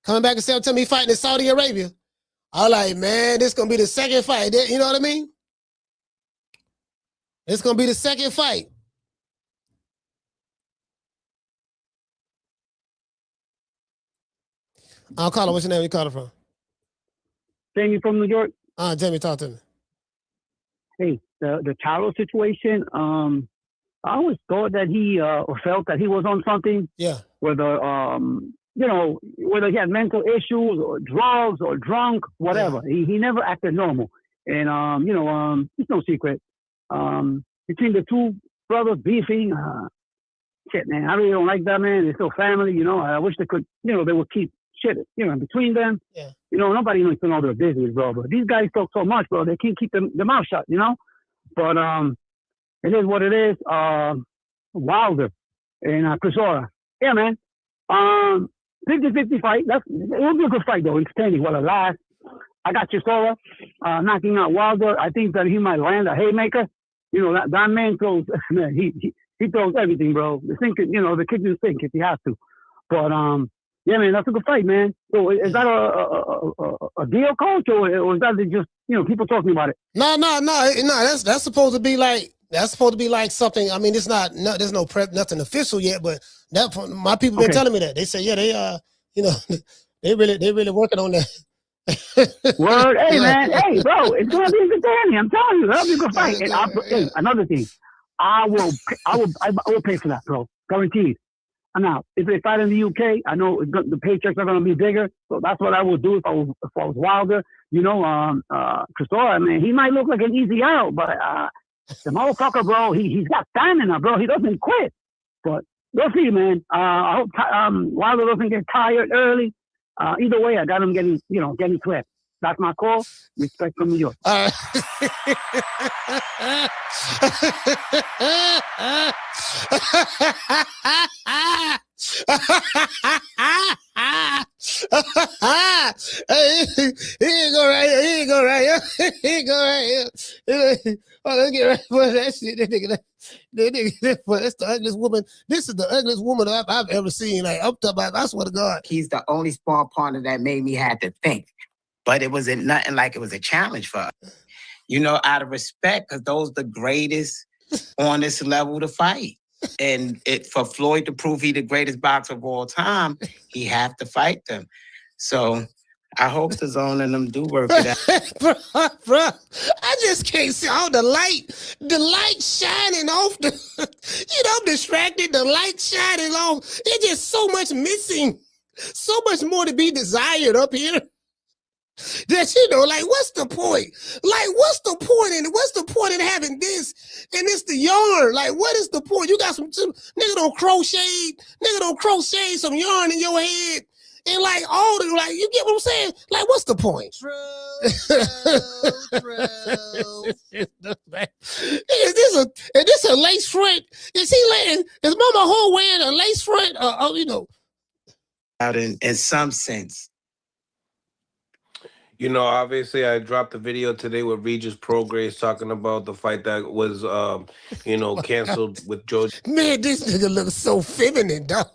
Coming back in September, he fighting in Saudi Arabia. I'm like, man, this gonna be the second fight. You know what I mean? It's gonna be the second fight. I'll call her. What's your name? You calling from? Jamie from New York. Jamie, talk to me. Hey, the Charlo situation. I always thought that he or felt that he was on something. Yeah. Whether whether he had mental issues or drugs or drunk, whatever. Yeah. He never acted normal. And it's no secret. Between the two brothers beefing, shit, man, I really don't like that, man. They're still family, I wish they could, they would keep shit, in between them. Yeah. Nobody needs to know their business, bro. But these guys talk so much, bro. They can't keep their mouth shut, But it is what it is. Wilder and Chisora. Yeah, man. 50-50 fight. It will be a good fight, though. Extending while it lasts. I got Chisora knocking out Wilder. I think that he might land a haymaker. That man throws, man, he throws everything, bro. The kid can sink if he has to. But, yeah, man, that's a good fight, man. So is that a deal, coach, or is that just, people talking about it? No. That's supposed to be like something. I mean, it's not there's no nothing official yet, but my people been telling me that. They say, yeah, they really working on that. Word, hey man, hey bro, it's gonna be entertaining. I'm telling you, that'll be a good fight. And another thing, I will pay for that, bro, guaranteed. Now, if they fight in the UK, I know the paychecks are gonna be bigger, so that's what I would do if I was Wilder. Chisora, man, he might look like an easy out, but the motherfucker, bro, he's got stamina, bro. He doesn't quit. But we'll see, man. I hope Wilder doesn't get tired early. Either way, I got him getting swept. That's my call. Respect from New York. He ain't go right here. Oh, let's get right for that shit. That nigga, that's the ugliest woman. This is the ugliest woman I've ever seen. Like, I'm talking about, I swear to God. He's the only small partner that made me have to think. But it wasn't nothing like it was a challenge for us. Out of respect, because those are the greatest on this level to fight. And for Floyd to prove he's the greatest boxer of all time, he have to fight them. So I hope the zone and them do work it out. bro, I just can't see all the light shining off I'm distracted, the light shining off. There's just so much missing, so much more to be desired up here. That what's the point? Like, what's the point in having this and it's the yarn? Like, what is the point? You got nigga don't crochet some yarn in your head and you get what I'm saying? Like, what's the point? True. Is this a lace front? Is Mama Ho wearing a lace front? Out in some sense. Obviously, I dropped the video today with Regis Prograis talking about the fight that was, canceled with Joe. Man, this nigga looks so feminine, dog.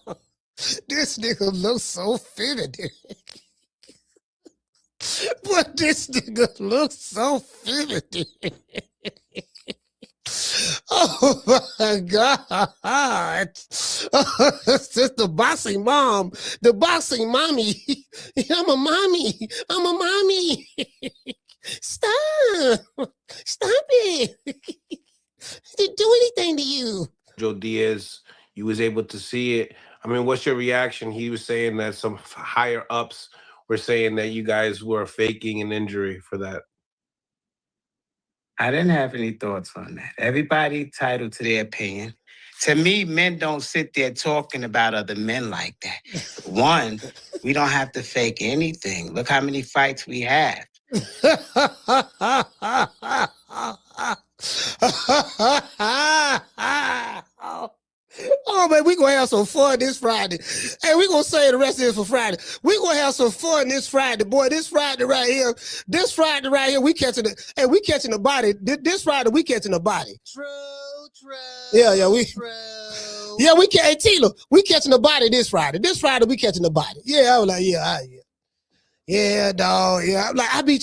This nigga looks so feminine. But this nigga looks so feminine. Oh my God. It's just the boxing mom, the boxing mommy. I'm a mommy. Stop it. Didn't do anything to you. Joe Diaz, you was able to see it. I mean, what's your reaction? He was saying that some higher ups were saying that you guys were faking an injury for that. I didn't have any thoughts on that. Everybody entitled to their opinion. To me, men don't sit there talking about other men like that. One, we don't have to fake anything. Look how many fights we have. Oh, man, we going to have some fun this Friday. Hey, we going to save the rest of this for Friday. We going to have some fun this Friday, boy. This Friday right here, we catching the body. This Friday, we catching the body. True. Yeah, we hey, Tila, we catching the body this Friday. This Friday, we catching the body. Yeah, I was like, yeah, dog. Yeah, I'm like, I be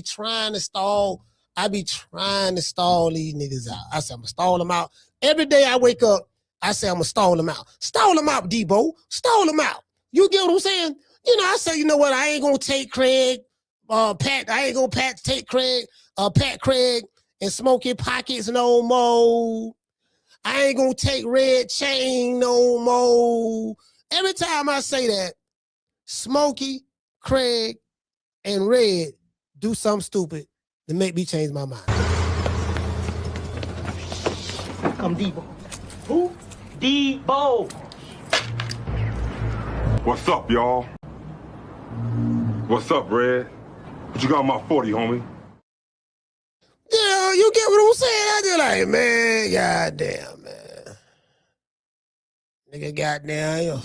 trying to stall these niggas out. I said, I'm going to stall them out. Every day I wake up, I say, I'm going to stall them out. Stall them out, Debo. Stall them out. You get what I'm saying? I say, you know what? I ain't gonna take Craig, Pat. I ain't gonna take Craig, Pat Craig and Smokey Pockets no more. I ain't gonna take Red Chain no more. Every time I say that, Smokey, Craig, and Red do something stupid to make me change my mind. Come Debo. Who? Debo. What's up, y'all? What's up, Red? What you got on my 40, homie? Yeah, you get what I'm saying? I just like, man, goddamn, man. Nigga, goddamn.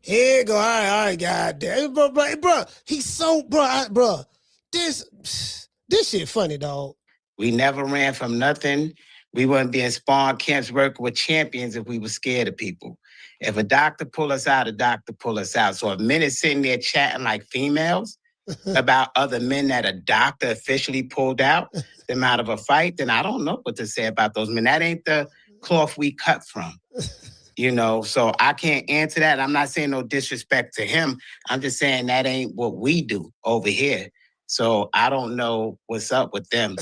Here you go. All right, goddamn. Bro, he's so, bro, this shit funny, dog. We never ran from nothing. We wouldn't be in spawn camps working with champions if we were scared of people. If a doctor pull us out, a doctor pull us out. So if men is sitting there chatting like females about other men that a doctor officially pulled them out of a fight, then I don't know what to say about those men. That ain't the cloth we cut from. So I can't answer that. I'm not saying no disrespect to him. I'm just saying that ain't what we do over here. So I don't know what's up with them.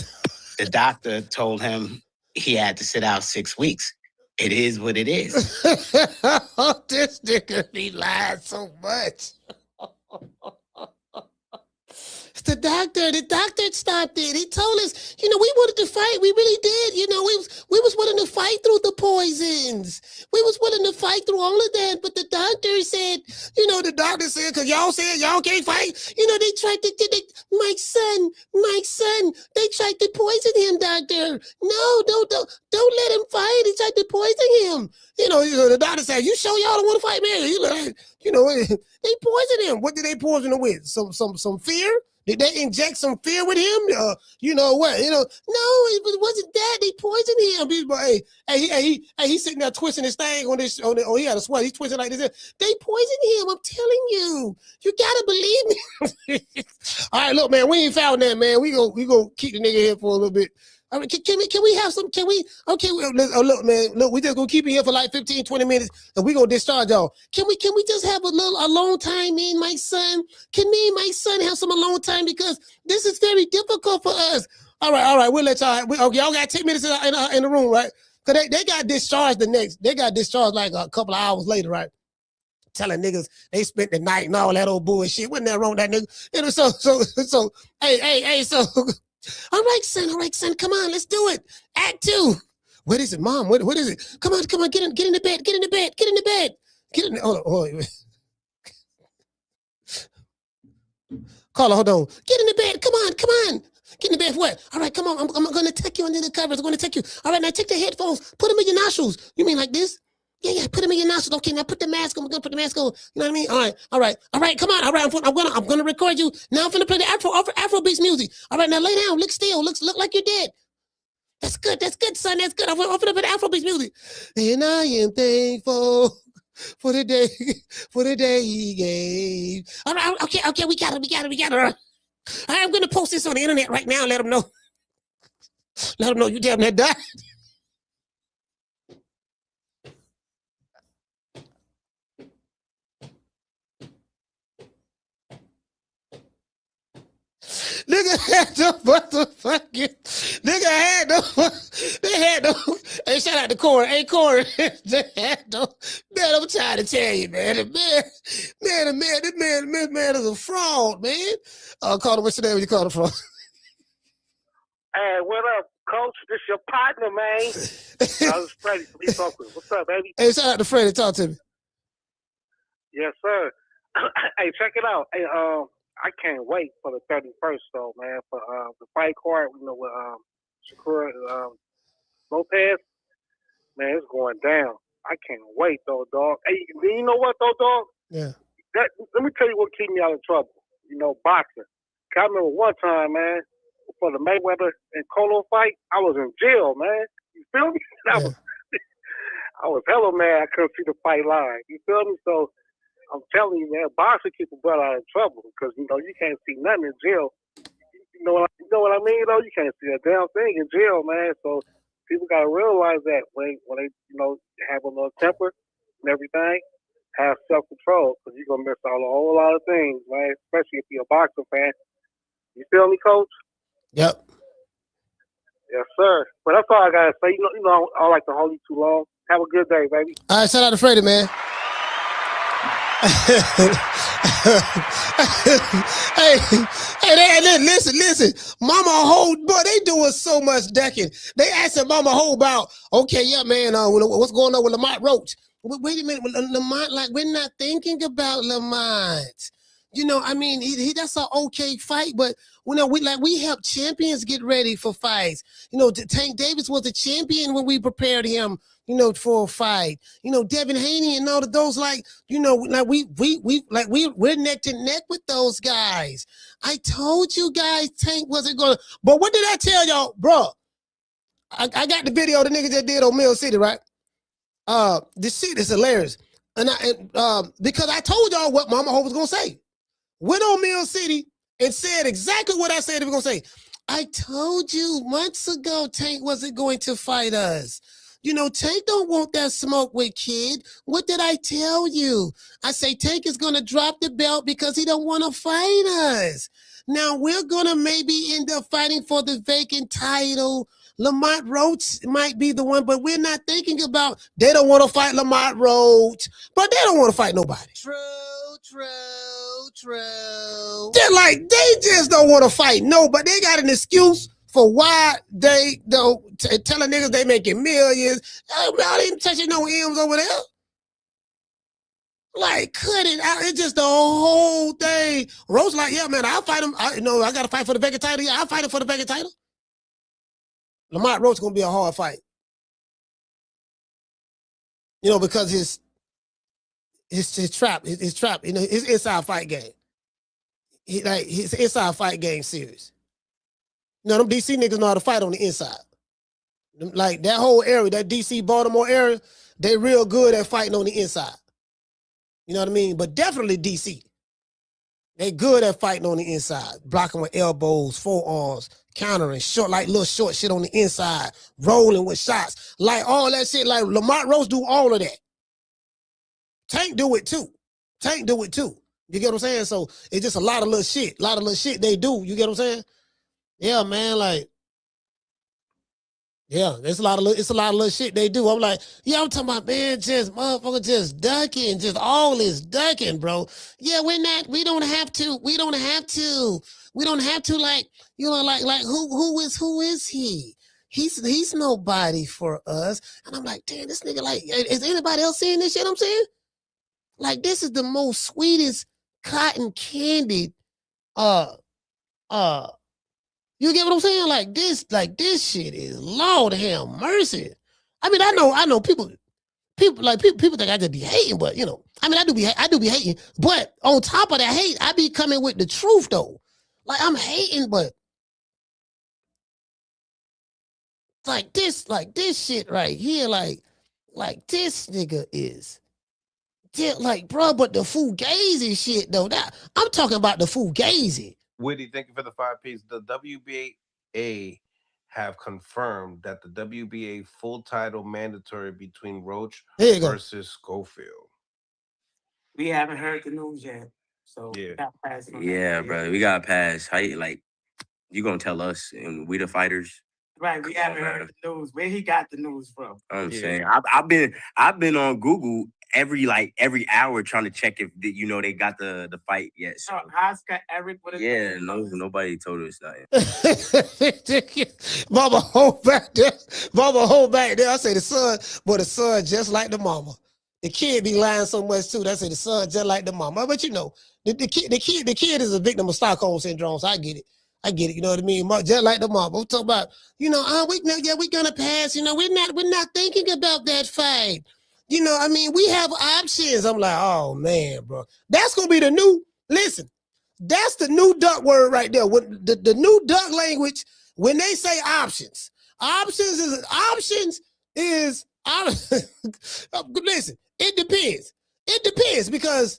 The doctor told him he had to sit out 6 weeks. It is what it is. This nigga be lying so much. The doctor stopped it. He told us, we wanted to fight. We really did. We was willing to fight through the poisons. We was willing to fight through all of that. But the doctor said, because y'all said y'all can't fight. They tried to, my son, they tried to poison him, doctor. No, don't let him fight. They tried to poison him. The doctor said, you sure y'all don't want to fight, man? They poisoned him. What did they poison him with? Some fear? Did they inject some fear with him? No, it wasn't that. They poisoned him. He's sitting there twisting his thing on this. He had a sweat. He's twisting like this. They poisoned him. I'm telling you. You gotta believe me. All right, look, man. We ain't found that, man. We gonna keep the nigga here for a little bit. I mean, can we have some? Can we? Okay, look, man. Look, we just gonna keep it here for like 15, 20 minutes, and we gonna discharge y'all. Can we just have a alone time, me and my son? Can me and my son have some alone time, because this is very difficult for us. All right. We'll let y'all. Y'all got 10 minutes in the room, right? Because they got discharged They got discharged like a couple of hours later, right? Telling niggas they spent the night and all that old bullshit. Wasn't that wrong, that nigga? So hey, so. All right, son. Come on, let's do it. Act 2. What is it, Mom? What is it? Come on. Get in the bed. Hold on. Carla, hold on. Get in the bed. Come on. Get in the bed for what? All right, come on. I'm going to take you under the covers. I'm going to take you. All right, now take the headphones. Put them in your nostrils. You mean like this? Yeah, put them in your nostrils. Okay, now put the mask on. We're gonna put the mask on. You know what I mean? All right. Come on. All right, I'm gonna record you. Now I'm gonna play the Afrobeats music. All right, now lay down. Look still. Look like you're dead. That's good, son. That's good. I'm gonna play the Afrobeats music. And I am thankful for the day he gave. All right, okay. We got it. All right, I'm gonna post this on the internet right now. Let them know. You damn near died. Nigga had the motherfucking. They had no. Hey, shout out to Corey. Hey, Corey. They had no. Man, I'm trying to tell you, man. This man is a fraud, man. Call him. What's your name? You call him fraud? Hey, what up, Coach? This your partner, man. I was Freddie. What's up, baby? Hey, shout out to Freddie. Talk to me. Yes, sir. Hey, check it out. Hey, I can't wait for the 31st, though, man, for the fight card, with Shakur Lopez. Man, it's going down. I can't wait, though, dog. Hey, you know what, though, dog? Yeah. Let me tell you what keep me out of trouble. Boxing. I remember one time, man, for the Mayweather and Colo fight, I was in jail, man. You feel me? I was hella mad I couldn't see the fight live. You feel me? So, I'm telling you, man, boxing keep a brother out of trouble because, you can't see nothing in jail. You know what I mean, though? You can't see a damn thing in jail, man. So people got to realize that when they, have a little temper and everything, have self-control because you're going to miss out on a whole lot of things, man, especially if you're a boxing fan. You feel me, Coach? Yep. Yes, sir. But that's all I got to say. You know, I don't like to hold you too long. Have a good day, baby. All right, shout out to Freddie, man. hey, listen. Mama Ho, boy, they doing so much decking. They asking Mama Ho about, okay, yeah, man, what's going on with Lamont Roach? Wait a minute, Lamont, like, we're not thinking about Lamont. You know, I mean, he that's an okay fight, but we help champions get ready for fights. You know, Tank Davis was a champion when we prepared him, you know, for a fight. You know, Devin Haney and all of those, like, you know, like we're neck to neck with those guys. I told you guys Tank wasn't gonna, but what did I tell y'all, bro? I got the video the nigga just did on Mill City, right? This shit is hilarious. And because I told y'all what Mama Ho was gonna say. Went on Mill City and said exactly what I said he was gonna say. I told you months ago Tank wasn't going to fight us. You know, Tank don't want that smoke with Kid. What did I tell you? I say Tank is gonna drop the belt because he don't want to fight us. Now we're gonna maybe end up fighting for the vacant title. Lamont Roach might be the one, but we're not thinking about, they don't want to fight Lamont Roach, but they don't want to fight nobody. True. They just don't want to fight. No, but they got an excuse for why they don't telling niggas they making millions. Y'all ain't touching no M's over there. Like, cut it out. It's just the whole thing. Roach like, yeah, man, I'll fight him. I got to fight for the vacant title. Yeah, I'll fight him for the vacant title. Lamont Roach gonna be a hard fight. You know, because his trap, you know, his inside fight game. His inside fight game serious. You know, them DC niggas know how to fight on the inside. Like that whole area, that DC Baltimore area, they real good at fighting on the inside. You know what I mean? But definitely DC. They good at fighting on the inside, blocking with elbows, forearms, countering, short, like little short shit on the inside, rolling with shots, like all that shit. Like Lamont Roach do all of that. Tank do it too. You get what I'm saying? So it's just a lot of little shit they do. You get what I'm saying? Yeah, man. Like, yeah, it's a lot of little shit they do. I'm like, yeah, I'm talking about, man, just motherfucker just ducking, just all this ducking, bro. Yeah, we don't have to, like, you know, like who is he? He's nobody for us. And I'm like, damn, this nigga, like, is anybody else seeing this shit I'm saying? Like, this is the most sweetest cotton candy, you get what I'm saying? Like this shit is Lord have mercy. I mean, I know people think I just be hating, but you know, I mean, I do be hating. But on top of that hate, I be coming with the truth though. Like I'm hating, but like this shit right here, like this nigga is. Like, bro, but the fugazi shit though. That I'm talking about the fugazi. Witty, thank you for the 5-piece. The WBA have confirmed that the WBA full title mandatory between Roach versus Schofield. We haven't heard the news yet, so yeah, brother, we got to pass. How you gonna tell us, and we the fighters? Right, we haven't heard the news. Where he got the news from? I'm saying I've been on Google every hour trying to check if they got the fight yet. So Oscar Eric, what is nobody told us nothing. Mama hold back there. I say the son just like the mama. The kid be lying so much too. That say the son just like the mama. But you know, the kid is a victim of Stockholm syndrome. So I get it. You know what I mean? Just like the mama. I'm talking about, you know, we're gonna pass. You know, we're not thinking about that fight. You know, I mean, we have options. I'm like, oh man, bro. That's gonna be the new, listen, that's the new duck word right there. When the new duck language, when they say options is listen, it depends. It depends because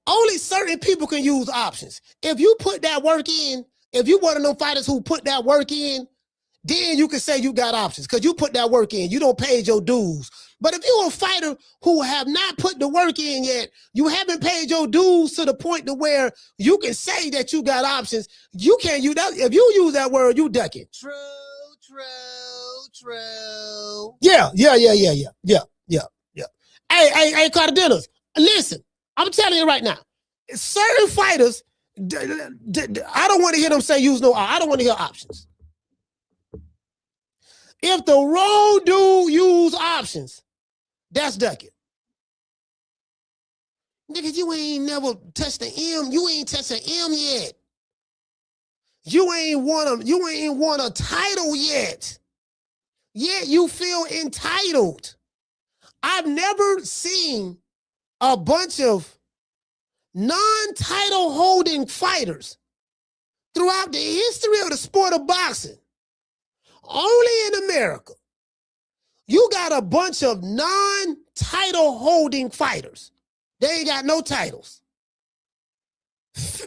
only certain people can use options. If you put that work in, if you one of them fighters who put that work in, then you can say you got options because you put that work in. You don't pay your dues. But if you're a fighter who have not put the work in yet, you haven't paid your dues to the point to where you can say that you got options. You can't use that. If you use that word, you duck it. True. Yeah. Hey, Cardenas, listen, I'm telling you right now, certain fighters, I don't want to hear them say use no, I don't want to hear options. If the wrong dude use options, that's ducking. Nigga, you ain't never touched the M. You ain't touched the M yet. You ain't won a title yet. Yet you feel entitled. I've never seen a bunch of non-title holding fighters throughout the history of the sport of boxing. Only in America, you got a bunch of non-title holding fighters. They ain't got no titles.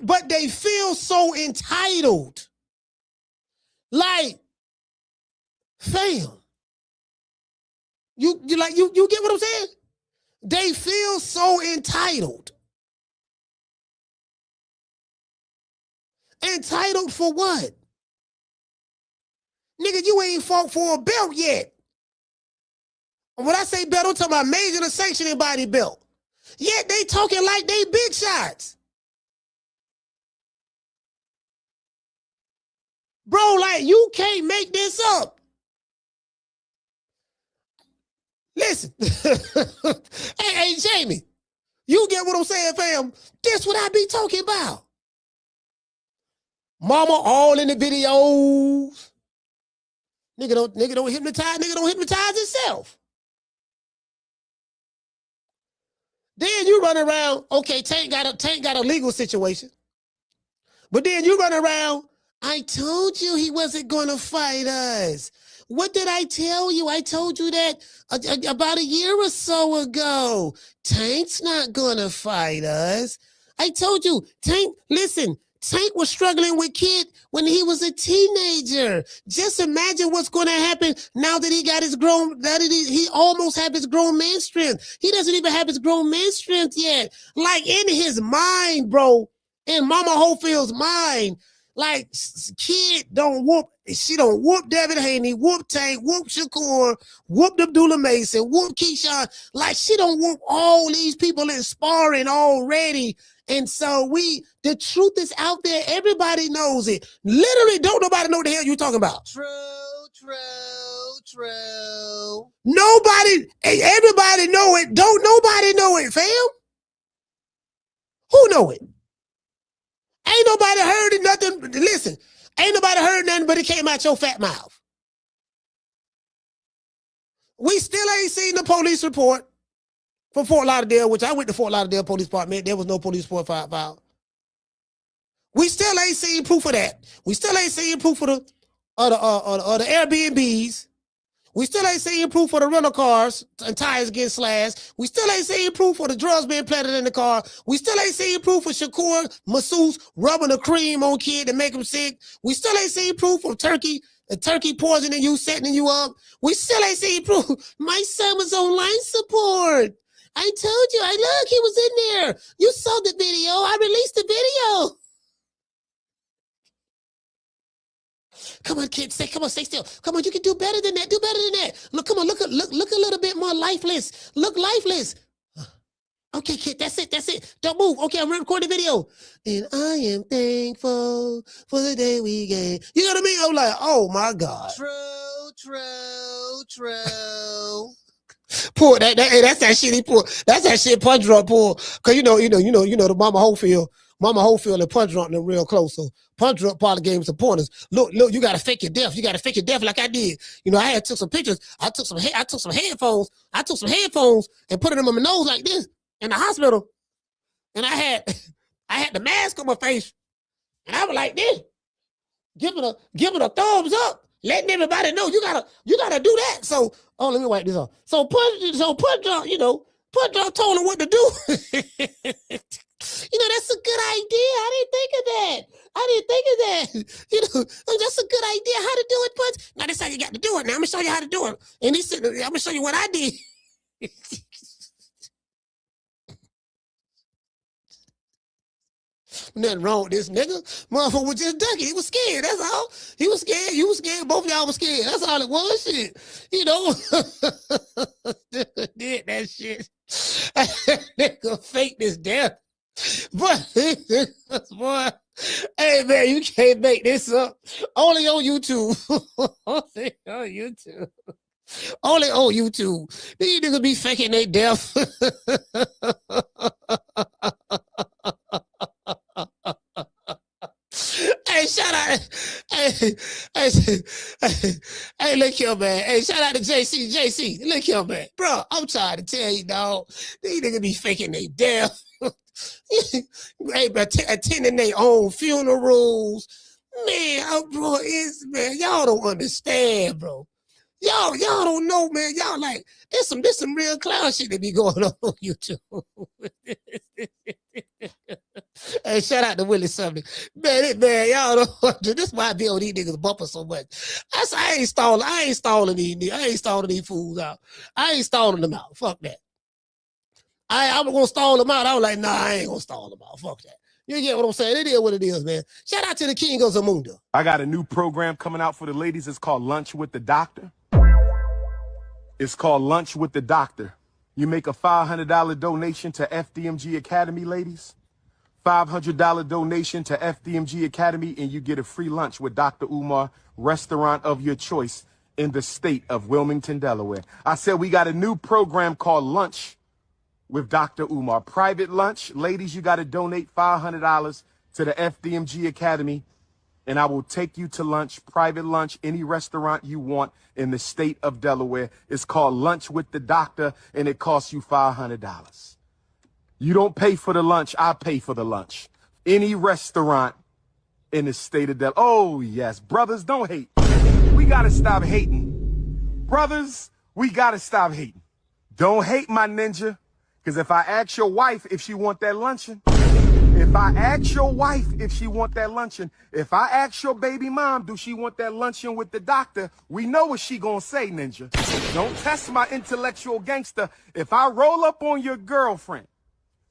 But they feel so entitled. Like, fam, you get what I'm saying? They feel so entitled. Entitled for what? Nigga, you ain't fought for a belt yet. When I say belt, I'm talking about major or sanctioning body belt. Yet they talking like they big shots. Bro, like, you can't make this up. Listen. hey, Jamie, you get what I'm saying, fam? This what I be talking about. Mama all in the videos. Nigga don't hypnotize himself. Then you run around, okay, Tank got a legal situation. But then you run around, I told you he wasn't gonna fight us. What did I tell you? I told you that about a year or so ago. Tank's not gonna fight us. I told you, Tank, listen, Tank was struggling with Kid when he was a teenager. Just imagine what's going to happen now that he got his grown, he almost have his grown man strength. He doesn't even have his grown man strength yet. Like, in his mind, bro, in Mama Holefield's mind, like, Kid she don't whoop David Haney, whoop Tank, whoop Shakur, whoop Abdullah Mason, whoop Keyshawn. Like, she don't whoop all these people in sparring already. And so the truth is out there. Everybody knows it. Literally, don't nobody know what the hell you talking about. True. Nobody, everybody know it. Don't nobody know it, fam. Who know it? Ain't nobody heard it, nothing. Listen, ain't nobody heard nothing, but it came out your fat mouth. We still ain't seen the police report for Fort Lauderdale, which I went to Fort Lauderdale Police Department. There was no police report filed. We still ain't seen proof of that. We still ain't seen proof of the Airbnbs. We still ain't seen proof of the rental cars and tires getting slashed. We still ain't seen proof of the drugs being planted in the car. We still ain't seen proof of Shakur masseuse rubbing the cream on Kid to make him sick. We still ain't seen proof of the turkey poisoning you, setting you up. We still ain't seen proof. My son was on life support. I told you, look, he was in there. You saw the video. I released the video. Come on, kid, stay still. Come on, you can do better than that. Do better than that. Look, come on, look a little bit more lifeless. Look lifeless. Okay, kid, that's it. Don't move. Okay, I'm recording the video. And I am thankful for the day we gave. You know what I mean? I'm like, oh my God. True. Pull that's that shit he pulled. That's that shit Punch Drunk pulled. Cause you know the Mama Holyfield and Punch Drunk them real close. So Punch Drunk probably gave him some pointers. Look, you gotta fake your death. You gotta fake your death like I did. You know, I took some pictures. I took some headphones. I took some headphones and put them in my nose like this in the hospital. And I had the mask on my face. And I was like this, giving a thumbs up, letting everybody know you gotta do that. So, let me wipe this off. So Punch Drunk, Punch Drunk told him what to do. That's a good idea. I didn't think of that. That's a good idea. How to do it, Punch. Now, that's how you got to do it. Now, I'm going to show you how to do it. And he said, I'm going to show you what I did. Nothing wrong with this nigga. Motherfucker was just ducking. He was scared. That's all. He was scared. You was scared. Both of y'all was scared. That's all it was. Shit. You know. Did that shit. Nigga fake this death. But boy, hey man, you can't make this up. Only on YouTube. Only on YouTube. Only on YouTube. These niggas be faking their death. Hey, shout out. Hey, look here, man. Hey, shout out to JC. JC, look here, man. Bro, I'm trying to tell you, dog. These niggas be faking their death. Hey, attending their own funerals. Man, bro, man, y'all don't understand, bro. Y'all don't know, man. Y'all like, there's some real clown shit that be going on YouTube. Hey, shout out to Willie Sumner. Man, y'all don't, this is why I be on these niggas bumping so much. I ain't stalling these fools out. I ain't stalling them out. Fuck that. I was gonna stall them out. I was like, nah, I ain't gonna stall them out. Fuck that. You get what I'm saying? It is what it is, man. Shout out to the King of Zamunda. I got a new program coming out for the ladies. It's called Lunch with the Doctor. It's called Lunch with the Doctor. You make a $500 donation to FDMG Academy, ladies. $500 donation to FDMG Academy, and you get a free lunch with Dr. Umar, restaurant of your choice in the state of Wilmington, Delaware. I said we got a new program called Lunch with Dr. Umar. Private lunch. Ladies, you got to donate $500 to the FDMG Academy, and I will take you to lunch, private lunch, any restaurant you want in the state of Delaware. It's called Lunch with the Doctor, and it costs you $500. You don't pay for the lunch. I pay for the lunch. Any restaurant in the state of Delaware. Oh, yes. Brothers, don't hate. We got to stop hating. Brothers, we got to stop hating. Don't hate my ninja. Because if I ask your wife if she want that luncheon, if I ask your wife if she want that luncheon, if I ask your baby mom, do she want that luncheon with the doctor, we know what she gonna say, ninja. Don't test my intellectual gangster. If I roll up on your girlfriend,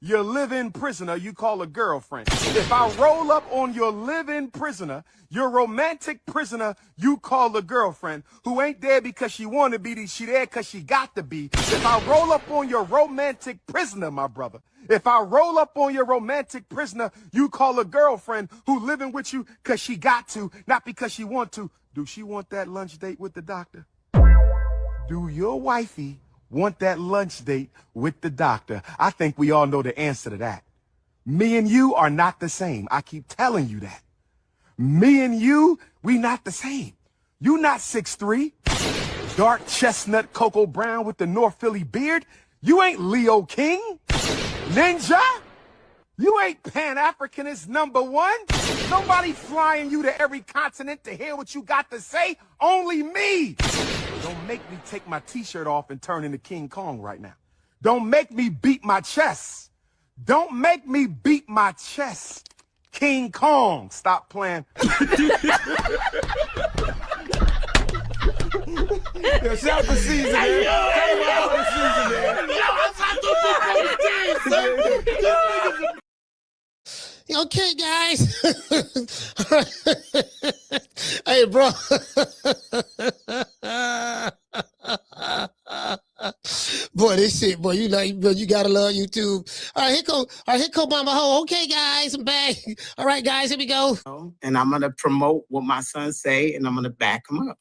your live-in prisoner, you call a girlfriend. If I roll up on your live-in prisoner, your romantic prisoner, you call a girlfriend, who ain't there because she want to be, she there because she got to be. If I roll up on your romantic prisoner, my brother, if I roll up on your romantic prisoner, you call a girlfriend who living with you because she got to, not because she want to. Do she want that lunch date with the doctor? Do your wifey want that lunch date with the doctor? I think we all know the answer to that. Me and you are not the same. I keep telling you that. Me and you, we not the same. You not 6'3", dark chestnut Cocoa Brown with the North Philly beard. You ain't Leo King, ninja. You ain't Pan-Africanist #1. Nobody flying you to every continent to hear what you got to say. Only me. Don't make me take my t-shirt off and turn into King Kong right now. Don't make me beat my chest. Don't make me beat my chest. King Kong. Stop playing. Yo, shout for season, man. Shout for season, man. Okay, guys. Hey, bro. Boy, this shit, boy, you gotta love YouTube. All right, here come Mama Ho. Okay, guys, I'm back. All right, guys, here we go. And I'm gonna promote what my son say, and I'm gonna back him up.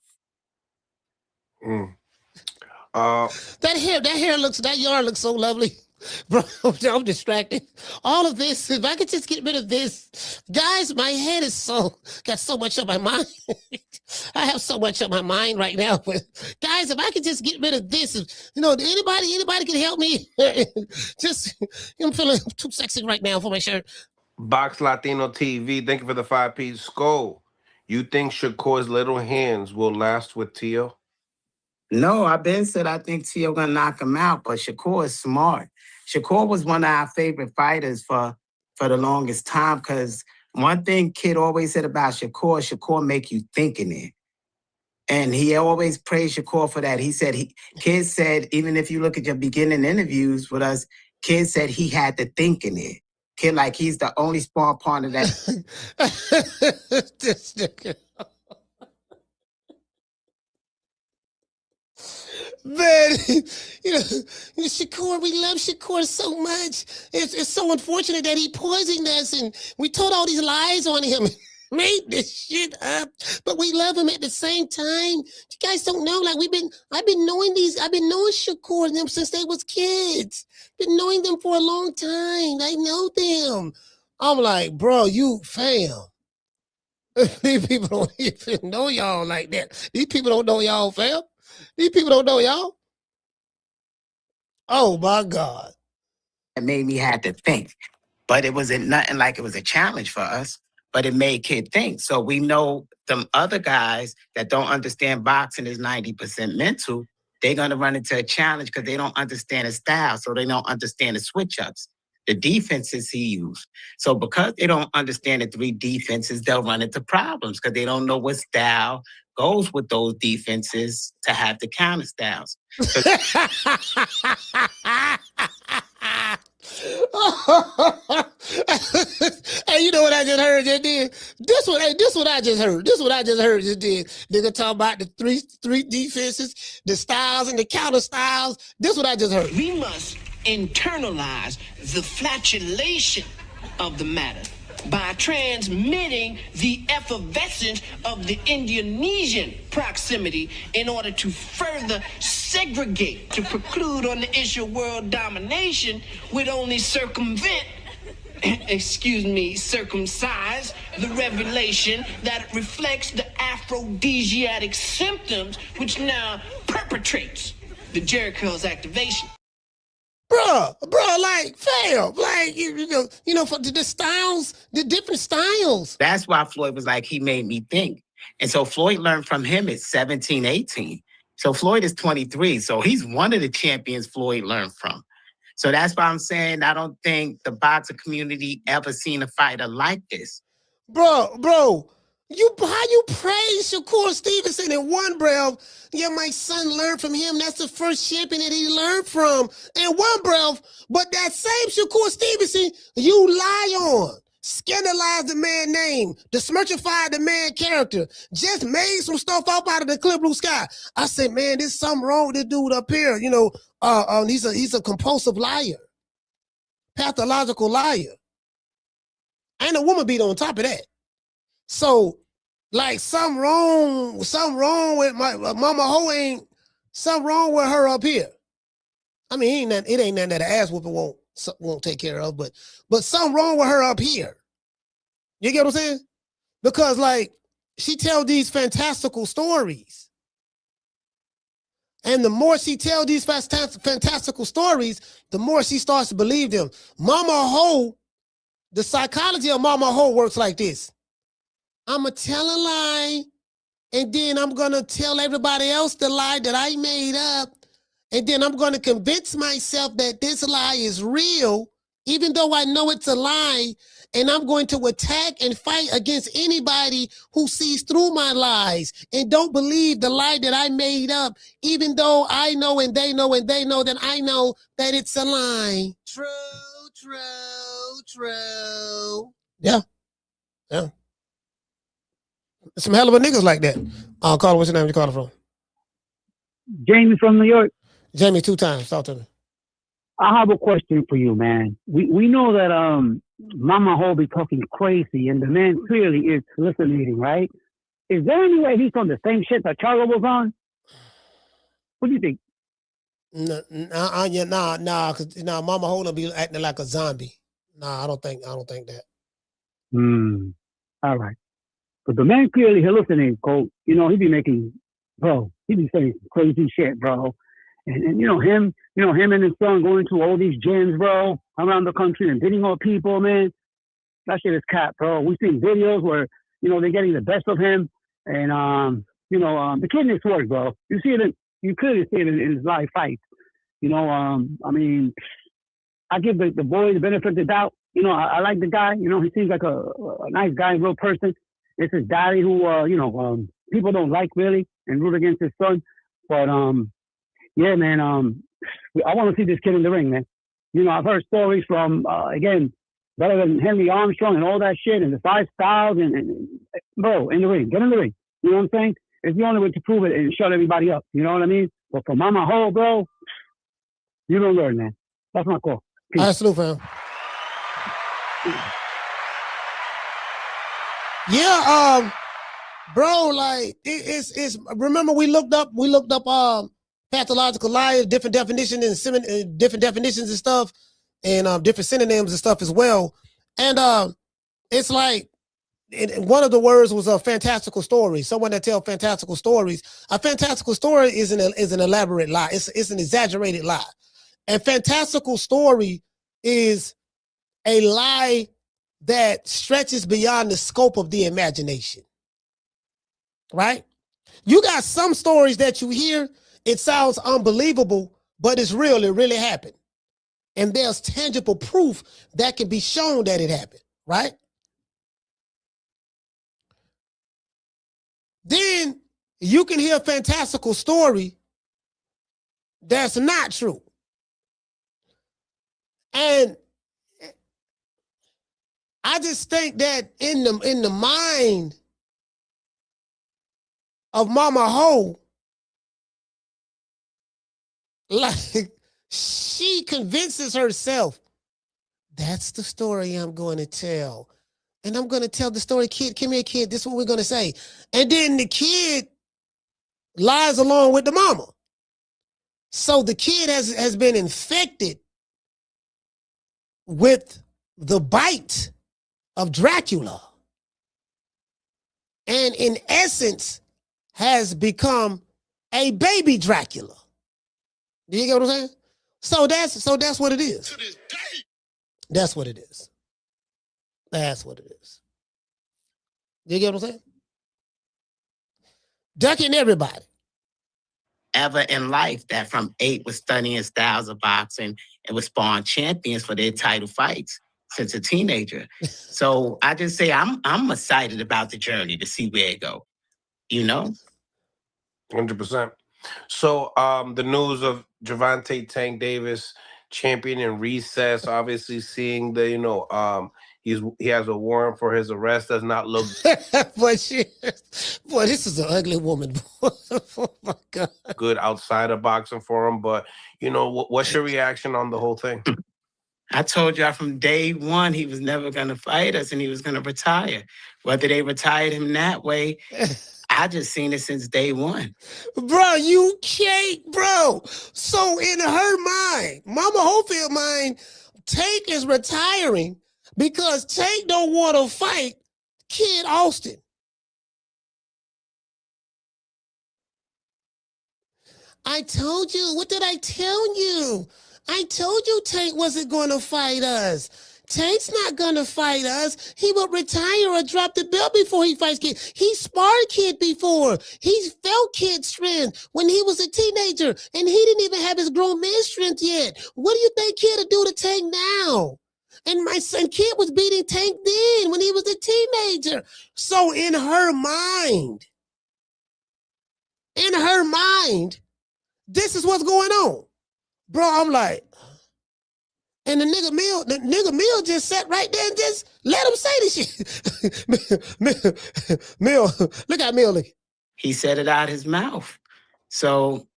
That yarn looks so lovely. Bro, I'm distracted. All of this, if I could just get rid of this. Guys, my head is got so much on my mind. I have so much on my mind right now. But guys, if I could just get rid of this, anybody can help me. I'm feeling too sexy right now for my shirt. Box Latino TV, thank you for the 5-piece skull. You think Shakur's little hands will last with Tio? No, I've been said I think Tio gonna knock him out, but Shakur is smart. Shakur was one of our favorite fighters for the longest time, because one thing Kid always said about Shakur make you think in it. And he always praised Shakur for that. He said, Kid said, even if you look at your beginning interviews with us, Kid said he had to think in it. Kid, like he's the only small part of that. This nigga. Man, Shakur, we love Shakur so much. It's so unfortunate that he poisoned us and we told all these lies on him. Made this shit up, but we love him at the same time. You guys don't know, like I've been knowing Shakur and them since they was kids. Been knowing them for a long time. I know them. I'm like, bro, you fam. These people don't even know y'all like that. These people don't know y'all, fam. These people don't know y'all. Oh my God. It made me have to think, but it wasn't nothing like it was a challenge for us. But it made Kid think. So we know them other guys that don't understand boxing is 90% mental. They're going to run into a challenge because they don't understand his style. So they don't understand the switch-ups, the defenses he used. So because they don't understand the 3 defenses, they'll run into problems because they don't know what style goes with those defenses to have the counter styles. Hey, you know what I just heard just did? This what I just heard. This what I just heard just did. Nigga talk about the three defenses, the styles and the counter styles. This what I just heard. We must internalize the flatulation of the matter by transmitting the effervescence of the Indonesian proximity in order to further segregate, to preclude on the issue of world domination would only circumcise the revelation that reflects the aphrodisiac symptoms which now perpetrates the Jericho's activation. Bruh, like, fam, like, you know, for the styles, the different styles. That's why Floyd was like, he made me think. And so Floyd learned from him at 17, 18. So Floyd is 23. So he's one of the champions Floyd learned from. So that's why I'm saying I don't think the boxing community ever seen a fighter like this. Bro, how you praise Shakur Stevenson in one breath? Yeah, my son learned from him. That's the first champion that he learned from in one breath. But that same Shakur Stevenson, you lie on, scandalize the man name, besmirchify the man character, just made some stuff up out of the clear blue sky. I said, man, there's something wrong with this dude up here. You know, he's a compulsive liar, pathological liar. And a woman beat on top of that. So, like, something wrong with my Mama Ho ain't something wrong with her up here. I mean, it ain't nothing that an ass whooping won't take care of, but something wrong with her up here. You get what I'm saying? Because, like, she tells these fantastical stories. And the more she tells these fantastical stories, the more she starts to believe them. Mama Ho, the psychology of Mama Ho works like this. I'm going to tell a lie, and then I'm going to tell everybody else the lie that I made up, and then I'm going to convince myself that this lie is real, even though I know it's a lie, and I'm going to attack and fight against anybody who sees through my lies and don't believe the lie that I made up, even though I know and they know that I know that it's a lie. True. Yeah. Some hell of a niggas like that. Carter, what's your name? You calling from? Jamie from New York. Jamie, 2 times. Talk to me. I have a question for you, man. We know that Mama Ho be talking crazy, and the man clearly is hallucinating, right? Is there any way he's on the same shit that Charlo was on? What do you think? Because Mama Ho will be acting like a zombie. Nah, I don't think that. All right. But the man clearly hallucinates, Colt. You know, he be saying some crazy shit, bro. And you know him and his son going to all these gyms, bro, around the country and hitting on people, man. That shit is cap, bro. We've seen videos where, you know, they're getting the best of him. And the kid needs work, bro. You clearly see it in his live fights. You know, I mean, I give the boy the benefit of the doubt. You know, I like the guy. You know, he seems like a nice guy, real person. It's his daddy who, people don't like really and root against his son. But yeah, man, I want to see this kid in the ring, man. You know, I've heard stories from again, better than Henry Armstrong and all that shit and the 5 styles and bro, in the ring, get in the ring. You know what I'm saying? It's the only way to prove it and shut everybody up. You know what I mean? But for Mama Ho, bro, you don't learn, man. That's my call. All right, salute, fam. Yeah, bro, like it's. Remember, we looked up pathological liars, different definitions and stuff, and different synonyms and stuff as well. And it's like one of the words was a fantastical story. Someone that tells fantastical stories. A fantastical story is an elaborate lie. It's an exaggerated lie. A fantastical story is a lie that stretches beyond the scope of the imagination. Right? You got some stories that you hear, it sounds unbelievable, but it's real. It really happened. And there's tangible proof that can be shown that it happened. Right? Then you can hear a fantastical story that's not true. And I just think that in the mind of Mama Ho, like she convinces herself, that's the story I'm going to tell. And I'm going to tell the story, kid, come here, kid, this is what we're going to say. And then the kid lies along with the mama. So the kid has been infected with the bite of Dracula, and in essence has become a baby Dracula. Do you get what I'm saying? So that's what it is. That's what it is. That's what it is. Do you get what I'm saying? Ducking everybody. Ever in life that from 8 was studying styles of boxing and was spawn champions for their title fights since a teenager. So I just say I'm excited about the journey to see where it go. You know? 100%. So the news of Gervonta Tank Davis champion in recess, obviously seeing the, he has a warrant for his arrest, does not look Boy, this is an ugly woman. Oh my God. good outside of boxing for him. But, what's your reaction on the whole thing? I told y'all from day one he was never going to fight us and he was going to retire. Whether they retired him that way, I just seen it since day one. Bro, you can't, bro. So in her mind, Mama Hofield mind, Tank is retiring because Tank don't want to fight Kid Austin. I told you. What did I tell you? I told you Tank wasn't going to fight us. Tank's not going to fight us. He will retire or drop the belt before he fights Kid. He sparred Kid before. He's felt Kid's strength when he was a teenager, and he didn't even have his grown man strength yet. What do you think Kid will do to Tank now? And my son Kid was beating Tank then when he was a teenager. So in her mind, this is what's going on. Bro, I'm like, and the nigga Mell just sat right there and just let him say this shit. Mell, look at Mell. He said it out his mouth. So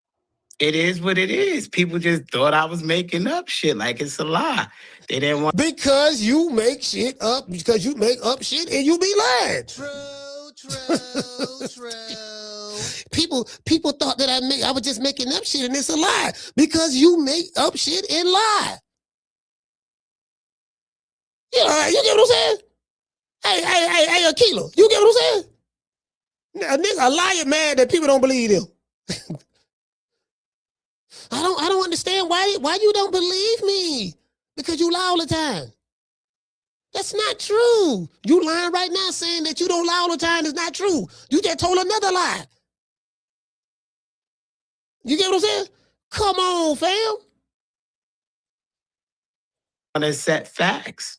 it is what it is. People just thought I was making up shit like it's a lie. They didn't want. Because you make shit up, because you make up shit and you be lying. True. People thought that I was just making up shit and it's a lie because you make up shit and lie. You get what I'm saying? Hey, Aquila, you get what I'm saying? A nigga, a liar mad that people don't believe him. I don't understand why you don't believe me. Because you lie all the time. That's not true. You lying right now saying that you don't lie all the time is not true. You just told another lie. You get what I'm saying? Come on, fam. To set facts.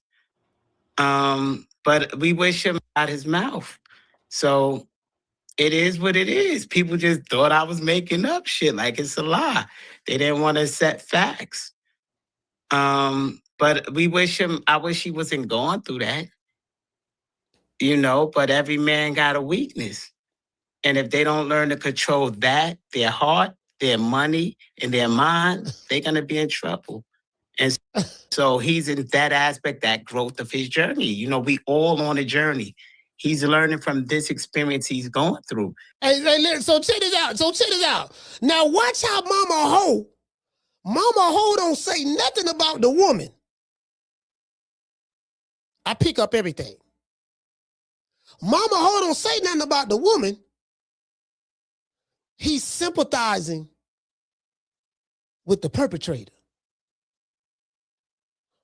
But we wish him out his mouth. So It is what it is. People just thought I was making up shit like it's a lie. They didn't want to accept facts. But I wish he wasn't going through that. You know, but every man got a weakness. And if they don't learn to control that, their heart, their money, and their mind, they're going to be in trouble. And so he's in that aspect, that growth of his journey. You know, we all on a journey. He's learning from this experience he's going through. Hey, so check this out. Now watch how Mama Ho don't say nothing about the woman. I pick up everything. Mama Ho don't say nothing about the woman. He's sympathizing with the perpetrator.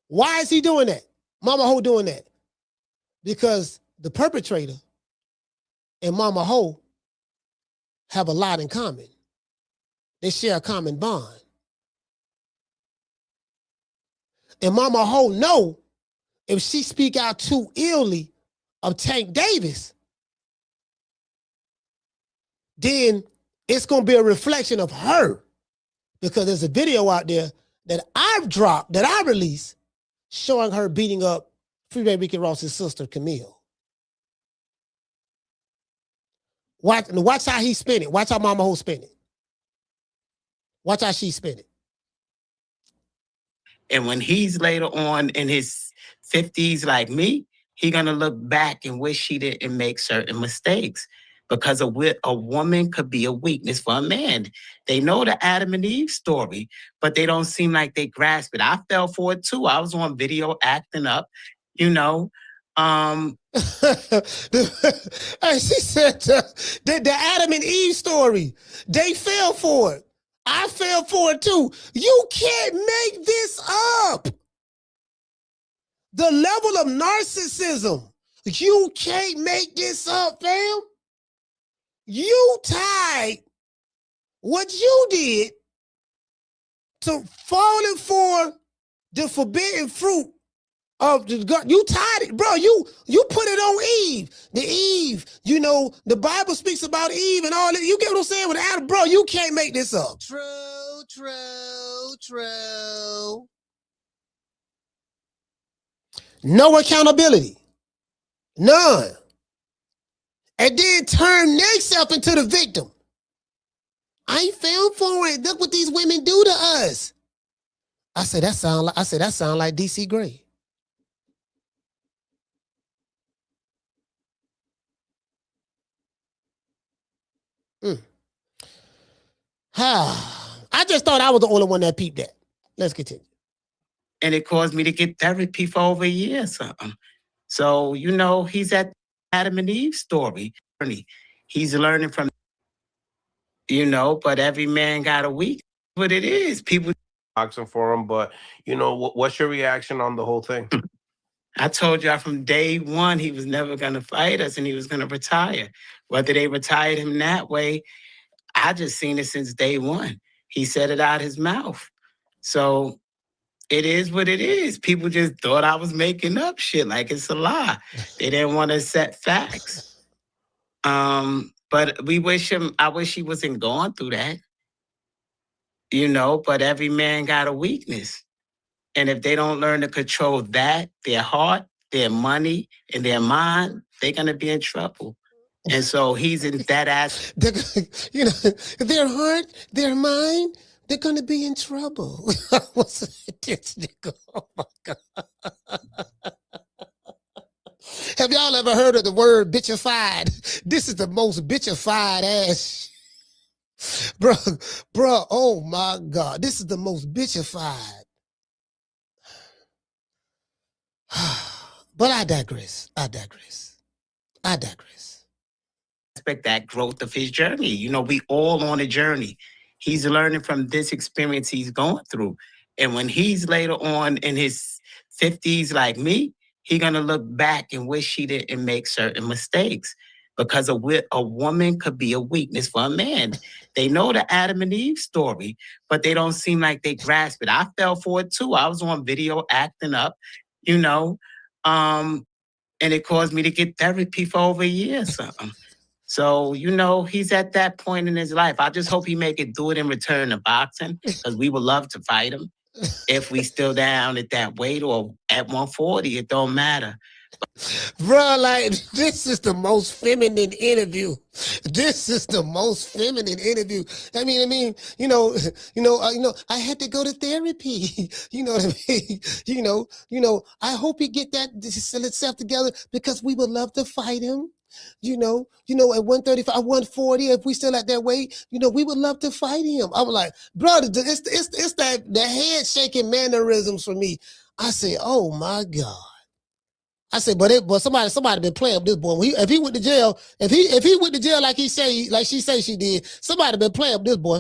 Why is he doing that? Mama Ho doing that? Because the perpetrator and Mama Ho have a lot in common. They share a common bond. And Mama Ho know if she speak out too illy of Tank Davis, then it's going to be a reflection of her, because there's a video out there that I've dropped, that I released, showing her beating up Freeway Ricky Ross's sister, Camille. Watch how he spin it. Watch how Mama Ho spin it. Watch how she spin it. And when he's later on in his 50s like me, he's going to look back and wish he didn't make certain mistakes, because a woman could be a weakness for a man. They know the Adam and Eve story, but they don't seem like they grasp it. I fell for it too. I was on video acting up, you know. Hey, she said the Adam and Eve story, they fell for it. I fell for it too. You can't make this up. The level of narcissism, you can't make this up, fam. You tied what you did to falling for the forbidden fruit of the God. You tied it, bro. You put it on Eve. The Eve, you know, the Bible speaks about Eve and all that. You get what I'm saying with Adam, bro? You can't make this up. True. No accountability. None. And then turn themselves into the victim. I fell for it. Look what these women do to us. I said that sound like DC Gray. I just thought I was the only one that peeped that. Let's continue. And it caused me to get therapy for over a year or something. So, you know, he's at Adam and Eve story. He's learning from, you know, but every man got a weak. What it is, people boxing for him. But, you know, what's your reaction on the whole thing? I told y'all from day one he was never going to fight us and he was going to retire. Whether they retired him that way, I just seen it since day one. He said it out his mouth. So it is what it is. People just thought I was making up shit like it's a lie. They didn't want to accept facts. But I wish he wasn't going through that. You know, but every man got a weakness. And if they don't learn to control that, their heart, their money, and their mind, they're going to be in trouble. And so he's in that ass. You know, their heart, their mind, they're going to be in trouble. What's this nigga? Oh my God. Have y'all ever heard of the word bitchified? This is the most bitchified ass. Bro, oh my God. This is the most bitchified. But I digress. Expect that growth of his journey. You know, we all on a journey. He's learning from this experience he's going through. And when he's later on in his 50s like me, he's going to look back and wish he didn't make certain mistakes, because a woman could be a weakness for a man. They know the Adam and Eve story, but they don't seem like they grasp it. I fell for it too. I was on video acting up, you know, and it caused me to get therapy for over a year or something. So, you know, he's at that point in his life. I just hope he make it do it in return to boxing, because we would love to fight him. If we still down at that weight or at 140, it don't matter. Bro, like, this is the most feminine interview. This is the most feminine interview. I mean, I had to go to therapy. You know what I mean? I hope he get that himself together, because we would love to fight him. At 135, 140, if we still at that weight, we would love to fight him. I was like, bro, it's that the head shaking mannerisms for me. I said, oh my God. I said, but somebody been playing with this boy. If he went to jail, if he went to jail like she say she did, somebody been playing with this boy.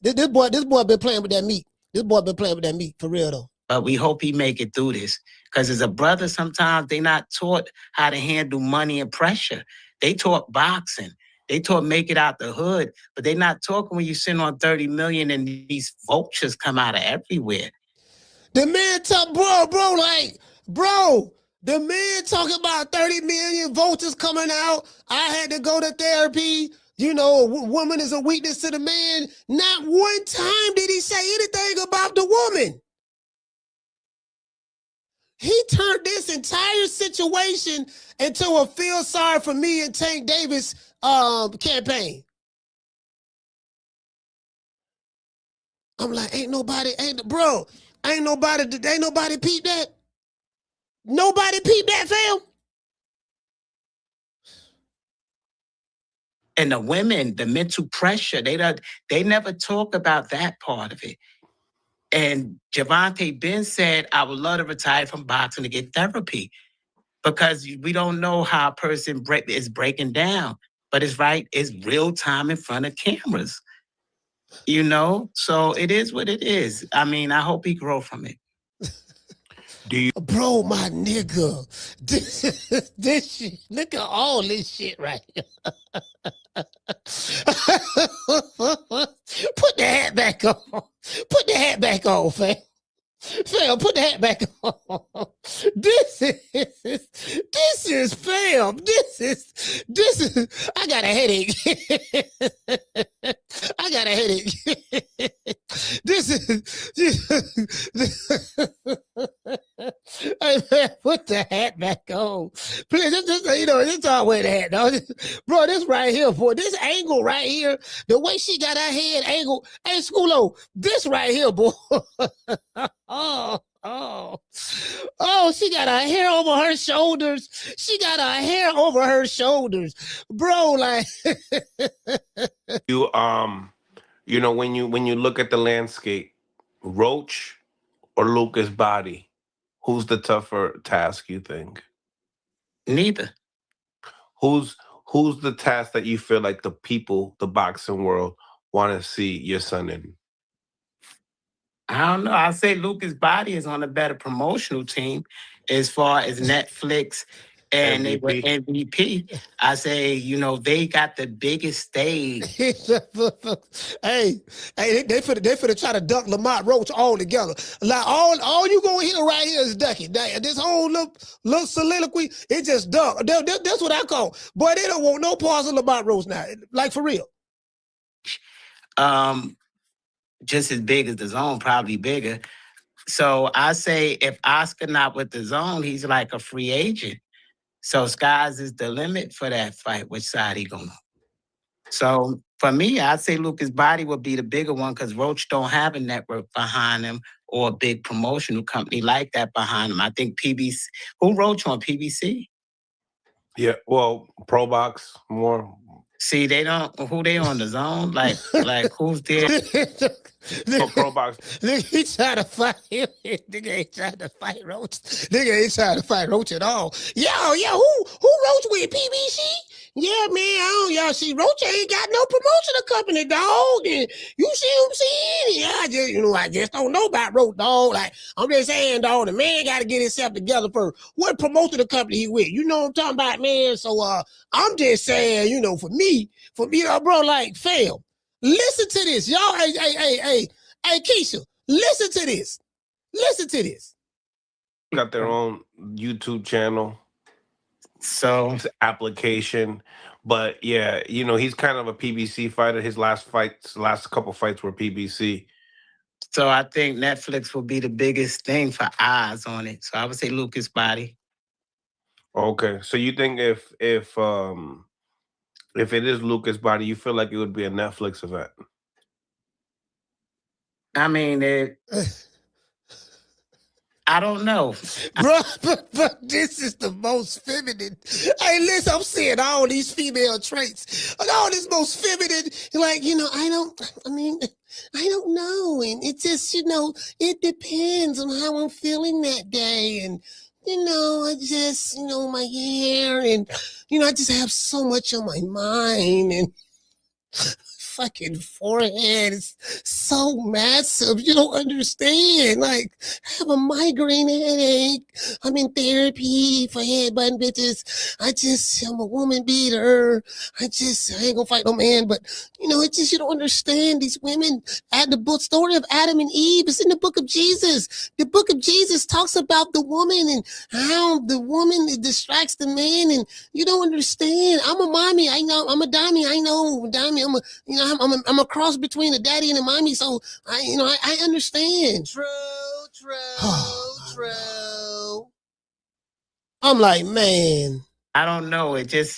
This boy been playing with that meat. This boy been playing with that meat for real though. But we hope he make it through this. Because as a brother, sometimes they not taught how to handle money and pressure. They taught boxing. They taught make it out the hood. But they not talking when you sit on 30 million and these vultures come out of everywhere. The man talk, bro. The man talking about 30 million vultures coming out. I had to go to therapy. Woman is a weakness to the man. Not one time did he say anything about the woman. He turned this entire situation into a feel sorry for me and Tank Davis campaign. I'm like, ain't nobody peep that. Nobody peep that, fam. And the women, the mental pressure, they never talk about that part of it. And Gervonta Ben said, I would love to retire from boxing to get therapy, because we don't know how a person is breaking down. But it's real time in front of cameras. So it is what it is. I mean, I hope he grow from it. Bro, my nigga, this shit, look at all this shit right here. Put the hat back on. Put the hat back on, fam. Fam, put the hat back on. This is fam. This is, I got a headache. I got a headache. Hey man, put the hat back on. Please, just all wear the hat, dog. Bro, this right here, boy, this angle right here, the way she got her head angle. Hey, Schoolo, this right here, boy. Oh, she got her hair over her shoulders. She got her hair over her shoulders. Bro, like when you look at the landscape, Roach or Lucas Body, who's the tougher task, you think? Neither. Who's the task that you feel like the people, the boxing world, want to see your son in? I don't know. I'll say Lucas Body is on a better promotional team as far as Netflix and they were MVP. I say, they got the biggest stage. hey, they finna try to dunk Lamont Roach all together. Like all you gonna hear right here is ducking. This whole little soliloquy, it just dunk. That's what I call. Boy, they don't want no parts of Lamont Roach now. Like for real. Just as big as the Zone, probably bigger. So I say if Oscar not with the Zone, he's like a free agent. So sky's is the limit for that fight. Which side he going? So for me, I'd say Lucas Body would be the bigger one, because Roach don't have a network behind him or a big promotional company like that behind him. I think PBC. Who Roach on PBC? Yeah, well, Pro Box more. See, they don't. Who they on the Zone? Like who's there? Pro Box. Nigga, he trying to fight him. Nigga ain't trying to fight Roach. Nigga ain't trying to fight Roach at all. Yo, who Roach with? PBC? Yeah, man, y'all see, Roach ain't got no promotional company, dog. And you see what I'm saying? Yeah, I just don't know about Roach, dog. Like, I'm just saying, dog, the man got to get himself together first. What promotional company he with? You know what I'm talking about, man? So, I'm just saying, for me, bro, like, fam, listen to this. Y'all, hey, Keisha, listen to this. Listen to this. Got their own YouTube channel. So application, But yeah, you know, he's kind of a PBC fighter. His last couple fights were PBC. So I think Netflix will be the biggest thing for eyes on it. So I would say Lucas Body. Okay, so you think if it is Lucas Body, you feel like it would be a Netflix event? I mean, I don't know. Bro, but this is the most feminine. Hey, listen, I'm seeing all these female traits. All this most feminine, like, you know, I don't know. And it just, you know, it depends on how I'm feeling that day. And, you know, I just, you know, my hair and, you know, I just have so much on my mind and fucking forehead is so massive. You don't understand. Like, I have a migraine headache. I'm in therapy for headbutting bitches. I'm a woman beater. I ain't gonna fight no man, but you know, it's just, you don't understand these women. At the book story of Adam and Eve, it's in the book of Jesus. The book of Jesus talks about the woman and how the woman distracts the man, and you don't understand. I'm a mommy, I know. I'm a dummy, I know. Dummy, I'm a cross between a daddy and a mommy, so I understand. True. I'm like, man. I don't know. It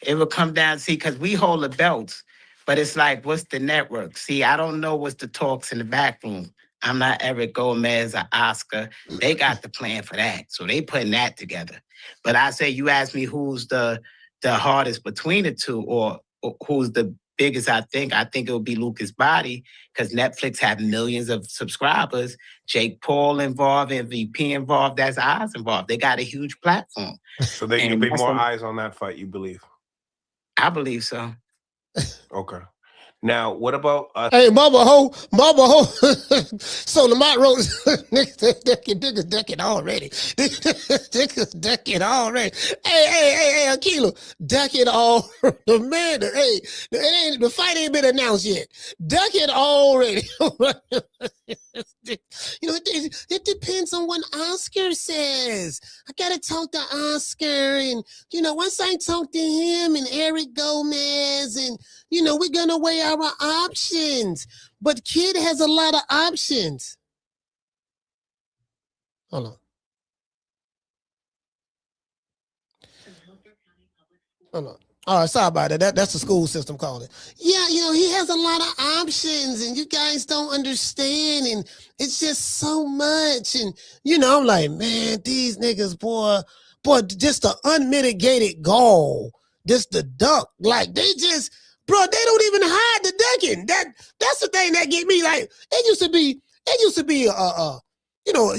would come down, see, because we hold the belts, but it's like, what's the network? See, I don't know what's the talks in the back room. I'm not Eric Gomez or Oscar. They got the plan for that, so they putting that together. But I say, you ask me who's the hardest between the two, or who's the biggest, I think it would be Lucas Body, because Netflix have millions of subscribers. Jake Paul involved, MVP involved, that's eyes involved. They got a huge platform. So there can be more eyes on that fight, you believe? I believe so. Okay. Now, what about Hey, Mama Ho. So Lamont wrote, niggas ducking already. Niggas ducking already. Hey, Akila, ducking all the man. Hey, the fight ain't been announced yet. Duck it already. You know, it depends on what Oscar says. I gotta talk to Oscar, and you know, once I talk to him and Eric Gomez, and you know, we're gonna weigh our options. But Kid has a lot of options. Hold on. All right, sorry about that. That's the school system calling. Yeah, you know, he has a lot of options, and you guys don't understand, and it's just so much. And, you know, I'm like, man, these niggas, boy, just the unmitigated gall, just the duck. Like, they just, bro, they don't even hide the ducking. That's the thing that get me. Like, it used to be, you know,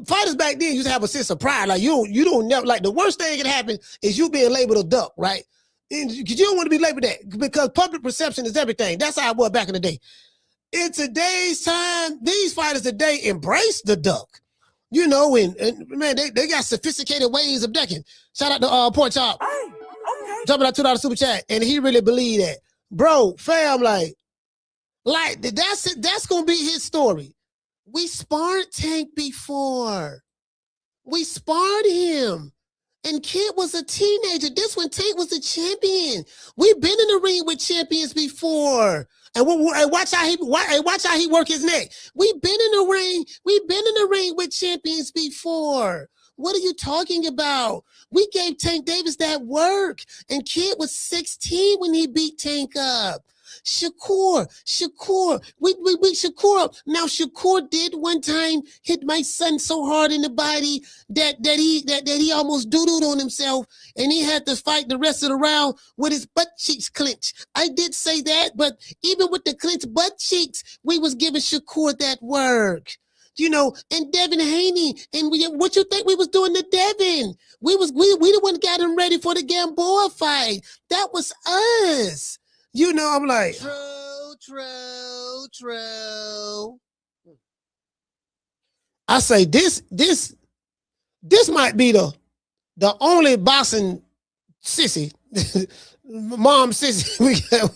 fighters back then used to have a sense of pride. Like, you don't never, like, the worst thing that can happen is you being labeled a duck, right? Because you don't want to be labeled that, because public perception is everything. That's how it was back in the day. In today's time, these fighters today embrace the duck, you know, and man, they got sophisticated ways of ducking. Shout out to Pork Chop. Jumping out $2 super chat, and he really believed that. Bro, fam, like that's gonna be his story. We sparred Tank before. We sparred him. And Kid was a teenager. This when Tank was a champion. We've been in the ring with champions before. And watch how he work his neck. We've been in the ring. We've been in the ring with champions before. What are you talking about? We gave Tank Davis that work. And Kid was 16 when he beat Tank up. Shakur. Now Shakur did one time hit my son so hard in the body that he almost doodled on himself, and he had to fight the rest of the round with his butt cheeks clenched. I did say that, but even with the clenched butt cheeks, we was giving Shakur that work. You know, and Devin Haney, and what you think we was doing to Devin? We the one got him ready for the Gamboa fight. That was us. You know, I'm like, true. I say this might be the only boxing sissy, mom sissy.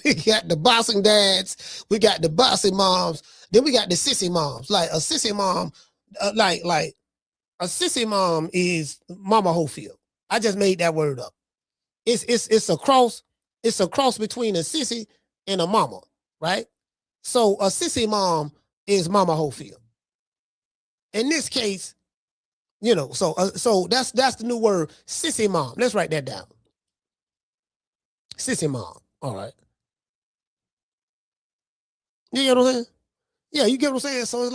We got the boxing dads, we got the boxing moms, then we got the sissy moms. Like a sissy mom, like a sissy mom is Mama Hofield. I just made that word up. It's a cross it's a cross between a sissy and a mama, right? So a sissy mom is Mama Holyfield. In this case, you know, so that's the new word, sissy mom. Let's write that down. Sissy mom. All right. You get what I'm saying? Yeah, you get what I'm saying? So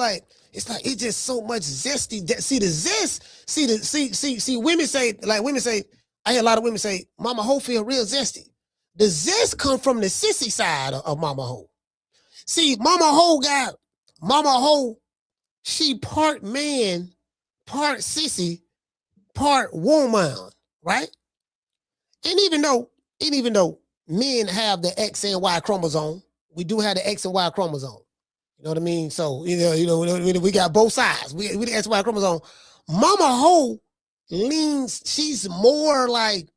it's just so much zesty. See the zest. See women say, I hear a lot of women say, Mama Holyfield real zesty. The zest come from the sissy side of Mama Ho. See, Mama Ho, she part man, part sissy, part woman, right? And even though men have the X and Y chromosome, we do have the X and Y chromosome. You know what I mean? So, we got both sides. We the X and Y chromosome. Mama Ho leans, she's more like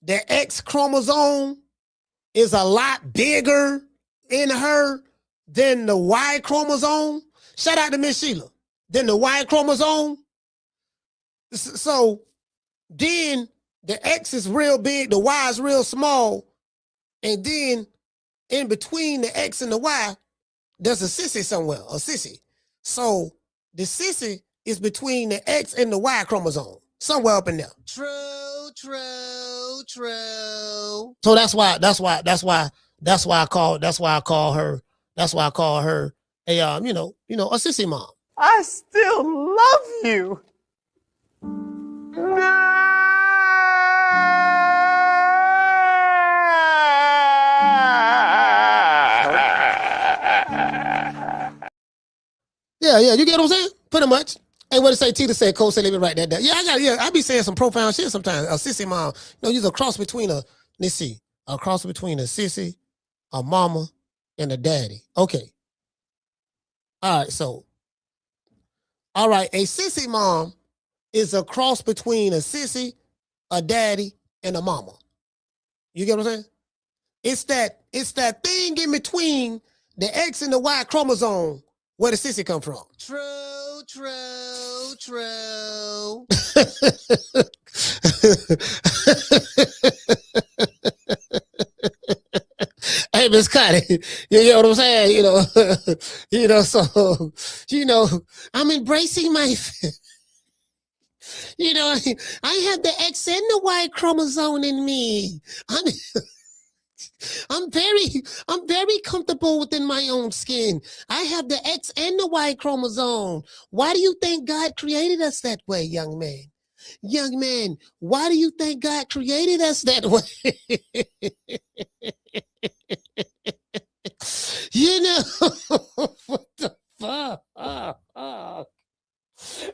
the X chromosome is a lot bigger in her than the Y chromosome. Shout out to Miss Sheila. Than the Y chromosome. So then the X is real big, the Y is real small, and then in between the X and the Y, there's a sissy somewhere, a sissy. So the sissy is between the X and the Y chromosome, somewhere up in there. True. So that's why I call her a a sissy mom. I still love you. Yeah, you get what I'm saying? Pretty much. Hey, what did say? Tita said, Cole said, let me write that down. Yeah, I be saying some profound shit sometimes. A sissy mom, you're a cross between a sissy, a mama, and a daddy. Okay. All right, a sissy mom is a cross between a sissy, a daddy, and a mama. You get what I'm saying? It's that thing in between the X and the Y chromosome where the sissy come from. True. Hey, Miss Connie, you get what I'm saying? I'm embracing my, I have the X and the Y chromosome in me. I'm very comfortable within my own skin. I have the X and the Y chromosome. Why do you think God created us that way, young man? Young man, why do you think God created us that way? What the fuck?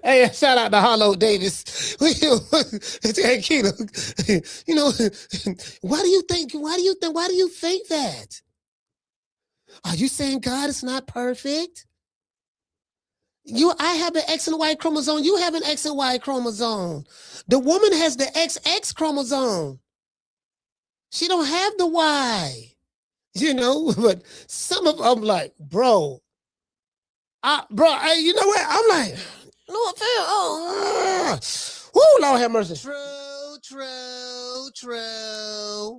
Hey, shout out to Harlow Davis. Hey, Keto, why do you think that? Are you saying God is not perfect? I have an X and Y chromosome. You have an X and Y chromosome. The woman has the XX chromosome. She don't have the Y. But some of them like, bro, hey, you know what? I'm like, Lord, Lord have mercy. True.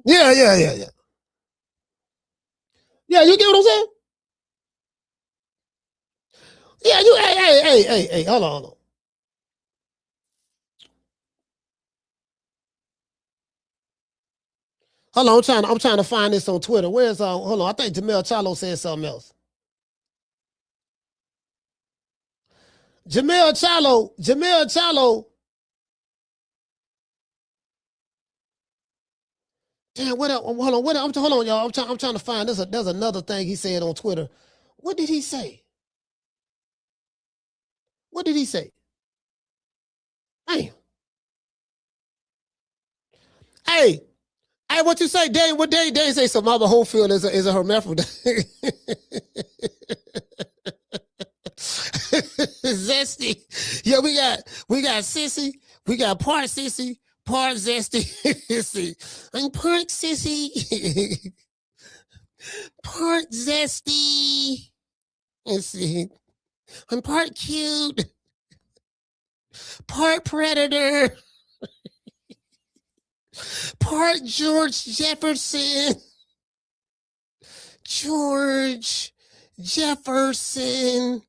Yeah. Yeah, you get what I'm saying? Yeah, hey, hold on. Hold on, I'm trying to find this on Twitter. Where's hold on, I think Jermell Charlo said something else. Jermell Charlo. Damn, what else? Hold on, y'all. I'm trying to find this. There's another thing he said on Twitter. What did he say? Damn. Hey, what you say, Dave? What Dave say? So Mama Holyfield is a hermaphrodite. Zesty. Yeah, we got sissy. We got part sissy, part zesty. I'm part sissy, part zesty. Let's see. I'm part cute, part predator. Part George Jefferson. George Jefferson.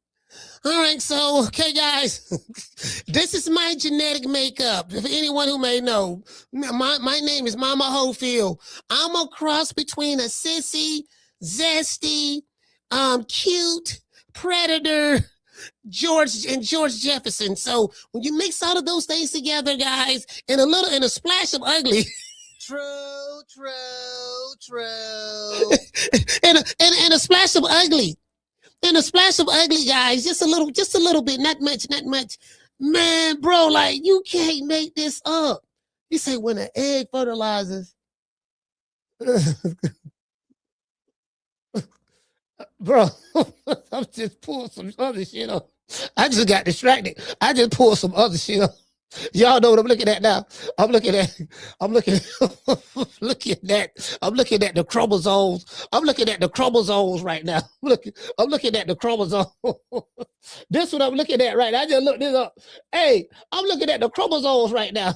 All right, so, okay, guys, this is my genetic makeup. If anyone who may know, my name is Mama Hofield. I'm a cross between a sissy, zesty, cute, predator, George Jefferson. So when you mix all of those things together, guys, and a splash of ugly. True. and a splash of ugly. And a splash of ugly, guys. Just a little bit, not much. Man, bro, like, you can't make this up. You say when an egg fertilizes. Bro, I'm just pulling some other shit up. I just got distracted. I just pulled some other shit up. Y'all know what I'm looking at now. I'm looking at the chromosomes. I'm looking at the chromosomes right now. I'm looking at the chromosomes. This is what I'm looking at right now. I just looked this up. Hey, I'm looking at the chromosomes right now.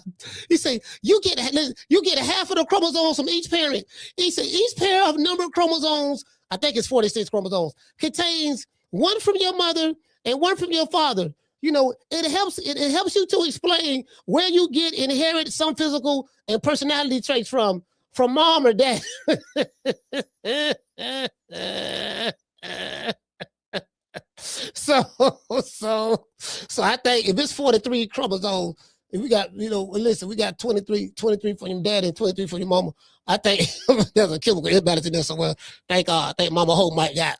He say you get half of the chromosomes from each parent. He said each pair of number of chromosomes, I think it's 46 chromosomes, contains one from your mother and one from your father. You know, it helps you to explain where you get inherit some physical and personality traits from mom or dad. So I think if it's 43 chromosomes, if we got, listen, we got 23 for your dad and 23 for your mama. I think there's a chemical imbalance in there somewhere. Thank God. I think Mama Hope might have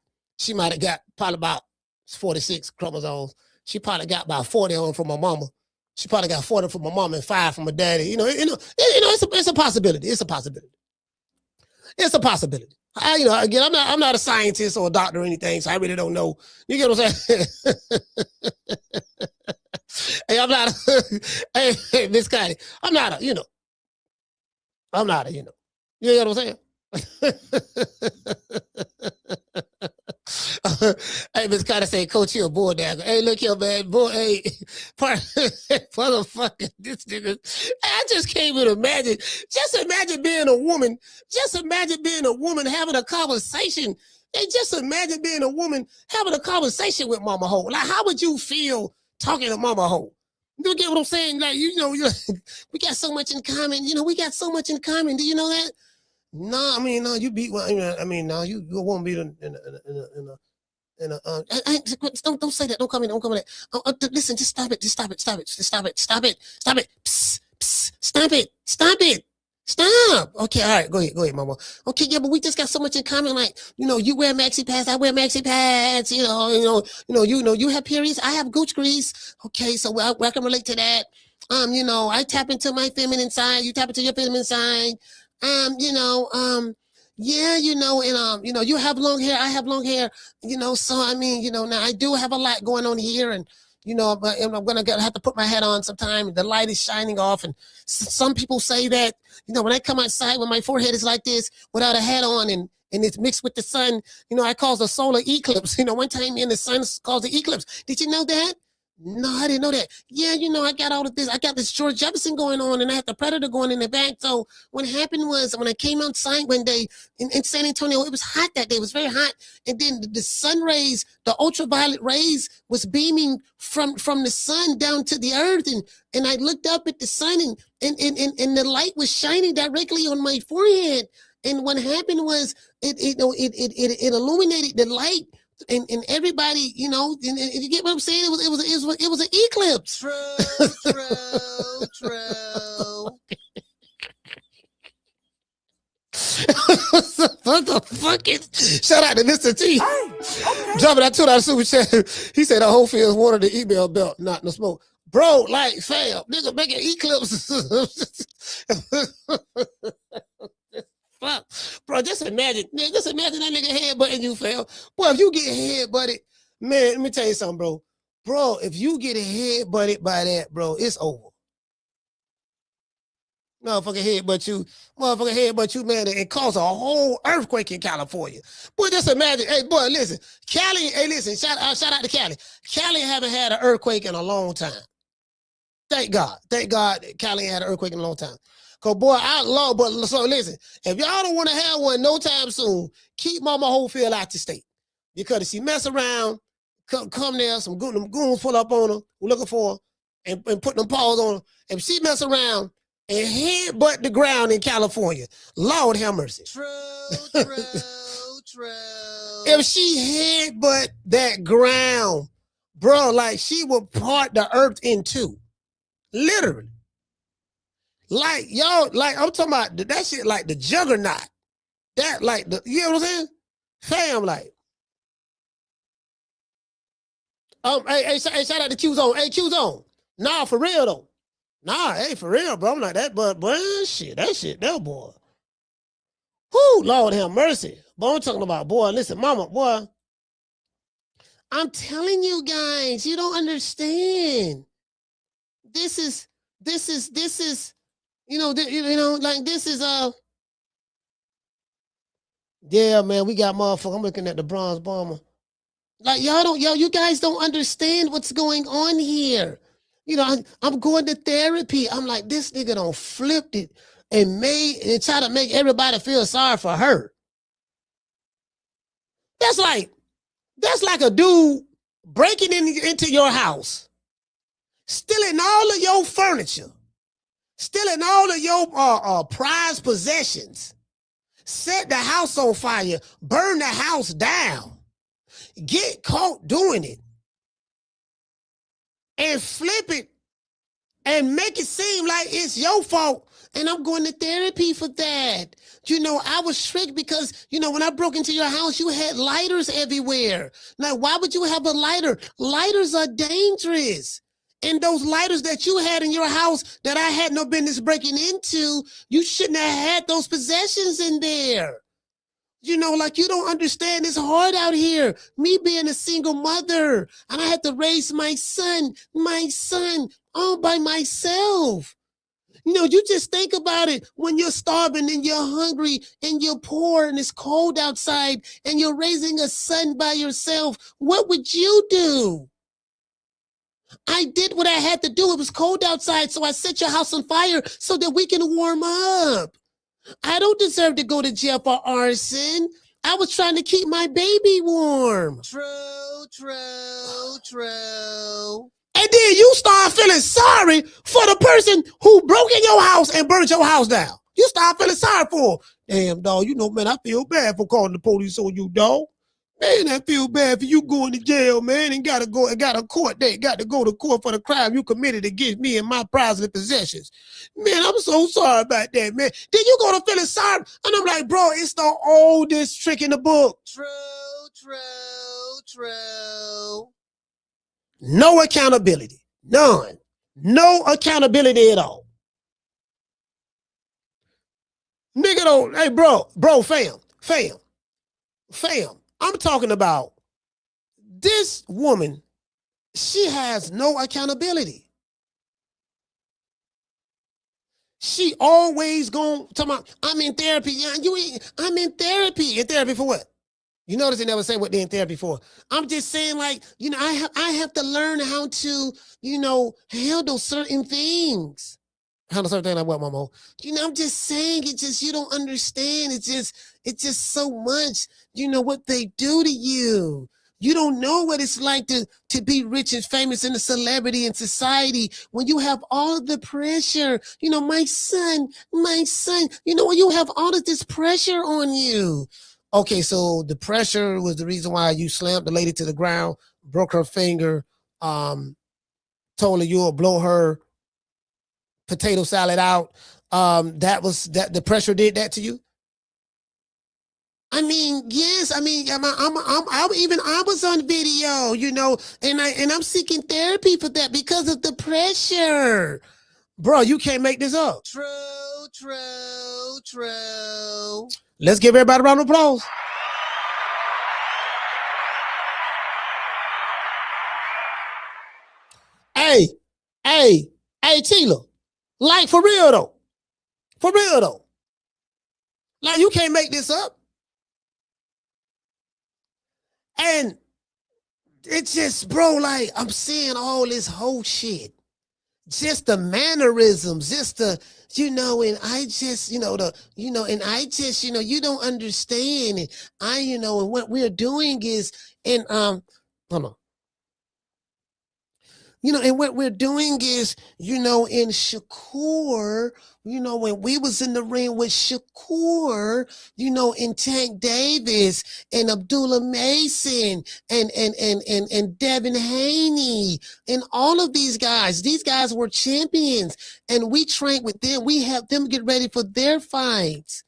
got probably about 46 chromosomes. She probably got about 40 on from my mama. She probably got 40 from my mama and 5 from my daddy. It's a possibility. It's a possibility. Again, I'm not a scientist or a doctor or anything, so I really don't know. You get what I'm saying? Hey, I'm not. Hey, Miss Connie, I'm not a. You get what I'm saying? Hey, Miss Carter say, Coach, you a bull dagger. Hey, look here, man. Boy, hey, motherfucker, this nigga. I just can't even imagine. Just imagine being a woman. Just imagine being a woman having a conversation. Hey, just imagine being a woman having a conversation with Mama Ho. Like, how would you feel talking to Mama Ho? You get what I'm saying? Like, we got so much in common. We got so much in common. Do you know that? No, no, you beat one. No, you won't beat don't say that. Don't come in that. Listen, just stop it. Stop it. Psst, stop it. Stop. Okay, all right, go ahead, Mama. Okay, yeah, but we just got so much in common. Like, you wear maxi pads, I wear maxi pads. You have periods, I have gooch grease. Okay, so I can relate to that. I tap into my feminine side, you tap into your feminine side. You have long hair, I have long hair, so now I do have a lot going on here, and I'm gonna have to put my hat on sometime. The light is shining off, and some people say that, when I come outside when my forehead is like this without a hat on and it's mixed with the sun, I cause a solar eclipse. One time in the sun caused an eclipse. Did you know that? No, I didn't know that. Yeah, I got all of this. I got this George Jefferson going on, and I had the Predator going in the back. So what happened was when I came outside one day in San Antonio, it was hot that day. It was very hot. And then the sun rays, the ultraviolet rays was beaming from the sun down to the earth. And I looked up at the sun and the light was shining directly on my forehead. And what happened was it illuminated the light. And everybody, you get what I'm saying? It was an eclipse. True. What the fuck is? Shout out to Mr. T. Hey, okay. Dropping that $2 super chat. He said the whole field wanted the email belt, not no smoke. Bro, like, fam, nigga making eclipses. Fuck. Bro, just imagine that nigga headbutting you, fam. Boy, if you get headbutted, man, let me tell you something, bro. Bro, if you get headbutted by that, bro, it's over. Motherfucker headbutt you, man, and cause a whole earthquake in California. Boy, just imagine. Hey, boy, listen. Cali, shout out to Cali. Cali haven't had an earthquake in a long time. Thank God. Cali ain't had an earthquake in a long time. Cause boy, I love, but so listen, if y'all don't want to have one no time soon, keep Mama Hopefield out the state. Because if she mess around, come there, them goons pull up on her, looking for her, and put them paws on her. If she mess around and headbutt the ground in California, Lord have mercy. True. If she headbutt that ground, bro, like she would part the earth in two. Literally. Like, y'all, like, I'm talking about that shit like the juggernaut. That, like, you know what I'm saying? Fam, like. Hey, shout out to Q-Zone. Hey, Q-Zone. Nah, for real, though. Nah, hey, for real, bro. I'm like that, but boy, that boy. Whoo, Lord have mercy. But I'm talking about, boy, listen, mama, boy. I'm telling you guys, you don't understand. This is, like this is, yeah, man, we got motherfucker. I'm looking at the bronze bomber. Like, you guys don't understand what's going on here. You know, I'm going to therapy. I'm like, this nigga done flipped it and try to make everybody feel sorry for her. That's like a dude breaking into your house, stealing all of your furniture, stealing all of your prized possessions, set the house on fire, burn the house down, get caught doing it, and flip it and make it seem like it's your fault. And I'm going to therapy for that. You know, I was tricked because, you know, when I broke into your house, you had lighters everywhere. Now, why would you have a lighter? Lighters are dangerous. And those lighters that you had in your house that I had no business breaking into, you shouldn't have had those possessions in there. You know, like, you don't understand. It's hard out here. Me being a single mother, and I had to raise my son all by myself. You know, you just think about it when you're starving and you're hungry and you're poor and it's cold outside and you're raising a son by yourself. What would you do? I did what I had to do. It was cold outside, so I set your house on fire so that we can warm up. I don't deserve to go to jail for arson. I was trying to keep my baby warm. True. And then you start feeling sorry for the person who broke in your house and burned your house down. You start feeling sorry for them. Damn, dog, you know, man, I feel bad for calling the police on you, dog. Man, I feel bad for you going to jail, man, and got a court date, got to go to court for the crime you committed against me and my prized possessions. Man, I'm so sorry about that, man. Then you go to feeling sorry, and I'm like, bro, it's the oldest trick in the book. True. No accountability. None. No accountability at all. Nigga don't, hey, bro, fam. I'm talking about this woman. She has no accountability. She always gonna talk about, I'm in therapy. Yeah, I'm in therapy. In therapy for what? You notice they never say what they're in therapy for. I'm just saying, like, you know, I have to learn how to, you know, handle certain things. Handle certain things like what, Mama? You know, I'm just saying, it's just, you don't understand. It's just so much, you know, what they do to you. You don't know what it's like to be rich and famous and a celebrity in society when you have all of the pressure. You know, my son, you know, when you have all of this pressure on you. Okay, so the pressure was the reason why you slammed the lady to the ground, broke her finger, told her you'll blow her potato salad out. The pressure did that to you? I mean, yes. I mean, I was on video, you know, and I'm seeking therapy for that because of the pressure. Bro, you can't make this up. True. Let's give everybody a round of applause. Hey, Tila. Like, for real though. Like, you can't make this up. And it's just, bro, like, I'm seeing all this whole shit. Just the mannerisms, just the, and I just, and I just, you don't understand. And and what we're doing is, and hold on. And what we're doing is, in Shakur, when we was in the ring with Shakur, and Tank Davis and Abdullah Mason and Devin Haney and all of these guys were champions, and we trained with them. We helped them get ready for their fights.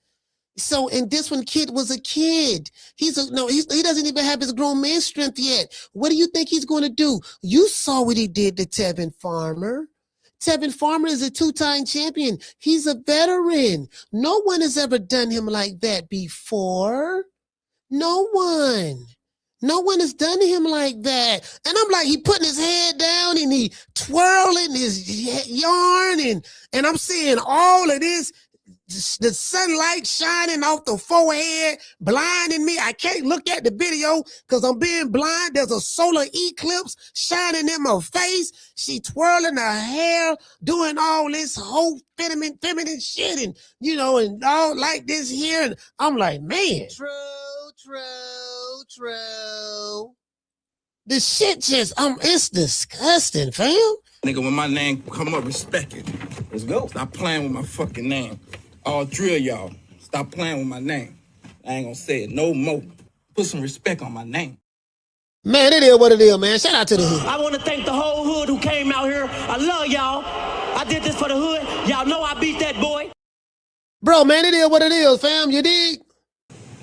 So, and this one kid was a kid. He doesn't even have his grown man strength yet. What do you think he's going to do? You saw what he did to Tevin Farmer. Tevin Farmer is a 2-time champion. He's a veteran. No one has ever done him like that before. No one. No one has done him like that. And I'm like, he putting his head down and he twirling his yarn and I'm seeing all of this. The sunlight shining off the forehead, blinding me. I can't look at the video because I'm being blind. There's a solar eclipse shining in my face. She twirling her hair, doing all this whole feminine shit, and and all like this here. And I'm like, man. True. This shit just, it's disgusting, fam. Nigga, when my name come up, respect it. Let's go. Stop playing with my fucking name. All 3 of y'all, stop playing with my name. I ain't gonna say it no more. Put some respect on my name. Man, it is what it is, man. Shout out to the hood. I want to thank the whole hood who came out here. I love y'all. I did this for the hood. Y'all know I beat that boy. Bro, man, it is what it is, fam. You dig?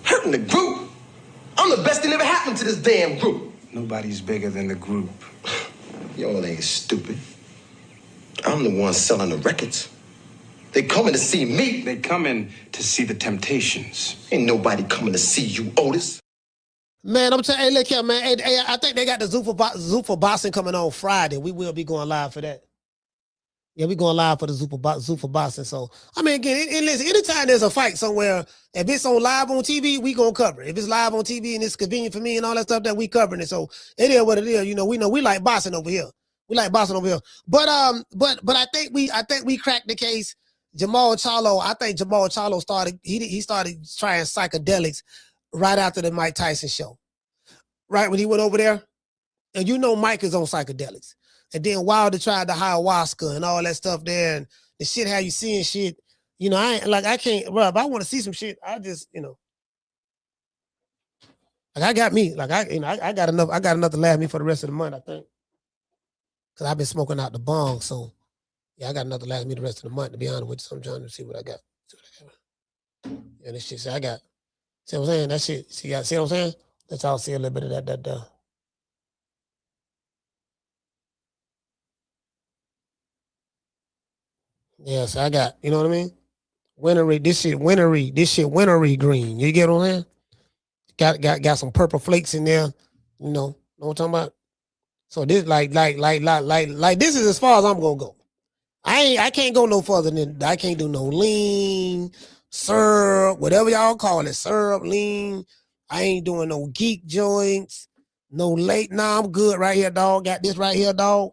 Hurting the group. I'm the best thing ever happened to this damn group. Nobody's bigger than the group. Y'all ain't stupid. I'm the one selling the records. They coming to see me. They coming to see the Temptations. Ain't nobody coming to see you, Otis. Man, I'm telling you, hey, look here, man. Hey, I think they got the Zuffa boxing coming on Friday. We will be going live for that. Yeah, we going live for the Zuffa boxing. So, I mean, again, listen, anytime there's a fight somewhere, if it's on live on TV, we gonna cover it. If it's live on TV and it's convenient for me and all that stuff, that we covering it. So it is what it is. We know we like boxing over here. But I think we cracked the case. Jermall Charlo, I think Jermall Charlo started trying psychedelics right after the Mike Tyson show. Right when he went over there. And Mike is on psychedelics. And then Wilder tried the ayahuasca and all that stuff there, and the shit how you seeing shit. I can't, bro, if I want to see some shit, I just, I got me. I got enough to last me for the rest of the month, I think. Cause I've been smoking out the bong, so yeah, I got enough to last me the rest of the month, to be honest with you. So I'm trying to see what I got. Yeah, this shit, see what I'm saying? That shit, see what I'm saying? Let's all see a little bit of that. Yeah, so I got, you know what I mean? This shit wintery green. You get what I'm saying? Got some purple flakes in there. Know what I'm talking about? So this like this is as far as I'm gonna go. I can't go no further than I can't do no lean, syrup, whatever y'all call it, syrup, lean. I ain't doing no geek joints, no late. Nah, I'm good right here, dog. Got this right here, dog.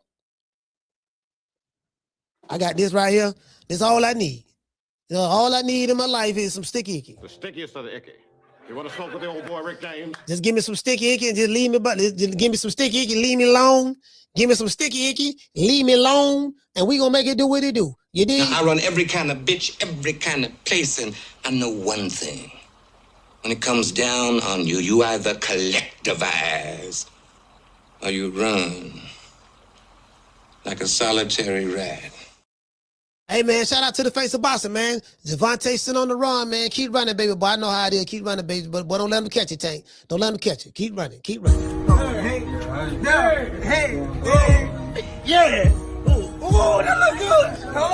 I got this right here. This is all I need. All I need in my life is some sticky icky. The stickiest of the icky. You want to smoke with the old boy Rick James? Just give me some sticky icky and just leave me, just give me some sticky icky, leave me alone. Give me some sticky icky, leave me alone, and we gonna make it do what it do. You dig? Now, I run every kind of bitch, every kind of place, and I know one thing. When it comes down on you, you either collectivize or you run like a solitary rat. Hey, man, shout out to the face of boxing, man. Javante sitting on the run, man. Keep running, baby boy. I know how it is. Keep running, baby. But don't let him catch it, Tank. Don't let him catch it. Keep running. Keep running. Hey. Yeah. Ooh, that look good. How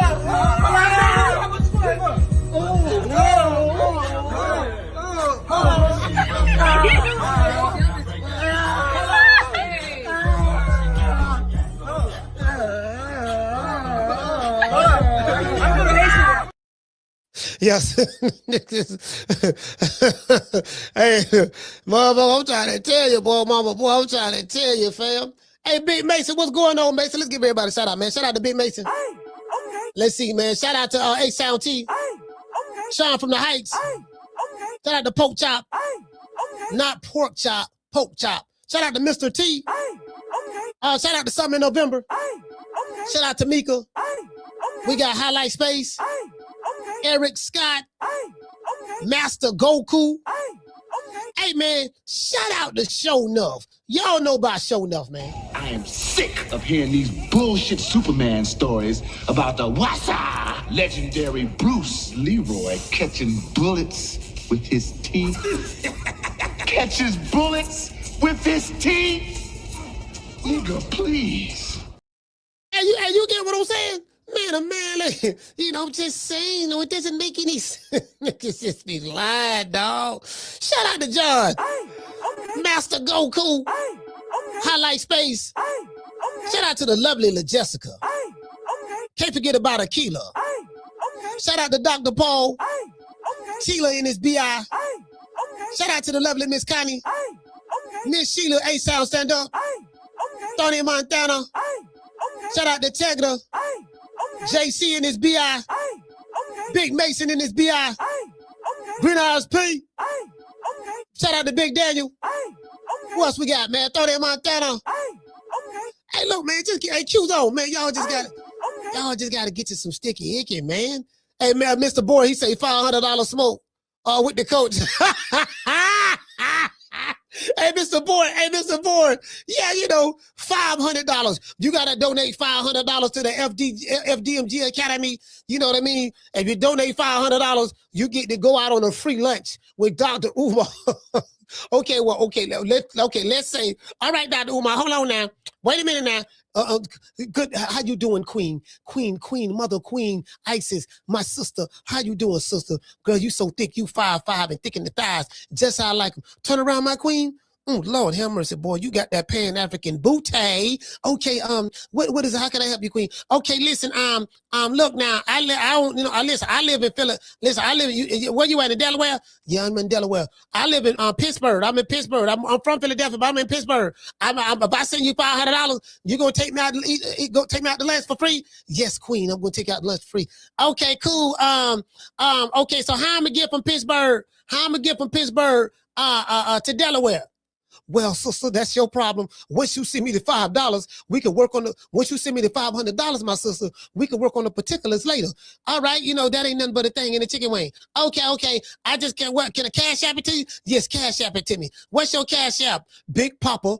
much fun? Yes. Hey, motherfucker, I'm trying to tell you, boy, I'm trying to tell you, fam. Hey, Big Mason, what's going on, Mason? Let's give everybody a shout out, man. Shout out to Big Mason. Hey, okay. Let's see, man. Shout out to A-Sound T. Sean from the Heights. Shout out to Poke Chop. Not Pork Chop, Poke Chop. Shout out to Mr. T. Shout out to Summer in November. Shout out to Mika. We got Highlight Space. Eric Scott. Master Goku. Hey, man, shout out to Show Nuff. Y'all know about Show Nuff, man. I am sick of hearing these bullshit Superman stories about the Wassa legendary Bruce Leroy catching bullets with his teeth. Catches bullets with his teeth? Nigga, please. Hey, you get what I'm saying? Man, like, I'm just saying, it doesn't make any sense. Niggas just be lying, dog. Shout out to John. Master Goku. Highlight Space. Shout out to the lovely La Jessica. Can't forget about Akila. Shout out to Dr. Paul. Sheila in his BI. Shout out to the lovely Miss Connie. Miss Sheila, A-Sound Stand Up. Tony Montana. Shout out to Tegra. JC in his BI. Big Mason in his BI. Green Eyes P. Shout out to Big Daniel. Who else we got, man? Tony Montana. Hey, look, man, just get Q's on, man. Y'all just gotta get you some sticky icky, man. Hey, man, Mr. Boy, he say $500 smoke with the coach. Hey, Mr. Boy. Yeah, $500. You got to donate $500 to the FDMG Academy. You know what I mean? If you donate $500, you get to go out on a free lunch with Dr. Umar. Let's say, all right, Dr. Umar, hold on now. Wait a minute now. Good. How you doing, Queen, Mother Queen, Isis, my sister? How you doing, sister? Girl, you so thick, you 5'5" and thick in the thighs. Just how I like them. Turn around, my queen. Lord have mercy, boy. You got that Pan-African booty. Okay, what is it? How can I help you, Queen? Okay, listen, look now, I live in Philly. Listen, where you at, in Delaware? Yeah, I'm in Delaware. I live in Pittsburgh. I'm in Pittsburgh. I'm from Philadelphia, but I'm in Pittsburgh. If I send you $500, you gonna take me out to eat, take me out to lunch for free? Yes, Queen, I'm gonna take you out to lunch for free. Okay, cool. Okay, so how I'm gonna get from Pittsburgh? To Delaware? Well, sister, that's your problem. Once you send me the $5, we can work on once you send me the $500, my sister, we can work on the particulars later. All right, that ain't nothing but a thing in the chicken wing. Okay. I just can't work. Can I cash app it to you? Yes, cash app it to me. What's your cash app? Big Papa,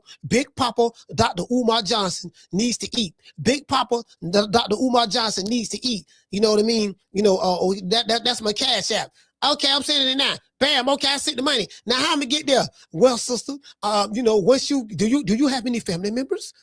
Dr. Umar Johnson needs to eat. Big Papa, Dr. Umar Johnson needs to eat. You know what I mean? That's my cash app. Okay, I'm sending it now. Bam. Okay, I sent the money. Now how am I get there? Well, sister, once do you have any family members?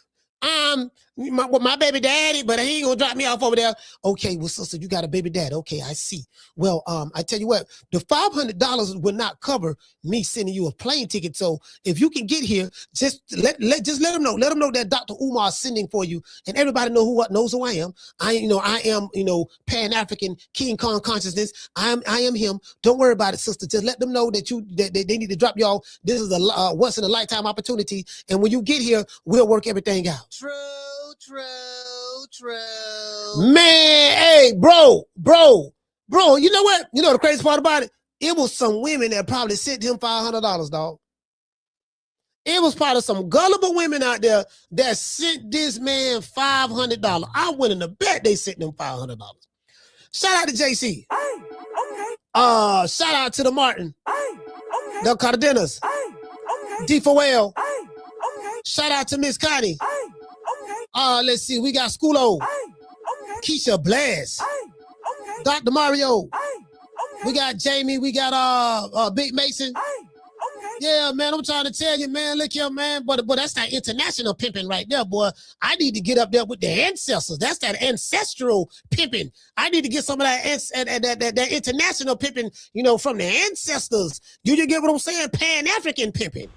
My baby daddy, but he ain't gonna drop me off over there. Okay, well, sister, you got a baby daddy. Okay, I see. Well, I tell you what, the $500 would not cover me sending you a plane ticket. So if you can get here, just let them know. Let them know that Dr. Umar is sending for you, and everybody knows who I am. I am Pan-African King Kong consciousness. I am him. Don't worry about it, sister. Just let them know that they need to drop y'all. This is a once in a lifetime opportunity, and when you get here, we'll work everything out. True. Man, hey, bro, you know what? You know the crazy part about it? It was some women that probably sent him $500, dog. It was probably some gullible women out there that sent this man $500. I went in the bet they sent them $500. Shout out to JC. Shout out to the Martin. The Cardenas. D4L. Shout out to Miss Connie. Let's see, we got Schoolo. Keisha Blast. Dr. Mario. We got Jamie. We got Big Mason. Yeah, man, I'm trying to tell you, man. Look here, man. But that's that international pimping right there, boy. I need to get up there with the ancestors. That's that ancestral pimping. I need to get some of that international pimping, from the ancestors. You get what I'm saying? Pan-African pimping.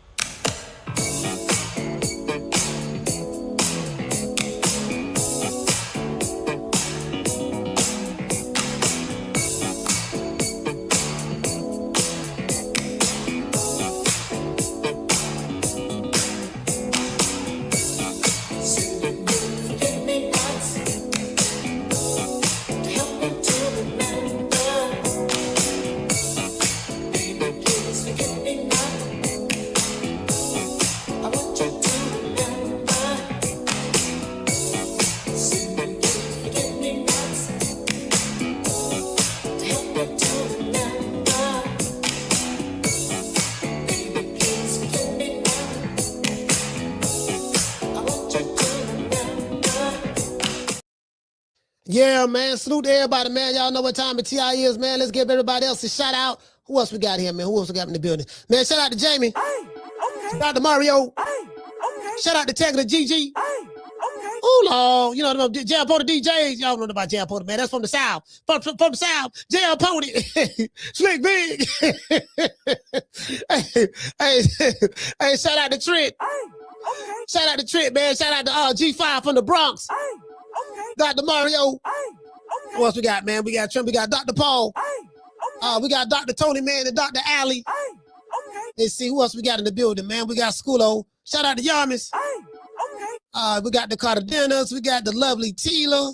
Yeah, man. Salute to everybody, man. Y'all know what time of TI is, man. Let's give everybody else a shout out. Who else we got here, man? Who else we got in the building? Man, shout out to Jamie. Shout out to Mario. Shout out to Tegler GG. Oh, Lord. You know, Jail Pony DJs. Y'all know about Jail Pony, man. That's from the South. From the South. Jail Pony. Slick Big. hey, shout out to Trent. Shout out to Trent, man. Shout out to G5 from the Bronx. Dr. Mario. What else we got, man? We got Trent. We got Dr. Paul. We got Dr. Tony, man, and Dr. Alley. Let's see who else we got in the building, man. We got Schoolo. Shout out to Yarmis. We got the Cardenas. We got the lovely Tila.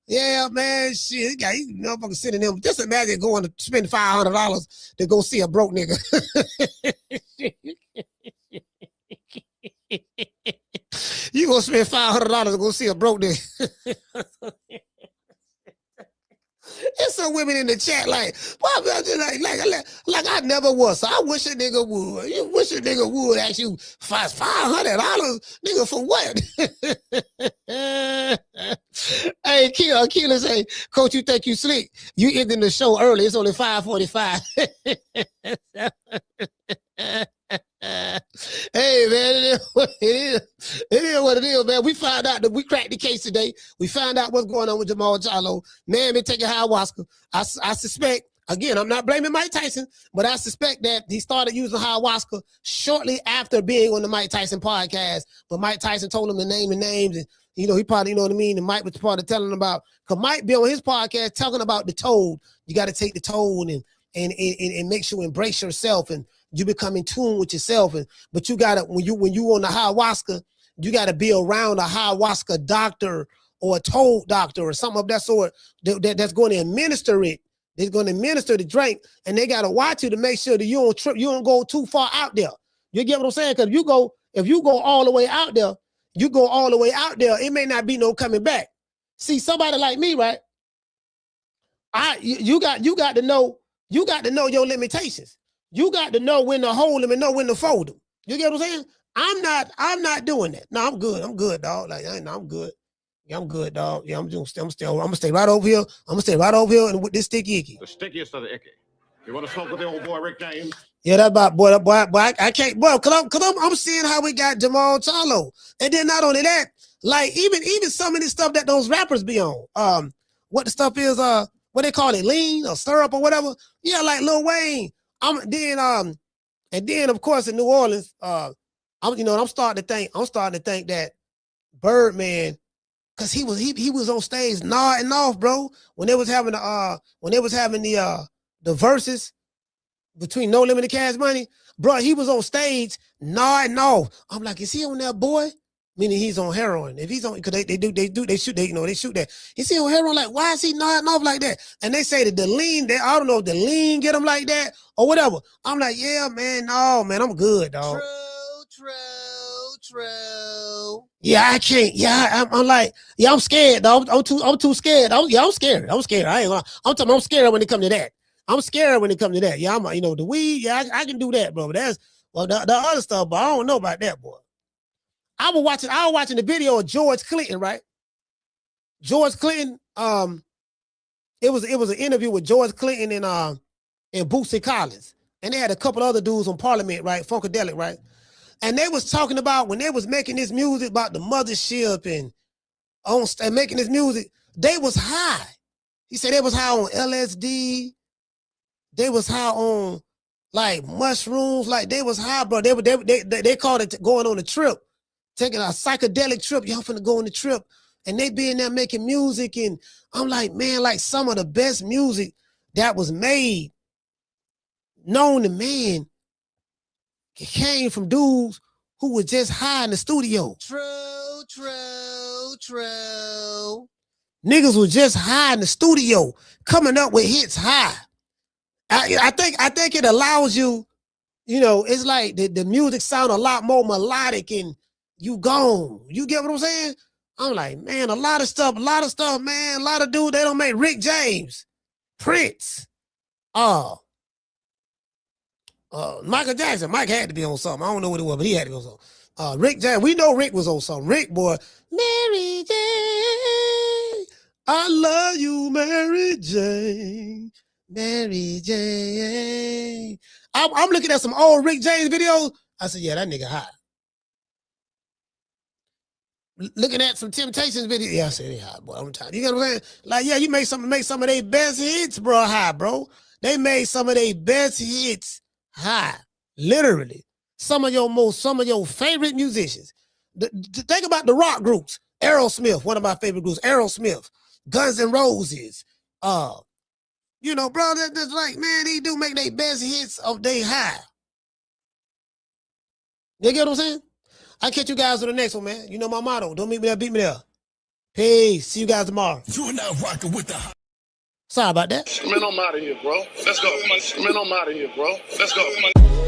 Yeah, man, shit. You motherfuckers sending them. Just imagine going to spend $500 to go see a broke nigga. You gonna spend $500 to go see a broke nigga. There's some women in the chat like I never was. So I wish a nigga would. You wish a nigga would ask you $500, nigga, for what? Hey, Keeler say, Coach, you think you slick? You ending the show early. It's only 5:45. Hey, man, it is what it is, man. We found out that we cracked the case today. We found out what's going on with Jermall Charlo. Man, been taking ayahuasca. I suspect, again, I'm not blaming Mike Tyson, but I suspect that he started using ayahuasca shortly after being on the Mike Tyson podcast. But Mike Tyson told him to name the names, and he probably, you know what I mean, and Mike was part of telling him about, because Mike be on his podcast talking about the toad. You got to take the toad and make sure you embrace yourself, and you become in tune with yourself. But you gotta, when you on the ayahuasca, you gotta be around a ayahuasca doctor or a toad doctor or something of that sort that's going to administer it. They're going to administer the drink, and they gotta watch you to make sure that you don't go too far out there. You get what I'm saying? Because if you go all the way out there, it may not be no coming back. See, somebody like me, right? You got to know your limitations. You got to know when to hold them and know when to fold them. You get what I'm saying? I'm not doing that. No, I'm good. I'm good, dog. Like, I'm good. Yeah, I'm good, dog. Yeah, I'm gonna stay right over here. I'm gonna stay right over here and with this sticky icky. The stickiest of the icky. You want to smoke with the old boy Rick James? Yeah, that about boy, I can't, boy, cause I'm seeing how we got Jermall Charlo. And then not only that, like even some of this stuff that those rappers be on. What the stuff is, what they call it, lean or syrup or whatever. Yeah, like Lil Wayne. And then of course in New Orleans, I'm starting to think that Birdman, cause he was on stage nodding off, bro, when they was having the verses between No Limit and Cash Money, bro. He was on stage nodding off. I'm like, is he on that, boy? Meaning he's on heroin. If he's on, because they shoot that. Is he on heroin? Like, why is he nodding off like that? And they say that the lean, I don't know if the lean get him like that or whatever. I'm like, yeah, man, no, man, I'm good, dog. True. Yeah, I can't. Yeah, I'm like, yeah, I'm scared, dog. I'm too scared. I'm scared. I ain't gonna. I'm scared when it comes to that. I'm scared when it comes to that. Yeah, the weed. Yeah, I can do that, bro. But that's the other stuff. But I don't know about that, boy. I was watching the video of George Clinton, right? George Clinton, it was an interview with George Clinton and Boots Ennis. And they had a couple other dudes on Parliament, right? Funkadelic, right? And they was talking about when they was making this music about the mothership and making this music, they was high. He said they was high on LSD. They was high on like mushrooms, like they was high, bro. They called it going on a trip. Taking a psychedelic trip, y'all finna go on the trip, and they be in there making music, and I'm like, man, like some of the best music that was made, known to man, came from dudes who were just high in the studio. True. Niggas was just high in the studio, coming up with hits high. I think it allows you, it's like the music sound a lot more melodic and you gone. You get what I'm saying? I'm like, man, a lot of stuff, man. A lot of dudes, they don't make Rick James, Prince, Michael Jackson. Mike had to be on something. I don't know what it was, but he had to be on something. Rick James, we know Rick was on something. Rick, boy, Mary J. I love you, Mary Jane. Mary Jane. I'm looking at some old Rick James videos. I said, yeah, that nigga hot. Looking at some Temptations video. Yeah, I said they hot, boy. I'm tired. You know what I'm saying? Like, yeah, you make some of their best hits, bro, high, bro. They made some of their best hits high. Literally. Some of your favorite musicians. Think about the rock groups. Aerosmith, one of my favorite groups. Aerosmith, Guns N' Roses. You know, bro, that's like, man, they do make their best hits of they high. You get what I'm saying? I'll catch you guys on the next one, man. You know my motto. Don't meet me there, beat me there. Peace. See you guys tomorrow. You're not rocking with the... Sorry about that. Man, I'm out of here, bro. Let's go. Man, I'm out of here, bro. Let's go.